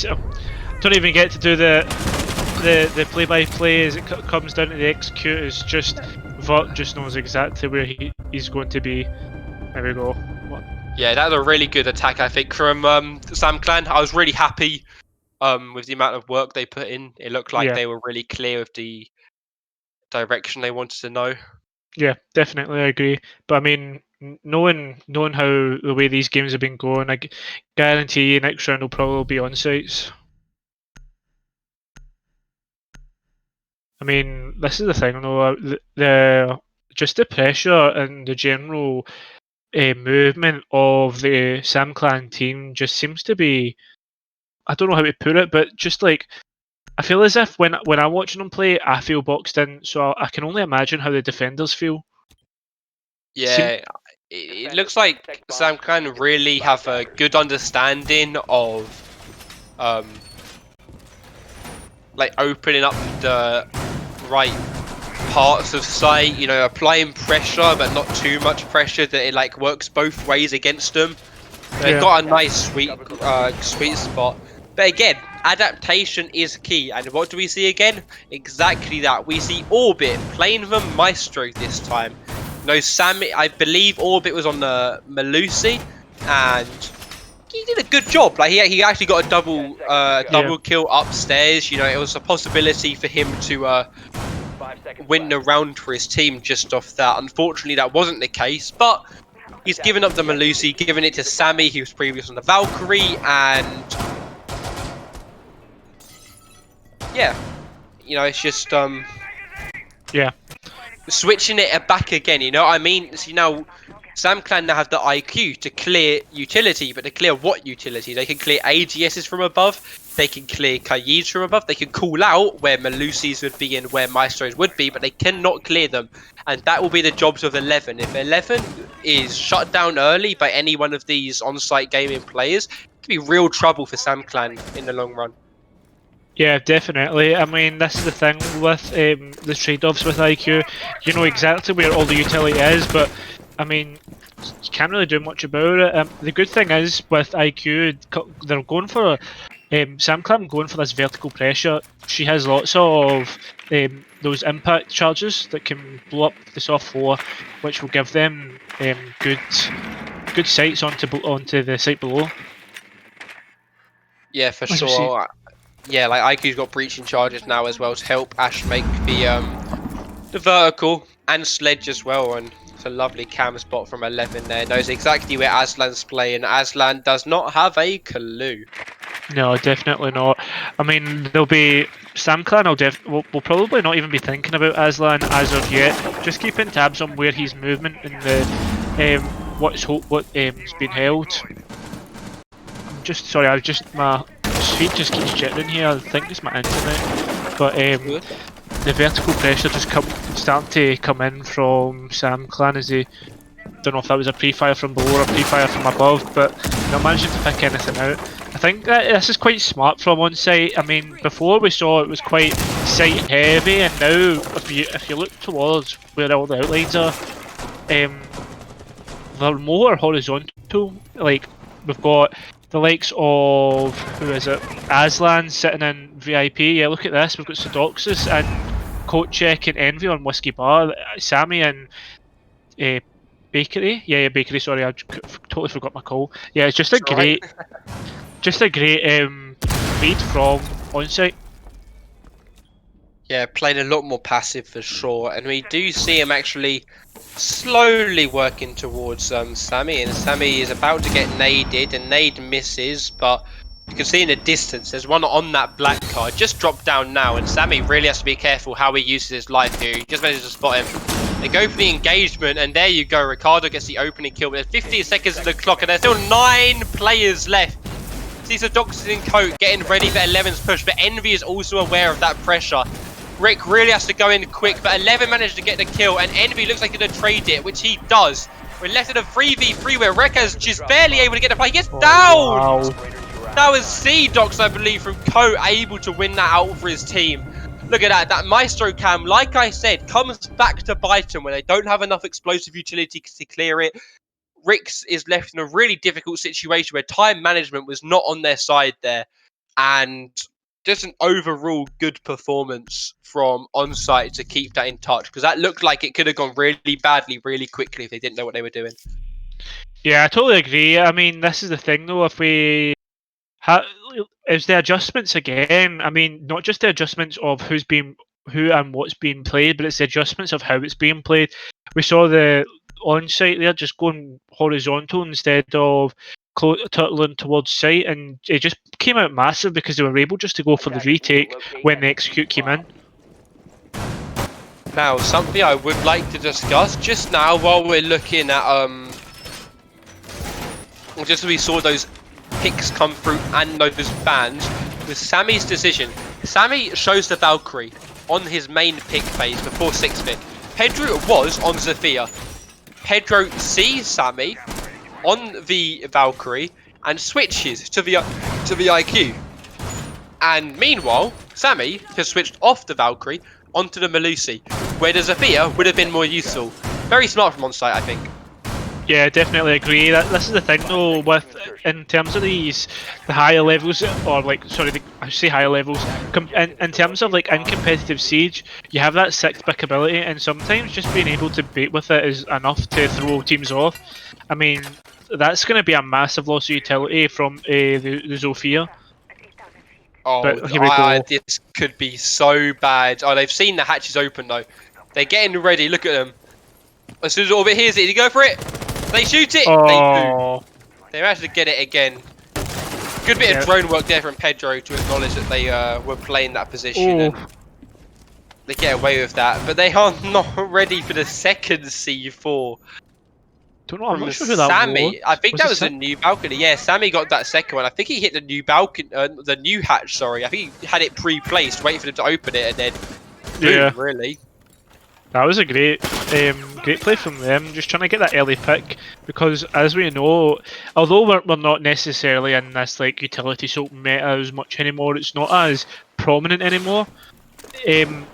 Don't even get to do the play-by-play as it comes down to the execute. Is just Vought just knows exactly where he's going to be. There we go. What? Yeah, that was a really good attack, I think, from Sam Clan. I was really happy with the amount of work they put in. It looked like they were really clear of the direction they wanted to know. Yeah, definitely, I agree. But I mean, knowing how the way these games have been going, I guarantee you next round will probably be on sites. I mean, this is the thing, though. The just the pressure and the general movement of the Sam Clan team just seems to be. I don't know how to put it, but just like I feel as if when I'm watching them play, I feel boxed in. So I can only imagine how the defenders feel. Yeah, it looks like Sam Clan really have a good understanding of like opening up the right parts of site, you know, applying pressure but not too much pressure that it like works both ways against them. They've got a nice sweet spot. But again, adaptation is key, and what do we see again? Exactly that. We see Orbit playing the Maestro this time. No, Sammy, I believe Orbit was on the Melusi, and he did a good job. Like he actually got a double kill upstairs. You know, it was a possibility for him to win the round for his team just off that. Unfortunately, that wasn't the case, but he's given up the Melusi, given it to Sammy, who was previous on the Valkyrie, and yeah, you know, it's just Yeah. switching it back again. You know what I mean? So, you know, Sam Clan now have the IQ to clear utility, but to clear what utility? They can clear AGSs from above, they can clear Kayyids from above, they can call out where Melusis would be and where Maestros would be, but they cannot clear them. And that will be the jobs of 11. If 11 is shut down early by any one of these on-site gaming players, it could be real trouble for Sam Clan in the long run. Yeah, definitely. I mean, this is the thing with the trade-offs with IQ. You know exactly where all the utility is, but I mean, you can't really do much about it. The good thing is with IQ, they're going for Sam Clan going for this vertical pressure. She has lots of those impact charges that can blow up the soft floor, which will give them good sights onto the site below. Yeah, for As you see. sure. Yeah, like IQ's got breaching charges now as well to help Ash make the vertical and sledge as well, and it's a lovely cam spot from 11 there. Knows exactly where Aslan's playing. Aslan does not have a clue. No, definitely not. I mean, there'll be Sam Clan. We'll probably not even be thinking about Aslan as of yet. Just keeping tabs on where he's movement and the what's been held. I'm just sorry. My feed just keeps jittering here. I think it's my internet, but the vertical pressure just starting to come in from Sam Clan as they. Don't know if that was a pre-fire from below or a pre-fire from above, but not managing to pick anything out. I think that this is quite smart from on site. I mean, before we saw it was quite site heavy, and now if you look towards where all the outlines are, they're more horizontal. Like we've got the likes of who is it? Aslan sitting in VIP. Yeah, look at this. We've got Sedoxis and Coatcheck and Envy on Whiskey Bar. Sammy and Bakery. Yeah, Bakery. Sorry, I totally forgot my call. Yeah, it's just a great. Just a great feed from onsite. Yeah, playing a lot more passive for sure, and we do see him actually slowly working towards Sammy, and Sammy is about to get naded, and nade misses, but you can see in the distance there's one on that black card, just dropped down now, and Sammy really has to be careful how he uses his life here. He just manages to spot him. They go for the engagement, and there you go, Ricardo gets the opening kill, but there's 15 seconds on the clock, and there's still 9 players left. See Sedoxys in coat getting ready for 11's push, but Envy is also aware of that pressure. Rick really has to go in quick, but 11 managed to get the kill, and Envy looks like he's going to trade it, which he does. We're left in a 3v3 where Rekka's just barely able to get the play. He gets down! Wow. That was C-Dox, I believe, from Coat, able to win that out for his team. Look at that. That Maestro cam, like I said, comes back to bite them when they don't have enough explosive utility to clear it. Rix is left in a really difficult situation where time management was not on their side there. And just an overall good performance from on-site to keep that in touch. Because that looked like it could have gone really badly, really quickly if they didn't know what they were doing. Yeah, I totally agree. I mean, this is the thing though. If we is the adjustments again. I mean, not just the adjustments of who and what's being played, but it's the adjustments of how it's being played. We saw the on-site there just going horizontal instead of turtling towards site, and it just came out massive because they were able just to go for the retake when the execute came in. Now, something I would like to discuss just now while we're looking at just as we saw those picks come through and those bans, with Sammy's decision. Sammy shows the Valkyrie on his main pick phase before 6th pick. Pedro was on Zofia. Pedro sees Sammy on the Valkyrie and switches to the IQ. And meanwhile, Sammy has switched off the Valkyrie onto the Melusi, where the Zofia would have been more useful. Very smart from on-site, I think. Yeah, definitely agree. This is the thing though, with in terms of the higher levels, or like I say higher levels. In terms of like in competitive siege, you have that 6th pick ability, and sometimes just being able to bait with it is enough to throw teams off. I mean, that's going to be a massive loss of utility from the Zofia. Oh, But here we go. this could be so bad. Oh, they've seen the hatches open though. They're getting ready. Look at them. As soon as Orbit hears it, they go for it. They shoot it. Oh. They do. They managed to get it again. Good bit of drone work there from Pedro to acknowledge that they were playing that position. And they get away with that, but they are not ready for the second C4. Don't know. I'm From not sure who that Sammy, was. I think Was that it was a new balcony. Yeah, Sammy got that second one. I think he hit the new balcony, the new hatch. Sorry, I think he had it pre-placed, waiting for them to open it, and then boom, Yeah. really. That was a great play from them, just trying to get that early pick, because as we know, although we're not necessarily in this like utility soap meta as much anymore, it's not as prominent anymore.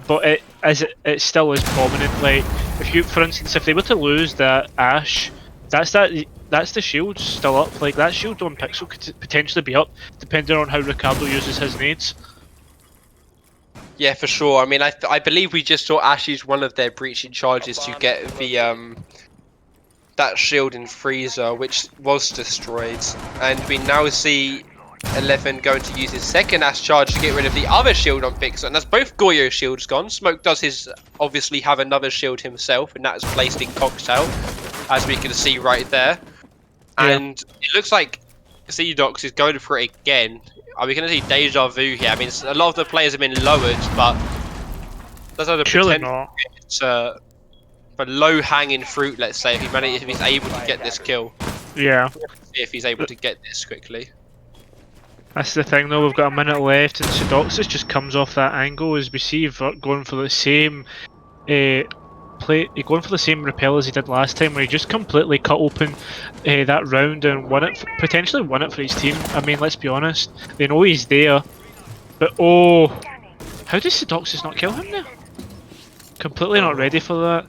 But it still is prominent. Like if you, for instance, if they were to lose that Ash, that's the shield still up. Like that shield on Pixel could potentially be up, depending on how Ricardo uses his nades. Yeah, for sure. I mean, I believe we just saw Ash use one of their breaching charges to get the that shield in freezer, which was destroyed, and we now see 11 going to use his second Ash charge to get rid of the other shield on Pixel, and that's both Goyo's shields gone. Smoke does his obviously have another shield himself, and that is placed in Cocktail, as we can see right there. Yeah. And it looks like C-Dox is going for it again. Are we going to see deja vu here? I mean, a lot of the players have been lowered, but there's other Surely potential not. for low-hanging fruit. Let's say if he's able to get this kill, Yeah. see if he's able to get this quickly. That's the thing though, we've got a minute left and Sedoxys just comes off that angle as we see Vert going for the same going for the same repel as he did last time, where he just completely cut open that round and potentially won it for his team. I mean, let's be honest, they know he's there, but oh, how did Sedoxys not kill him there? Completely not ready for that.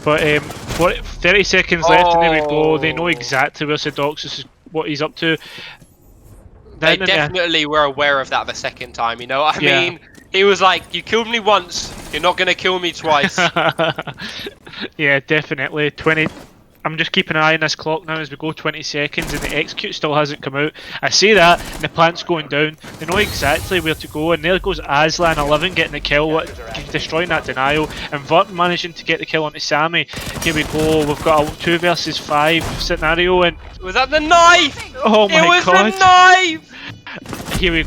But 30 seconds left and there we go, they know exactly where Sedoxys is, what he's up to. They definitely were aware of that the second time, you know what I mean? He was like, you killed me once, you're not going to kill me twice. Yeah, definitely. I'm just keeping an eye on this clock now as we go 20 seconds and the execute still hasn't come out. I see that, and the plant's going down. They know exactly where to go, and there goes Aslan 11 getting the kill, destroying that denial, and Vert managing to get the kill onto Sammy. Here we go, we've got a 2 versus 5 scenario, and Was that the knife? oh my it was god! the knife! Here we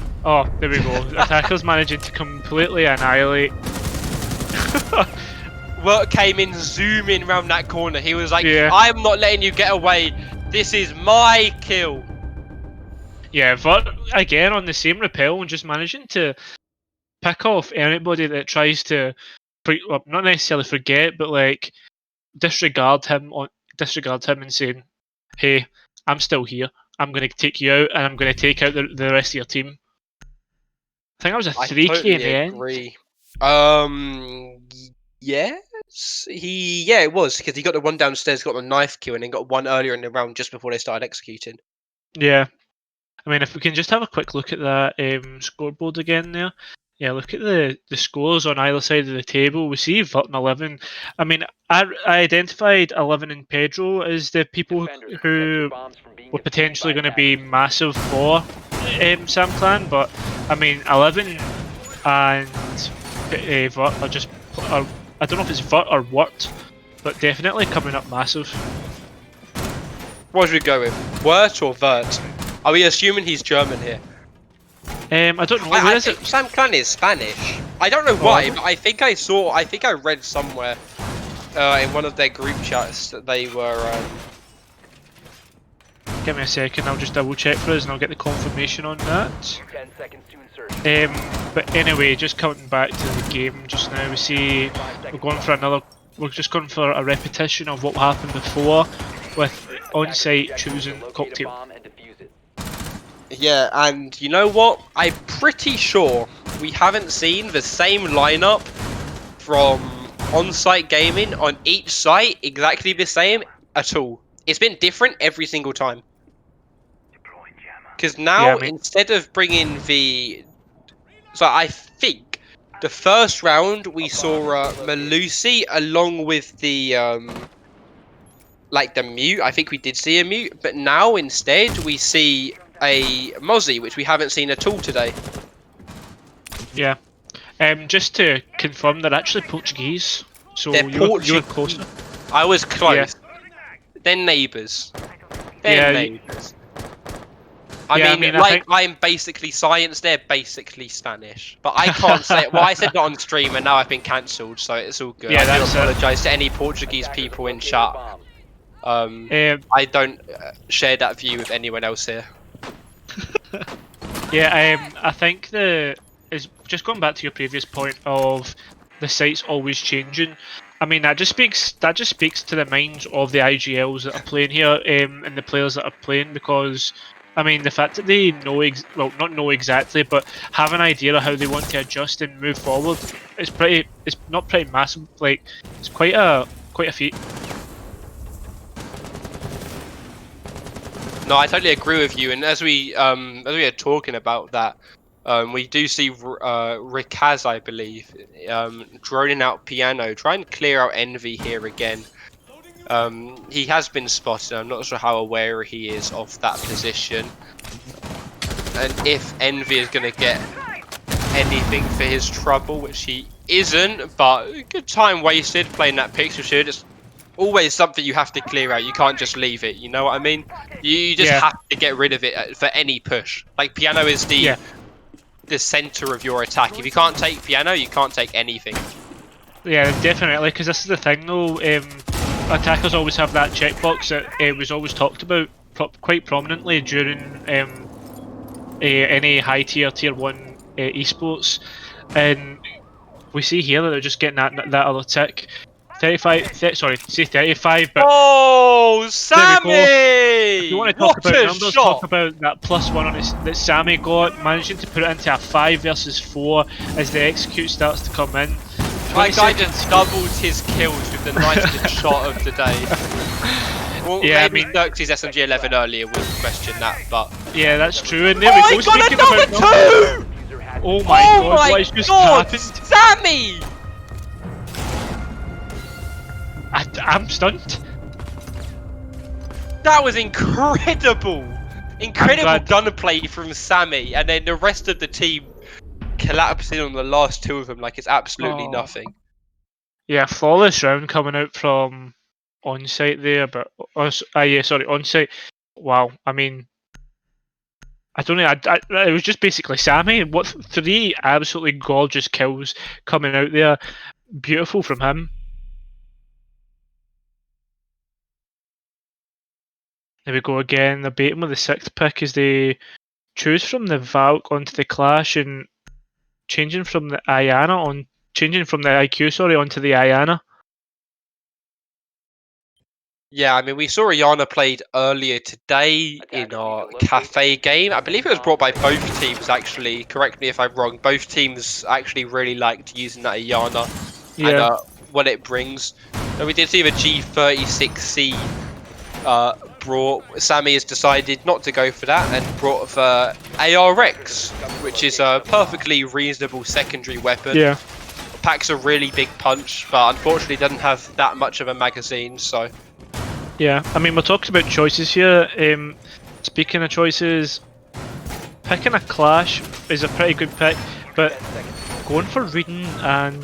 there we go. Attacker's managing to completely annihilate. Wert came in zooming round that corner. He was like, Yeah. I'm not letting you get away. This is my kill. Yeah, Vert again on the same repel and just managing to pick off anybody that tries to, well, not necessarily forget, but like disregard him and saying, "Hey, I'm still here. I'm going to take you out, and I'm going to take out the rest of your team." I think that was a 3K totally in the end. agree. Yes, it was because he got the one downstairs, got the knife kill, and then got one earlier in the round just before they started executing. Yeah, I mean, if we can just have a quick look at that scoreboard again there. Yeah, look at the scores on either side of the table. We see Vert and 11. I mean, I identified 11 and Pedro as the people who were potentially going to be massive for Sam Clan, but I mean, 11 and Vert are just. I don't know if it's Vert or Wort, but definitely coming up massive. What should we go with? Wert or Vert? Are we assuming he's German here? I don't know. Where I is think it? Sam Clan is Spanish. I don't know why, but I think I read somewhere in one of their group chats that they were. Give me a second. I'll just double check for us, and I'll get the confirmation on that. 10 seconds to insertion. But anyway, just coming back to the game just now, we see we're just going for a repetition of what happened before with on-site choosing Locate a cocktail. bomb and defuse it. Yeah, and you know what? I'm pretty sure we haven't seen the same lineup from on-site gaming on each site exactly the same at all. It's been different every single time. Because now, Yeah, I mean- instead of bringing the... So I think the first round we saw Malusi along with the... like the mute. I think we did see a mute. But now, instead, we see a Mozzie, which we haven't seen at all today. Yeah. Just to confirm, they're actually Portuguese. So They're you were Portuguese. closer. I was close. They're neighbours. They're neighbours. I mean, I think- I'm basically science, they're basically Spanish. But I can't say it. Well, I said that on stream and now I've been cancelled, so it's all good. Yeah, I do that's it. apologise to any Portuguese people in chat. Bomb. I don't share that view with anyone else here. Yeah, I think is just going back to your previous point of the site's always changing. I mean, that just speaks to the minds of the IGLs that are playing here, and the players that are playing, because I mean, the fact that they know not know exactly, but have an idea of how they want to adjust and move forward, it's not pretty massive. Like, it's quite a feat. No, I totally agree with you. And as we are talking about that, we do see Rikaz, I believe, droning out piano, trying to clear out Envy here again. He has been spotted. I'm not sure how aware he is of that position, and if Envy is going to get anything for his trouble, which he isn't. But good time wasted playing that pixel shield. It's always something you have to clear out. You can't just leave it. You know what I mean? You just have to get rid of it for any push. Like, piano is the center of your attack. If you can't take piano, you can't take anything. Yeah, definitely. Because this is the thing, though. Attackers always have that checkbox that was always talked about quite prominently during any high tier 1 esports, and we see here that they're just getting that other tick. 35, but oh, Sammy! if you want to talk What about a numbers, shot! talk about that +1 on it that Sammy got, managing to put it into a 5 versus 4 as the execute starts to come in. My guy just doubled his kills with the nicest shot of the day. Well, Yeah, maybe I mean- Xerxes SMG11 earlier would question that, but... Yeah, that's true, and there Oh, we he go. got Speaking about another numbers- 2! Diffuser has Oh my Oh god, my what has just god! happened? Sammy! I'm stunned. That was incredible. Incredible glad- gunplay from Sammy, and then the rest of the team collapsing on the last two of them like it's absolutely Oh. nothing. Yeah, flawless round coming out from on site there, but on site. Wow, I mean, I don't know. It was just basically Sammy. What, three absolutely gorgeous kills coming out there. Beautiful from him. There we go again. They're baiting with the sixth pick as they choose from the Valk onto the Clash and changing from the IQ, sorry, onto the Ayana. Yeah, I mean, we saw Ayana played earlier today in our cafe game. I believe it was brought by both teams, actually. Correct me if I'm wrong. Both teams actually really liked using that Ayana and Yeah, what it brings. And we did see the G36C brought. Sammy has decided not to go for that and brought the ARX, which is a perfectly reasonable secondary weapon. yeah. Packs a really big punch, but unfortunately doesn't have that much of a magazine, so... Yeah, I mean, we're talking about choices here. Speaking of choices, picking a Clash is a pretty good pick, but going for reading and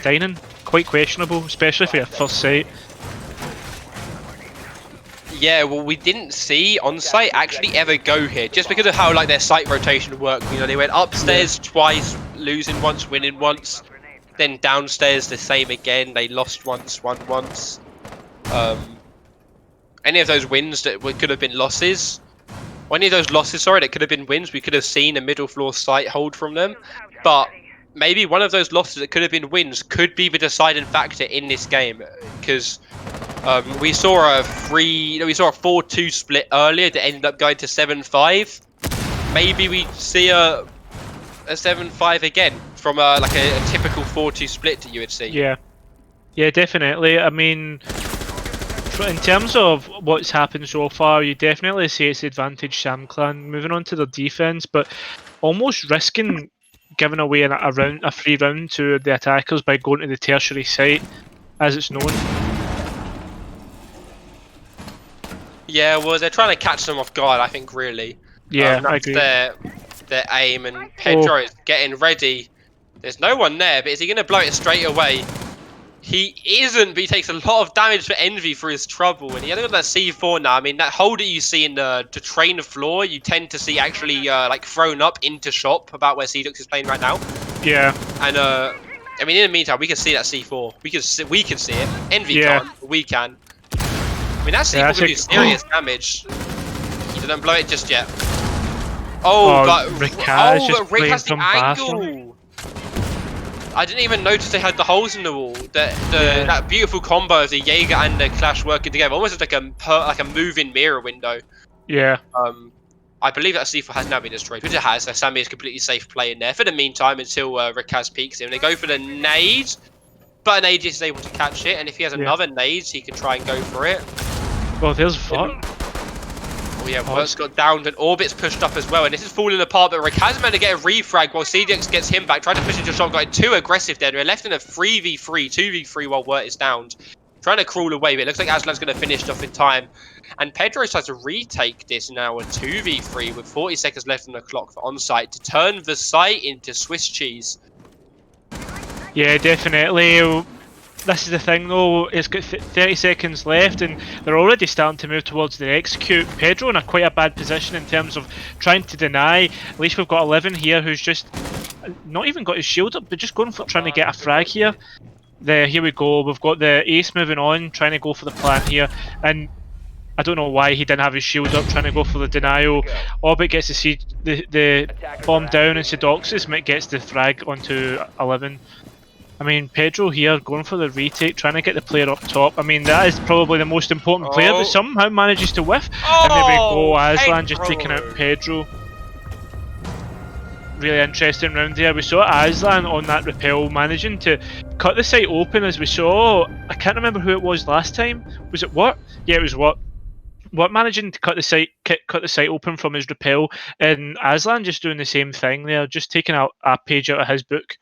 dining, quite questionable, especially for your first sight. Yeah, well, we didn't see on-site actually ever go here, just because of how like their site rotation worked. You know, they went upstairs twice, losing once, winning once, then downstairs the same again. They lost once, won once. Any of those wins that could have been losses, or any of those losses, sorry, that could have been wins, we could have seen a middle floor site hold from them. But maybe one of those losses that could have been wins could be the deciding factor in this game, because we saw a 4-2 split earlier that ended up going to 7-5. Maybe we see a 7-5 again from like a typical 4-2 split that you would see. Yeah, yeah, definitely. I mean, in terms of what's happened so far, you definitely say it's advantage Sam Clan moving on to their defense, but almost risking giving away a free round to the attackers by going to the tertiary site, as it's known. Yeah, well, they're trying to catch them off guard, I think, really. Yeah, I that's agree. their aim, and Pedro is getting ready. There's no one there, but is he going to blow it straight away? He isn't, but he takes a lot of damage for Envy for his trouble, and he only got that C4 now. I mean, that hole that you see in the train floor, you tend to see actually like thrown up into shop about where Cedux is playing right now. Yeah, And I mean, in the meantime, we can see that C4. We can see it. Envy Yeah. can't, but we can. I mean, that C4 Yeah, can do that's serious damage. He didn't blow it just yet. Oh, Oh, but Ricaz just but Rick playing has the from angle. bathroom. I didn't even notice they had the holes in the wall. Yeah. That beautiful combo of the Jaeger and the Clash working together, almost like a moving mirror window. Yeah, I believe that C4 has now been destroyed, which it has. So Sammy is completely safe playing there for the meantime until Ricaz peeks him. They go for the nade, but an Aegis is able to catch it, and if he has Yeah. another nade, he can try and go for it. well, there's Vut. Oh yeah, Oh, Vert's got downed and Orbit's pushed up as well, and this is falling apart, but Ricaz managed to get a refrag while CDX gets him back, tried to push into a shot, got too aggressive there, and we're left in a 3v3, 2v3 while Vert is downed. Trying to crawl away, but it looks like Aslan's going to finish off in time. And Pedro tries to retake this now, a 2v3 with 40 seconds left on the clock for onsite to turn the site into Swiss cheese. Yeah, definitely. This is the thing though, it's got 30 seconds left and they're already starting to move towards the execute. Pedro in quite a bad position in terms of trying to deny. At least we've got 11 here who's just not even got his shield up, but just going for trying to get a frag here. Here we go, we've got the ace moving on, trying to go for the plant here, and I don't know why he didn't have his shield up, trying to go for the denial. Orbit gets to see the bomb down and Sedoxis gets the frag onto 11. I mean, Pedro here going for the retake, trying to get the player up top. I mean, that is probably the most important player, Oh. but somehow manages to whiff. And there we go, Aslan just Pedro. taking out Pedro. Really interesting round there. We saw Aslan on that repel managing to cut the site open, as we saw. I can't remember who it was last time. Was it What? Yeah, it was What. What managing to cut the site open from his repel, and Aslan just doing the same thing there, just taking a page out of his book.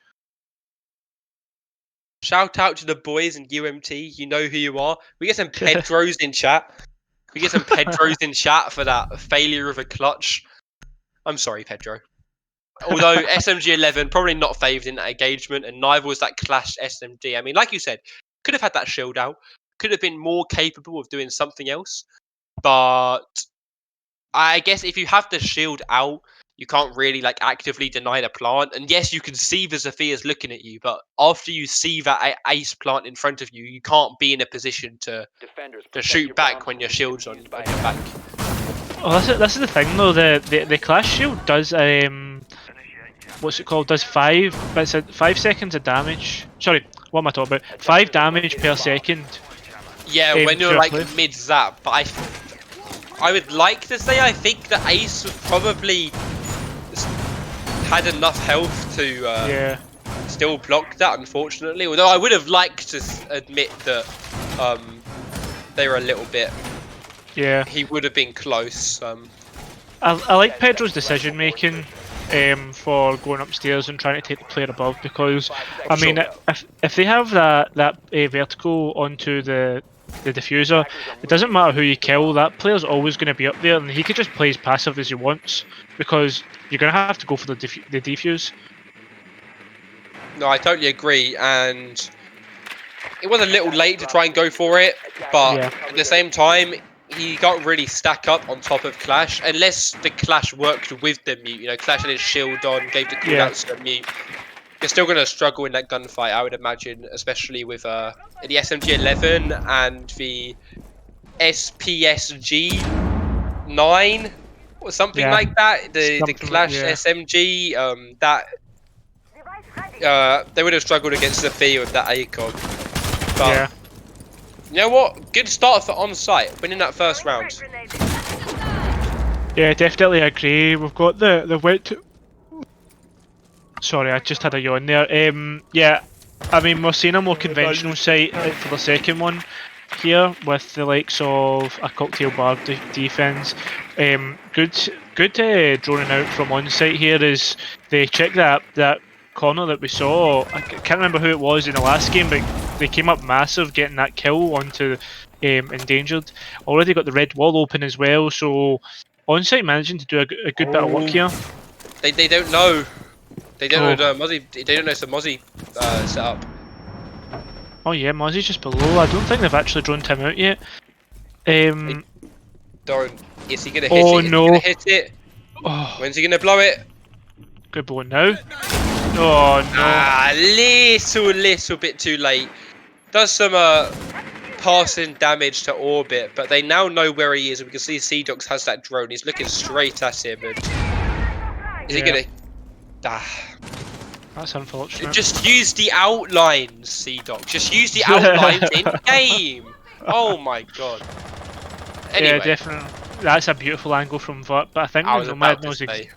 Shout out to the boys in UMT. You know who you are. We get some Pedros in chat. We get some Pedros in chat for that failure of a clutch. I'm sorry, Pedro. Although SMG11 probably not favoured in that engagement, and neither was that Clash SMG. I mean, like you said, could have had that shield out, could have been more capable of doing something else. But I guess if you have the shield out, you can't really like actively deny the plant. And yes, you can see the Sophia's looking at you, but after you see that ace plant in front of you, you can't be in a position to Defenders, to protect shoot your back bombs when from your being shield's on defused by your back. Oh, this is the thing though. The Clash Shield does what's it called? Does 5 seconds of damage. Sorry, what am I talking about? 5 damage per second. Yeah, when you're through a like play. mid zap, but I would like to say I think the ace would probably had enough health to Yeah, still block that, unfortunately. Although I would have liked to admit that they were a little bit. yeah. He would have been close. I like Pedro's decision making for going upstairs and trying to take the player above, because I mean, Sure. if they have that vertical onto the diffuser, it doesn't matter who you kill. That player's always going to be up there, and he could just play as passive as he wants, because you're going to have to go for the defuse. No, I totally agree, and it was a little late to try and go for it, but Yeah. at the same time, he got really stack up on top of Clash, unless the Clash worked with the mute. You know, Clash had his shield on, gave the Yeah. cooldowns to the mute. You're still going to struggle in that gunfight, I would imagine, especially with the SMG11 and the SPSG 9 or something Yeah. like that. The Something Clash yeah. SMG, that they would have struggled against Sophia with that ACOG. But Yeah. you know what? Good start for on site, winning that first round. Yeah, definitely agree. We've got the wet. Sorry, I just had a yawn there. Yeah, I mean, we're seeing a more conventional site for the second one here, with the likes of a cocktail bar defense. Good droning out from on site here is they check that corner that we saw. I can't remember who it was in the last game, but they came up massive getting that kill onto endangered. Already got the red wall open as well, so on site managing to do a good bit of work here. They don't know. They don't know Oh. Mozzie. They don't know it's a Mozzie setup. Oh yeah, Mozzie's just below. I don't think they've actually droned him out yet. Don't. Is he gonna hit Oh it? Is he no. gonna hit it? Oh, When's he gonna blow it? good ball now. Oh no. Ah, little bit too late. Does some passing damage to orbit, but they now know where he is, and we can see Seedox has that drone. He's looking straight at him, and is he Yeah. gonna? Ah. That's unfortunate. Just use the outlines, Seedox. Just use the outlines in game. Oh my god. Anyway, Yeah, definitely. That's a beautiful angle from Vert, but I think I the was Nomad about to knows. say.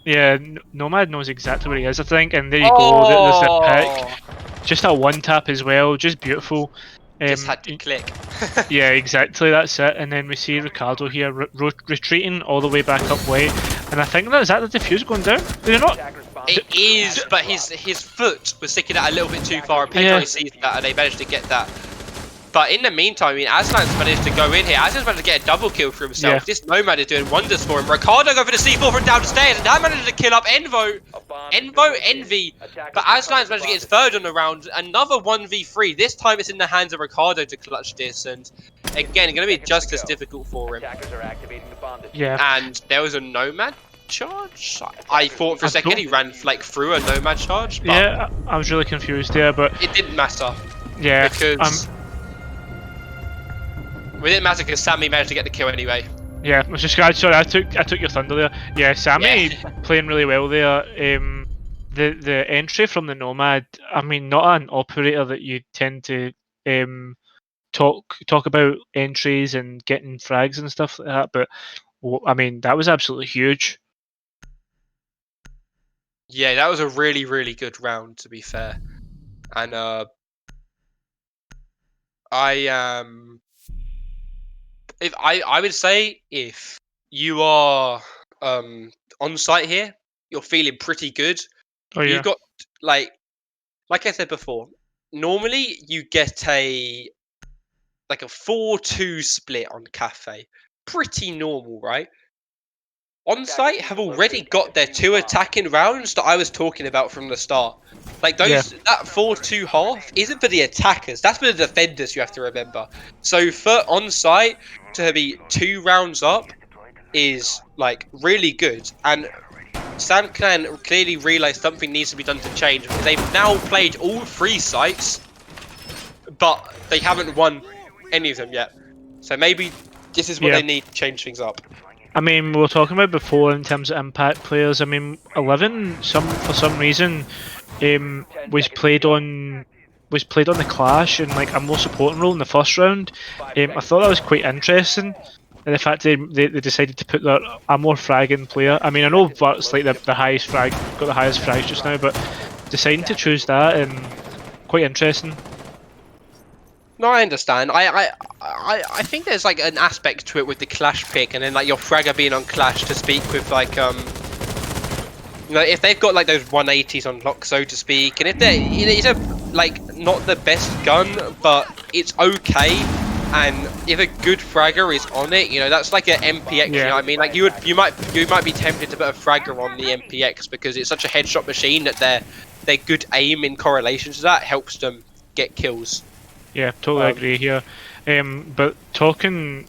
Yeah, Nomad knows exactly where he is. I think, and there you go. There's the Oh, pick. Just a one tap as well. Just beautiful. just had to click. Yeah, exactly. That's it. And then we see Ricardo here retreating all the way back up way. And I think is that the defuse going down? Did it not? Attackers bomb. It is, but his foot was sticking out a little bit too far, and Pedro Yeah. sees that, and they managed to get that. But in the meantime, I mean, Aslan's managed to go in here. Aslan's managed to get a double kill for himself. Yeah. This Nomad is doing wonders for him. Ricardo go for the C4 from downstairs, and now managed to kill up Envo. A bomb has been Envo, located. Envy. Attackers But recover Aslan's the managed to get his bomb. third on the round. Another 1v3. This time it's in the hands of Ricardo to clutch this, and again, it's going to be just as difficult for him. Attackers are activating the bomb. Yeah. And there was a Nomad charge. I thought for a second he ran like through a Nomad charge, but Yeah, I was really confused there, but it didn't matter. yeah. Because it didn't matter because Sammy managed to get the kill anyway. Yeah, I was just sorry, I took your thunder there. Yeah, Sammy Yeah. playing really well there. The entry from the Nomad. I mean, not an operator that you tend to talk about entries and getting frags and stuff like that. But I mean, that was absolutely huge. Yeah, that was a really, really good round to be fair. And if I would say if you are on site here, you're feeling pretty good. Oh yeah. You've got like I said before, normally you get a 4-2 split on Cafe. pretty normal, right? On-site have already got their 2 attacking rounds that I was talking about from the start. Like that 4-2 half isn't for the attackers, that's for the defenders, you have to remember. So for on-site to be 2 rounds up is like really good, and SamClan clearly realised something needs to be done to change, because they've now played all 3 sites, but they haven't won any of them yet. So maybe this is what they need to change things up. I mean, we were talking about before in terms of impact players. I mean, 11 for some reason was played on the Clash in like a more supporting role in the first round. I thought that was quite interesting. And the fact they decided to put a more fragging player. I mean, I know Vert's like the highest frag, got the highest frags just now, but deciding to choose that and quite interesting. No, I understand. I think there's like an aspect to it with the Clash pick, and then like your fragger being on Clash to speak with like you know, if they've got like those 180s on lock, so to speak, and if it's a like not the best gun, but it's okay, and if a good fragger is on it, you know, that's like an MPX. You know what I mean? Like you might be tempted to put a fragger on the MPX because it's such a headshot machine that their good aim in correlation to that helps them get kills. Yeah, totally agree here. But talking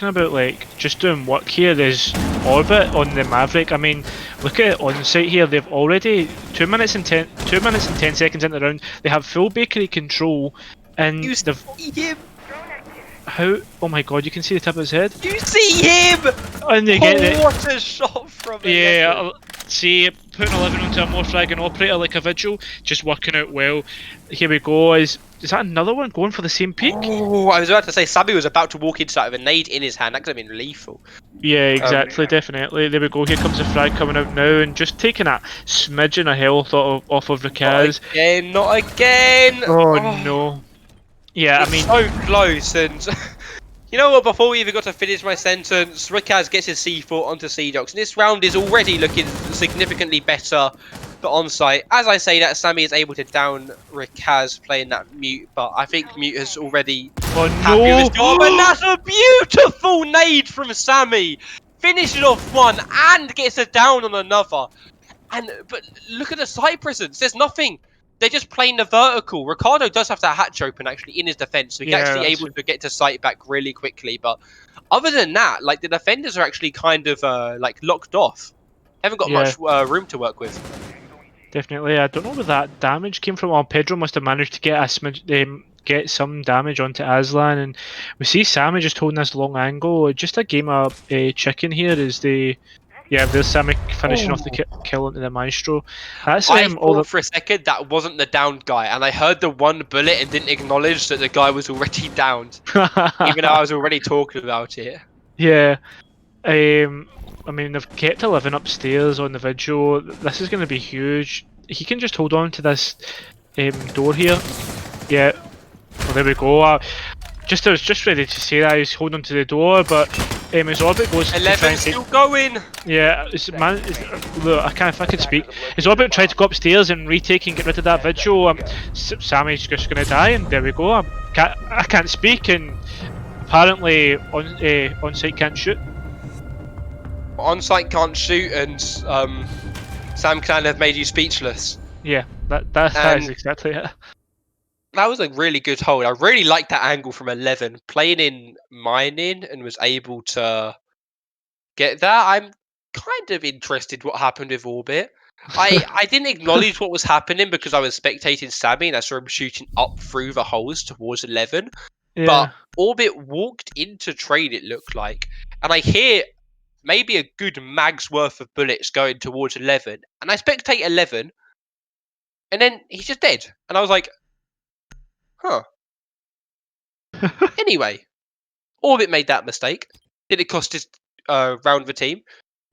about like just doing work here, there's Orbit on the Maverick. I mean, look at it on site here. They've already 2 minutes and 10 seconds into the round. They have full bakery control, and You they've see him? how? Oh my god, you can see the tip of his head. You see him? And they get it. What a shot from him! Yeah, see, putting 11 onto a more fragging operator like a Vigil, just working out well. Here we go. Is that another one going for the same peak? Oh, I was about to say, Sammy was about to walk into that with a nade in his hand. That could have been lethal. Yeah, exactly, definitely. There we go. Here comes the frag coming out now, and just taking a smidgen of health off of Rakaz. Not again! Oh no. Yeah, I mean, so close, and you know what? Before we even got to finish my sentence, Rakaz gets his C4 onto C-Docs, and this round is already looking significantly better for on-site. As I say that, Sammy is able to down Rakaz playing that Mute, but I think Mute has already happy with his job, and that's a beautiful nade from Sammy! Finishes off one and gets a down on another. But look at the side presence, there's nothing. They're just playing the vertical. Ricardo does have that hatch open actually in his defense, so he's actually able to get to sight back really quickly. But other than that, like the defenders are actually kind of like locked off. Haven't got much room to work with. definitely. I don't know where that damage came from. Oh, Pedro must have managed to get a get some damage onto Aslan, and we see Sammy just holding this long angle. Just a game of chicken here is the. Yeah, there's Sammy finishing off the kill onto the Maestro. That's I thought for a second that wasn't the downed guy, and I heard the one bullet and didn't acknowledge that the guy was already downed, even though I was already talking about it. Yeah. I mean, they've kept 11 upstairs on the Vigil. This is going to be huge. He can just hold on to this door here. Yeah. Well, there we go. I was just ready to say that he's holding on to the door, but his Orbit goes to try 11 and still going. Yeah, look, if I could speak. His Orbit tried to go upstairs and retake and get rid of that Vigil. Sammy's just going to die, and there we go. I can't speak, and apparently on site can't shoot. On-site can't shoot, and SamClan have made you speechless. Yeah, that is exactly it. That was a really good hold. I really liked that angle from 11. Playing in mining and was able to get that. I'm kind of interested what happened with Orbit. I didn't acknowledge what was happening because I was spectating Sammy and I saw him shooting up through the holes towards 11. Yeah. But Orbit walked into trade, it looked like. And I hear maybe a good mag's worth of bullets going towards 11. And I spectate 11. And then he's just dead. And I was like, huh. Anyway, Orbit made that mistake. Did it cost his round the team?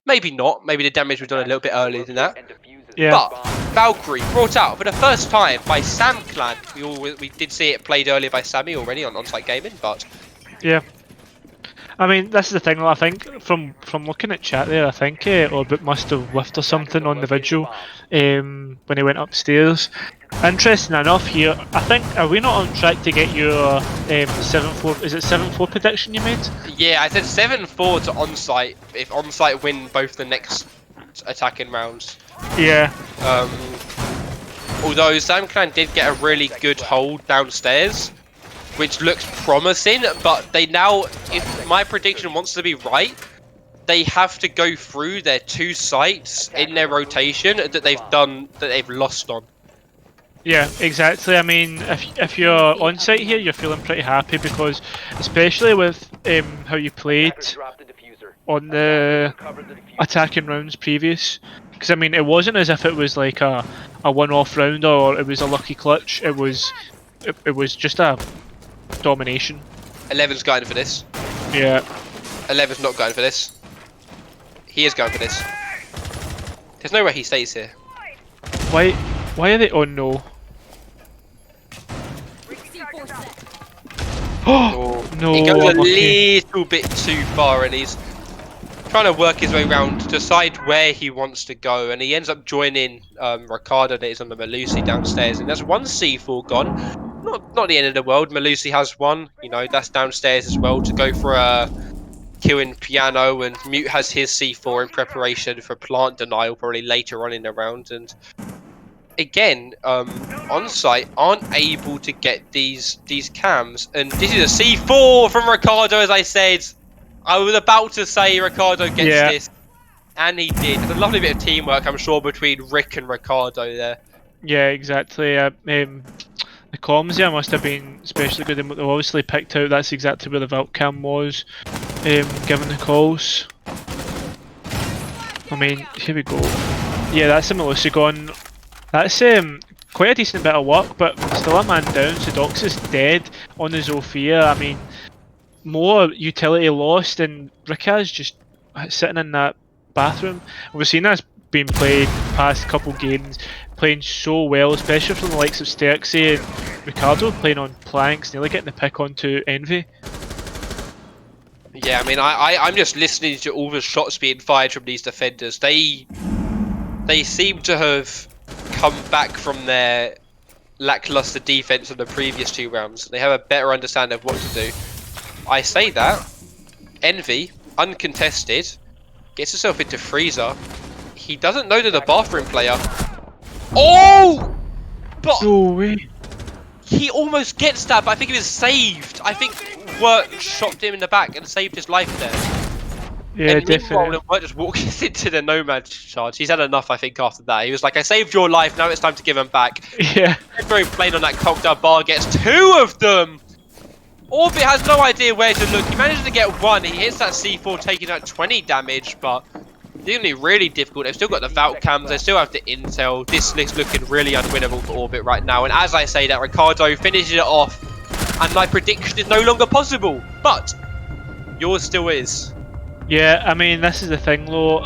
Maybe not. Maybe the damage was done a little bit earlier than that. Yeah. But Valkyrie brought out for the first time by SamClan. We did see it played earlier by Sammy already on On-Site Gaming, but Yeah. I mean, this is the thing. I think from looking at chat there, I think Orbit must have whiffed or something on the visual when he went upstairs. Interesting enough here, I think, are we not on track to get your 7-4? Is it 7-4 prediction you made? Yeah, I said 7-4 to onsite if onsite win both the next attacking rounds. Yeah. Although Sam Clan did get a really good hold downstairs, which looks promising, but they now, if my prediction wants to be right, they have to go through their 2 sites in their rotation that they've lost on. Yeah, exactly. I mean, if you're on site here, you're feeling pretty happy because, especially with how you played Drop the diffuser. on the Cover the diffuser. attacking rounds previous, because I mean, it wasn't as if it was like a one-off round or it was a lucky clutch. It was just a domination. 11's going for this. Yeah. 11's not going for this. He is going for this. There's no way he stays here. Why are they? Oh no. C4 set. Oh no. He goes a unlucky. little bit too far and he's trying to work his way around, decide where he wants to go, and he ends up joining Ricardo that is on the Melusi downstairs, and there's one C4 gone. Not the end of the world. Melusi has one, you know, that's downstairs as well to go for a kill in piano, and Mute has his C4 in preparation for plant denial probably later on in the round. And again, on site aren't able to get these cams, and this is a C4 from Ricardo. As I said, I was about to say Ricardo gets this, and he did. It's a lovely bit of teamwork, I'm sure, between Rick and Ricardo there. Yeah, exactly. The comms here must have been especially good. They've obviously picked out that's exactly where the vault cam was, given the calls. I mean, here we go. Yeah, that's a Melusi gone. That's quite a decent bit of work, but still a man down. Sedox is dead on the Zofia. I mean, more utility lost, and Rikaz just sitting in that bathroom. We've seen that's been played past couple games, playing so well, especially from the likes of Sterksy and Ricardo playing on planks, nearly getting the pick onto Envy. Yeah, I mean, I'm just listening to all the shots being fired from these defenders. They seem to have come back from their lackluster defense in the previous 2 rounds. They have a better understanding of what to do. I say that. Envy, uncontested, gets himself into freezer. He doesn't know they're the bathroom player. Oh! But No way. he almost gets that, but I think he was saved. I think Wirt shot him in the back and saved his life there. Yeah, And meanwhile, definitely. Wirt just walks into the Nomad charge. He's had enough, I think, after that. He was like, I saved your life, now it's time to give him back. Yeah. Very plain on that cocktail bar, gets 2 of them! Orbit has no idea where to look. He manages to get 1. He hits that C4, taking out 20 damage, but it's going to be really difficult. They've still got the Vault cams, they still have the intel. This list looking really unwinnable for Orbit right now. And as I say that, Ricardo finishes it off, and my prediction is no longer possible. But yours still is. Yeah, I mean, this is the thing though.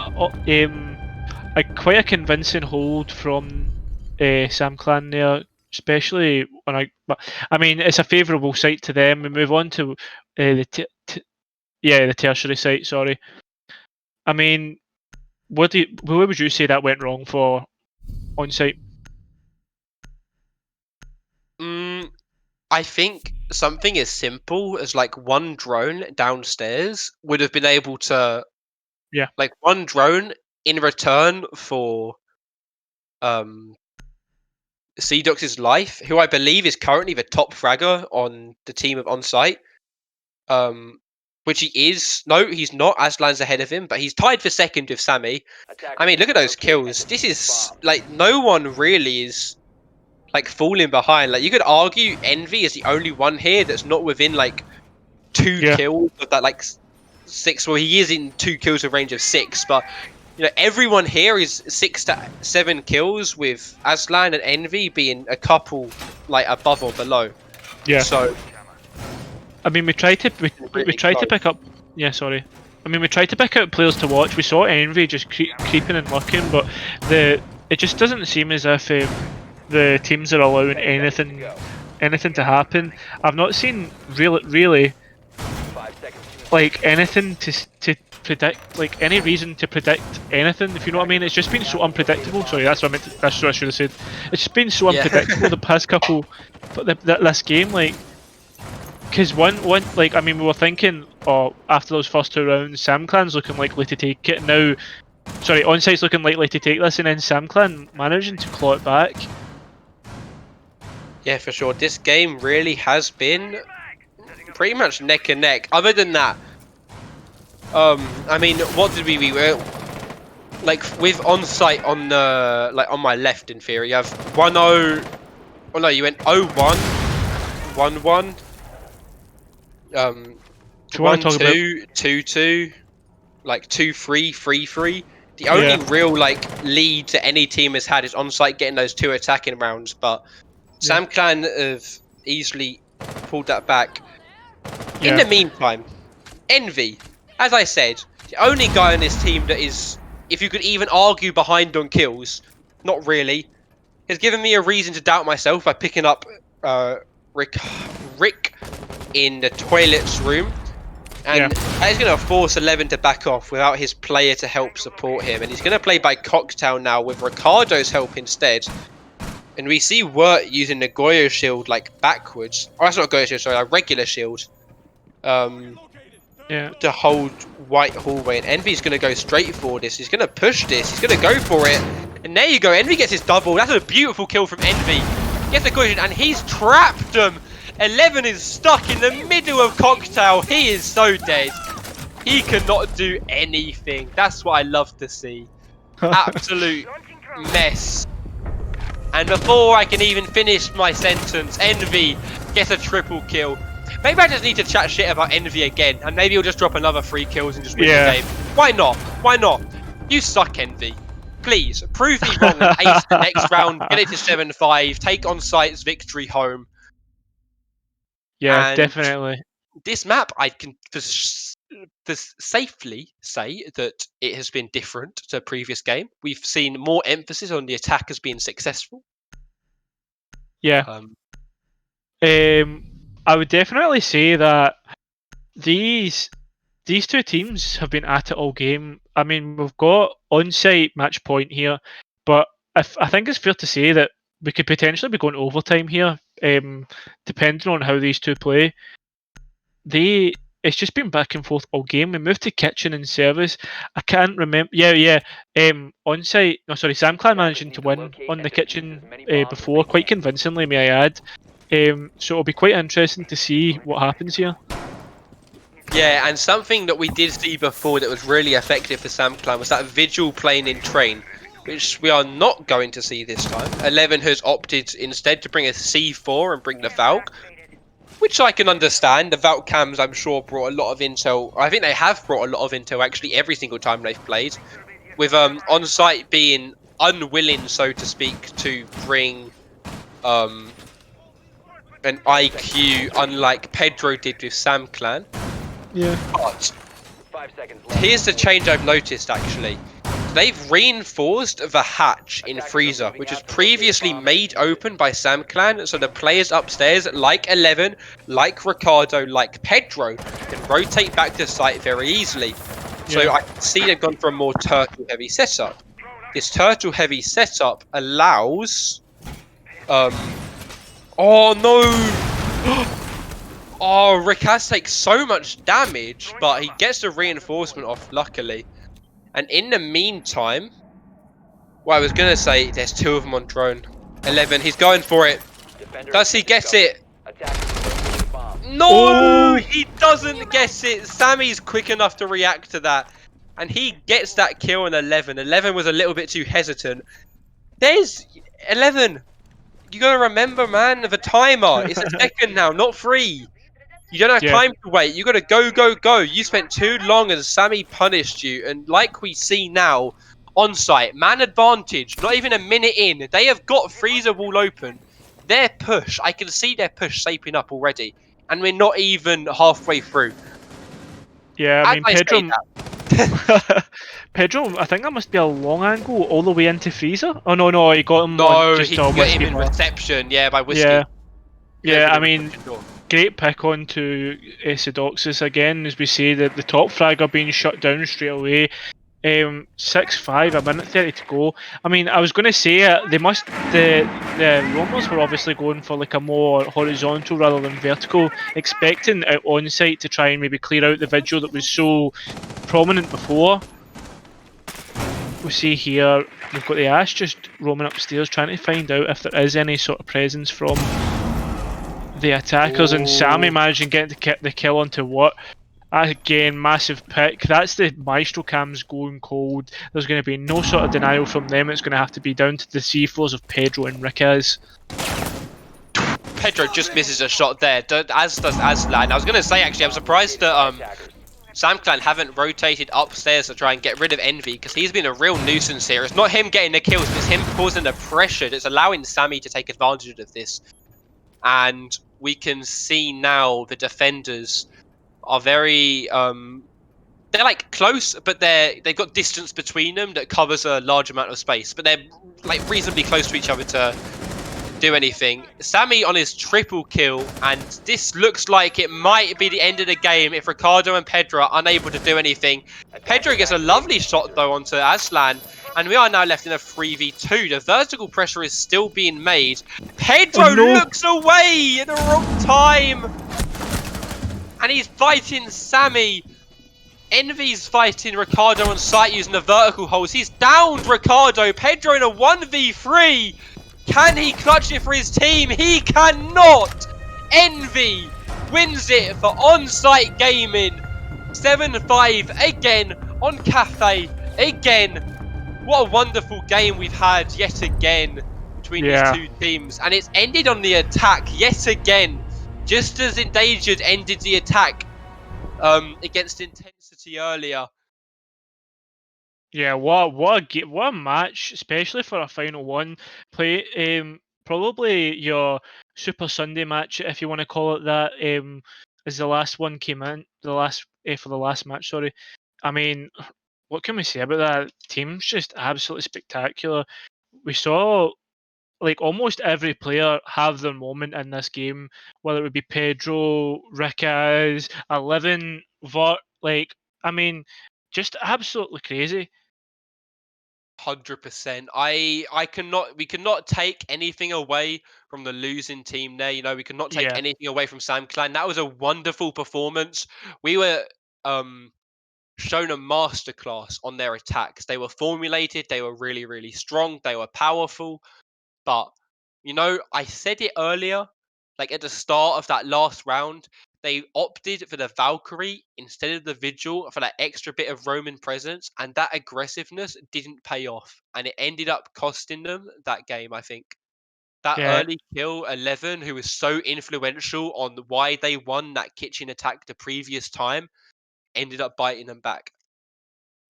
Quite a convincing hold from Sam Clan there, especially when I mean, it's a favourable site to them. We move on to the tertiary site. Sorry. I mean, where would you say that went wrong for on site? I think something as simple as like 1 drone downstairs would have been able to, like 1 drone in return for Cdox's life, who I believe is currently the top fragger on the team of Onsite. Which he is. No, he's not. Aslan's ahead of him, but he's tied for 2nd with Sammy. I mean, look at those kills. This is like no one really is like falling behind. Like you could argue Envy is the only one here that's not within like 2 kills of that like 6. Well, he is in 2 kills of range of 6, but you know everyone here is 6 to 7 kills, with Aslan and Envy being a couple like above or below. Yeah. So I mean, we tried to pick up. Yeah, sorry. I mean, we tried to pick out players to watch. We saw Envy just creeping and lurking, but it just doesn't seem as if the teams are allowing anything to happen. I've not seen really like anything to predict, like any reason to predict anything. If you know what I mean, it's just been so unpredictable. Sorry, that's what I meant. That's what I should have said. It's just been so Yeah. unpredictable the past couple, this game, like. Because one, like, I mean, we were thinking, oh, after those first 2 rounds, SamClan's looking likely to take it. Now, sorry, Onsite's looking likely to take this, and then SamClan managing to claw it back. Yeah, for sure. This game really has been pretty much neck and neck. Other than that, I mean, what did we were like with Onsite on the on my left in theory? You have 1-0. Oh no, you went 0-1, 1-1. Do you want to talk about? 1-2, 2-2, like 2-3, 3-3. The only real like lead that any team has had is Onsite getting those 2 attacking rounds, but SamClan have easily pulled that back. In the meantime, Envy, as I said, the only guy on this team that is, if you could even argue, behind on kills, not really, has given me a reason to doubt myself by picking up Rick in the toilets room. And that is going to force 11 to back off without his player to help support him. And he's going to play by Cocktail now with Ricardo's help instead. And we see Wirt using the Goyo shield like backwards. Oh, that's not Goyo shield, sorry, a regular shield. To hold White Hallway. And Envy's going to go straight for this. He's going to push this. He's going to go for it. And there you go. Envy gets his double. That's a beautiful kill from Envy. Gets the Goyo shield and he's trapped them. 11 is stuck in the middle of Cocktail. He is so dead. He cannot do anything. That's what I love to see. Absolute mess. And before I can even finish my sentence, Envy gets a triple kill. Maybe I just need to chat shit about Envy again, and maybe he'll just drop another 3 kills and just win the game. Why not? Why not? You suck, Envy. Please, prove me wrong and ace the next round, get it to 7-5, take Onsite's victory home. Yeah, And definitely. This map, I can safely say that it has been different to a previous game. We've seen more emphasis on the attackers being successful. Yeah. I would definitely say that these 2 teams have been at it all game. I mean, we've got Onsite match point here, but I think it's fair to say that we could potentially be going overtime here, depending on how these 2 play. It's just been back and forth all game. We moved to kitchen and service. I can't remember. Onsite. No, sorry, SamClan managing to win on the kitchen before, quite convincingly, may I add. So it'll be quite interesting to see what happens here. Yeah, and something that we did see before that was really effective for SamClan was that Vigil playing in train, which we are not going to see this time. 11 has opted instead to bring a C4 and bring the Valk, which I can understand. The Valk cams, I'm sure, brought a lot of intel. I think they have brought a lot of intel actually every single time they've played. With Onsite being unwilling, so to speak, to bring an IQ, unlike Pedro did with SamClan. Yeah. But here's the change I've noticed actually. They've reinforced the hatch in Freezer, which was previously made open by SamClan, so the players upstairs, like 11, like Ricardo, like Pedro, can rotate back to site very easily. So I can see they've gone for a more turtle-heavy setup. This turtle-heavy setup allows... Oh no! Oh, Rikaz takes so much damage, but he gets the reinforcement off, luckily. And in the meantime, well, I was going to say there's 2 of them on drone. 11, he's going for it. Does he get it? No, he doesn't get it. Sammy's quick enough to react to that. And he gets that kill on 11. 11 was a little bit too hesitant. There's 11. You got to remember, man, the timer. It's a second now, not 3. You don't have time to wait. You got to go, go, go. You spent too long and Sammy punished you. And like we see now, Onsite, man advantage, not even a minute in. They have got Freezer wall open. Their push, I can see their push shaping up already. And we're not even halfway through. Yeah, I mean, Pedro... Pedro, I think that must be a long angle all the way into Freezer. Oh, no, he got him no, on just he got him in reception, yeah, by Whiskey. Yeah, I mean... great pick on to Sedoxis again, as we say that the top fragger being shut down straight away. 6-5, a minute 30 to go. I mean, I was going to say the Romers were obviously going for like a more horizontal rather than vertical, expecting it on site to try and maybe clear out the vigil that was so prominent before. We see here we've got the Ash just roaming upstairs trying to find out if there is any sort of presence from the attackers, and Sammy Ooh. managing getting the kill onto what? Again, massive pick. That's the Maestro cams going cold. There's going to be no sort of denial from them. It's going to have to be down to the C4s of Pedro and Riquez. Pedro just misses a shot there, as does Aslan. I was going to say, actually, I'm surprised that Attackers. SamClan haven't rotated upstairs to try and get rid of Envy, because he's been a real nuisance here. It's not him getting the kills, it's him causing the pressure that's allowing Sammy to take advantage of this. And we can see now the defenders are very they're like close, but they've got distance between them that covers a large amount of space, but they're like reasonably close to each other to do anything. Sammy on his triple kill, and this looks like it might be the end of the game if Ricardo and Pedro are unable to do anything. Pedro gets a lovely shot though onto Aslan, and we are now left in a 3v2. The vertical pressure is still being made. Pedro Oh, no. looks away at the wrong time, and he's fighting Sammy. Envy's fighting Ricardo on site using the vertical holes. He's downed Ricardo. Pedro in a 1v3. Can he clutch it for his team? He cannot. Envy wins it for on-site gaming. 7-5 again on Cafe. Again. What a wonderful game we've had yet again between these two teams. And it's ended on the attack yet again. Just as Endangered ended the attack against Intensity earlier. Yeah, what a match, especially for a final one. Probably your Super Sunday match, if you want to call it that. As the last one came in, for the last match. Sorry, I mean, what can we say about that? Team's just absolutely spectacular. We saw like almost every player have their moment in this game, whether it would be Pedro, Riquez, 11, Vert. Like, I mean, just absolutely crazy. 100%. We cannot take anything away from the losing team there. You know, we cannot take Yeah. anything away from Sam Clan. That was a wonderful performance. We were shown a masterclass on their attacks. They were formulated, they were really, really strong, they were powerful. But, you know, I said it earlier, like at the start of that last round, they opted for the Valkyrie instead of the Vigil for that extra bit of Roman presence, and that aggressiveness didn't pay off. And it ended up costing them that game, I think. That Yeah, early kill, 11, who was so influential on why they won that kitchen attack the previous time, ended up biting them back.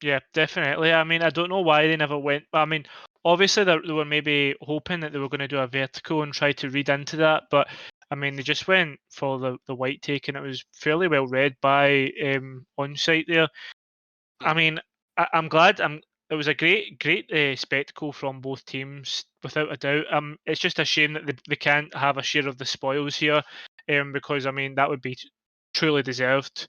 yeah, definitely. I mean, I don't know why they never went. I mean, obviously they were maybe hoping that they were going to do a vertical and try to read into that, but I mean, they just went for the white take, and it was fairly well read by on site there. I Mm. mean, I'm glad. It was a great spectacle from both teams, without a doubt. It's just a shame that they can't have a share of the spoils here, because I mean that would be truly deserved.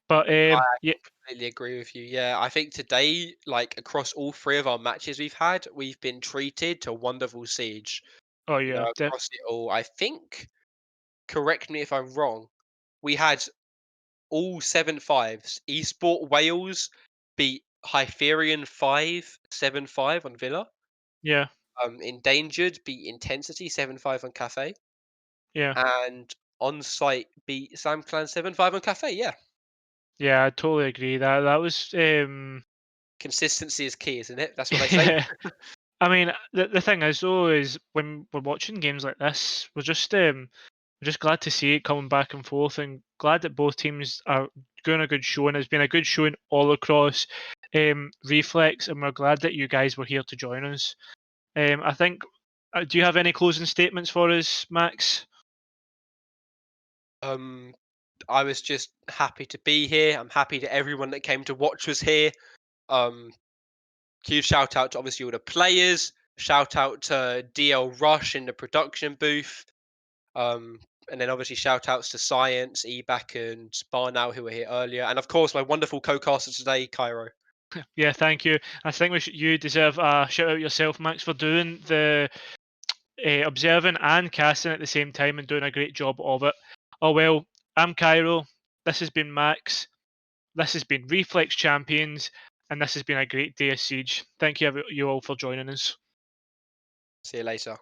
But I yeah, completely agree with you. Yeah, I think today, like across all three of our matches we've had, we've been treated to wonderful siege. oh You know, yeah, across it all. I think, correct me if I'm wrong, we had all 7-5s. Esport Wales beat Hyperion 5 7-5 on Villa. yeah, Endangered beat Intensity 7-5 on Cafe. yeah, And On Site beat Sam Clan 7-5 on Cafe. Yeah. yeah. I totally agree. That was Consistency is key, isn't it? That's what they say. yeah. I mean, the thing is though is when we're watching games like this, we're just glad to see it coming back and forth, and glad that both teams are doing a good showing. It's been a good showing all across Reflex, and we're glad that you guys were here to join us. I think. Do you have any closing statements for us, Max? Um, I was just happy to be here. I'm happy that everyone that came to watch was here. Um, Huge shout out to obviously all the players. Shout out to DL Rush in the production booth. Um, And then obviously shout outs to Science, Ebac, and Barnow who were here earlier. And of course, my wonderful co-caster today, Cairo. Yeah, thank you. I think you deserve a shout out yourself, Max, for doing the observing and casting at the same time and doing a great job of it. Oh well, I'm Cairo. This has been Max. This has been Reflex Champions, and this has been a great day of Siege. Thank you all for joining us. See you later.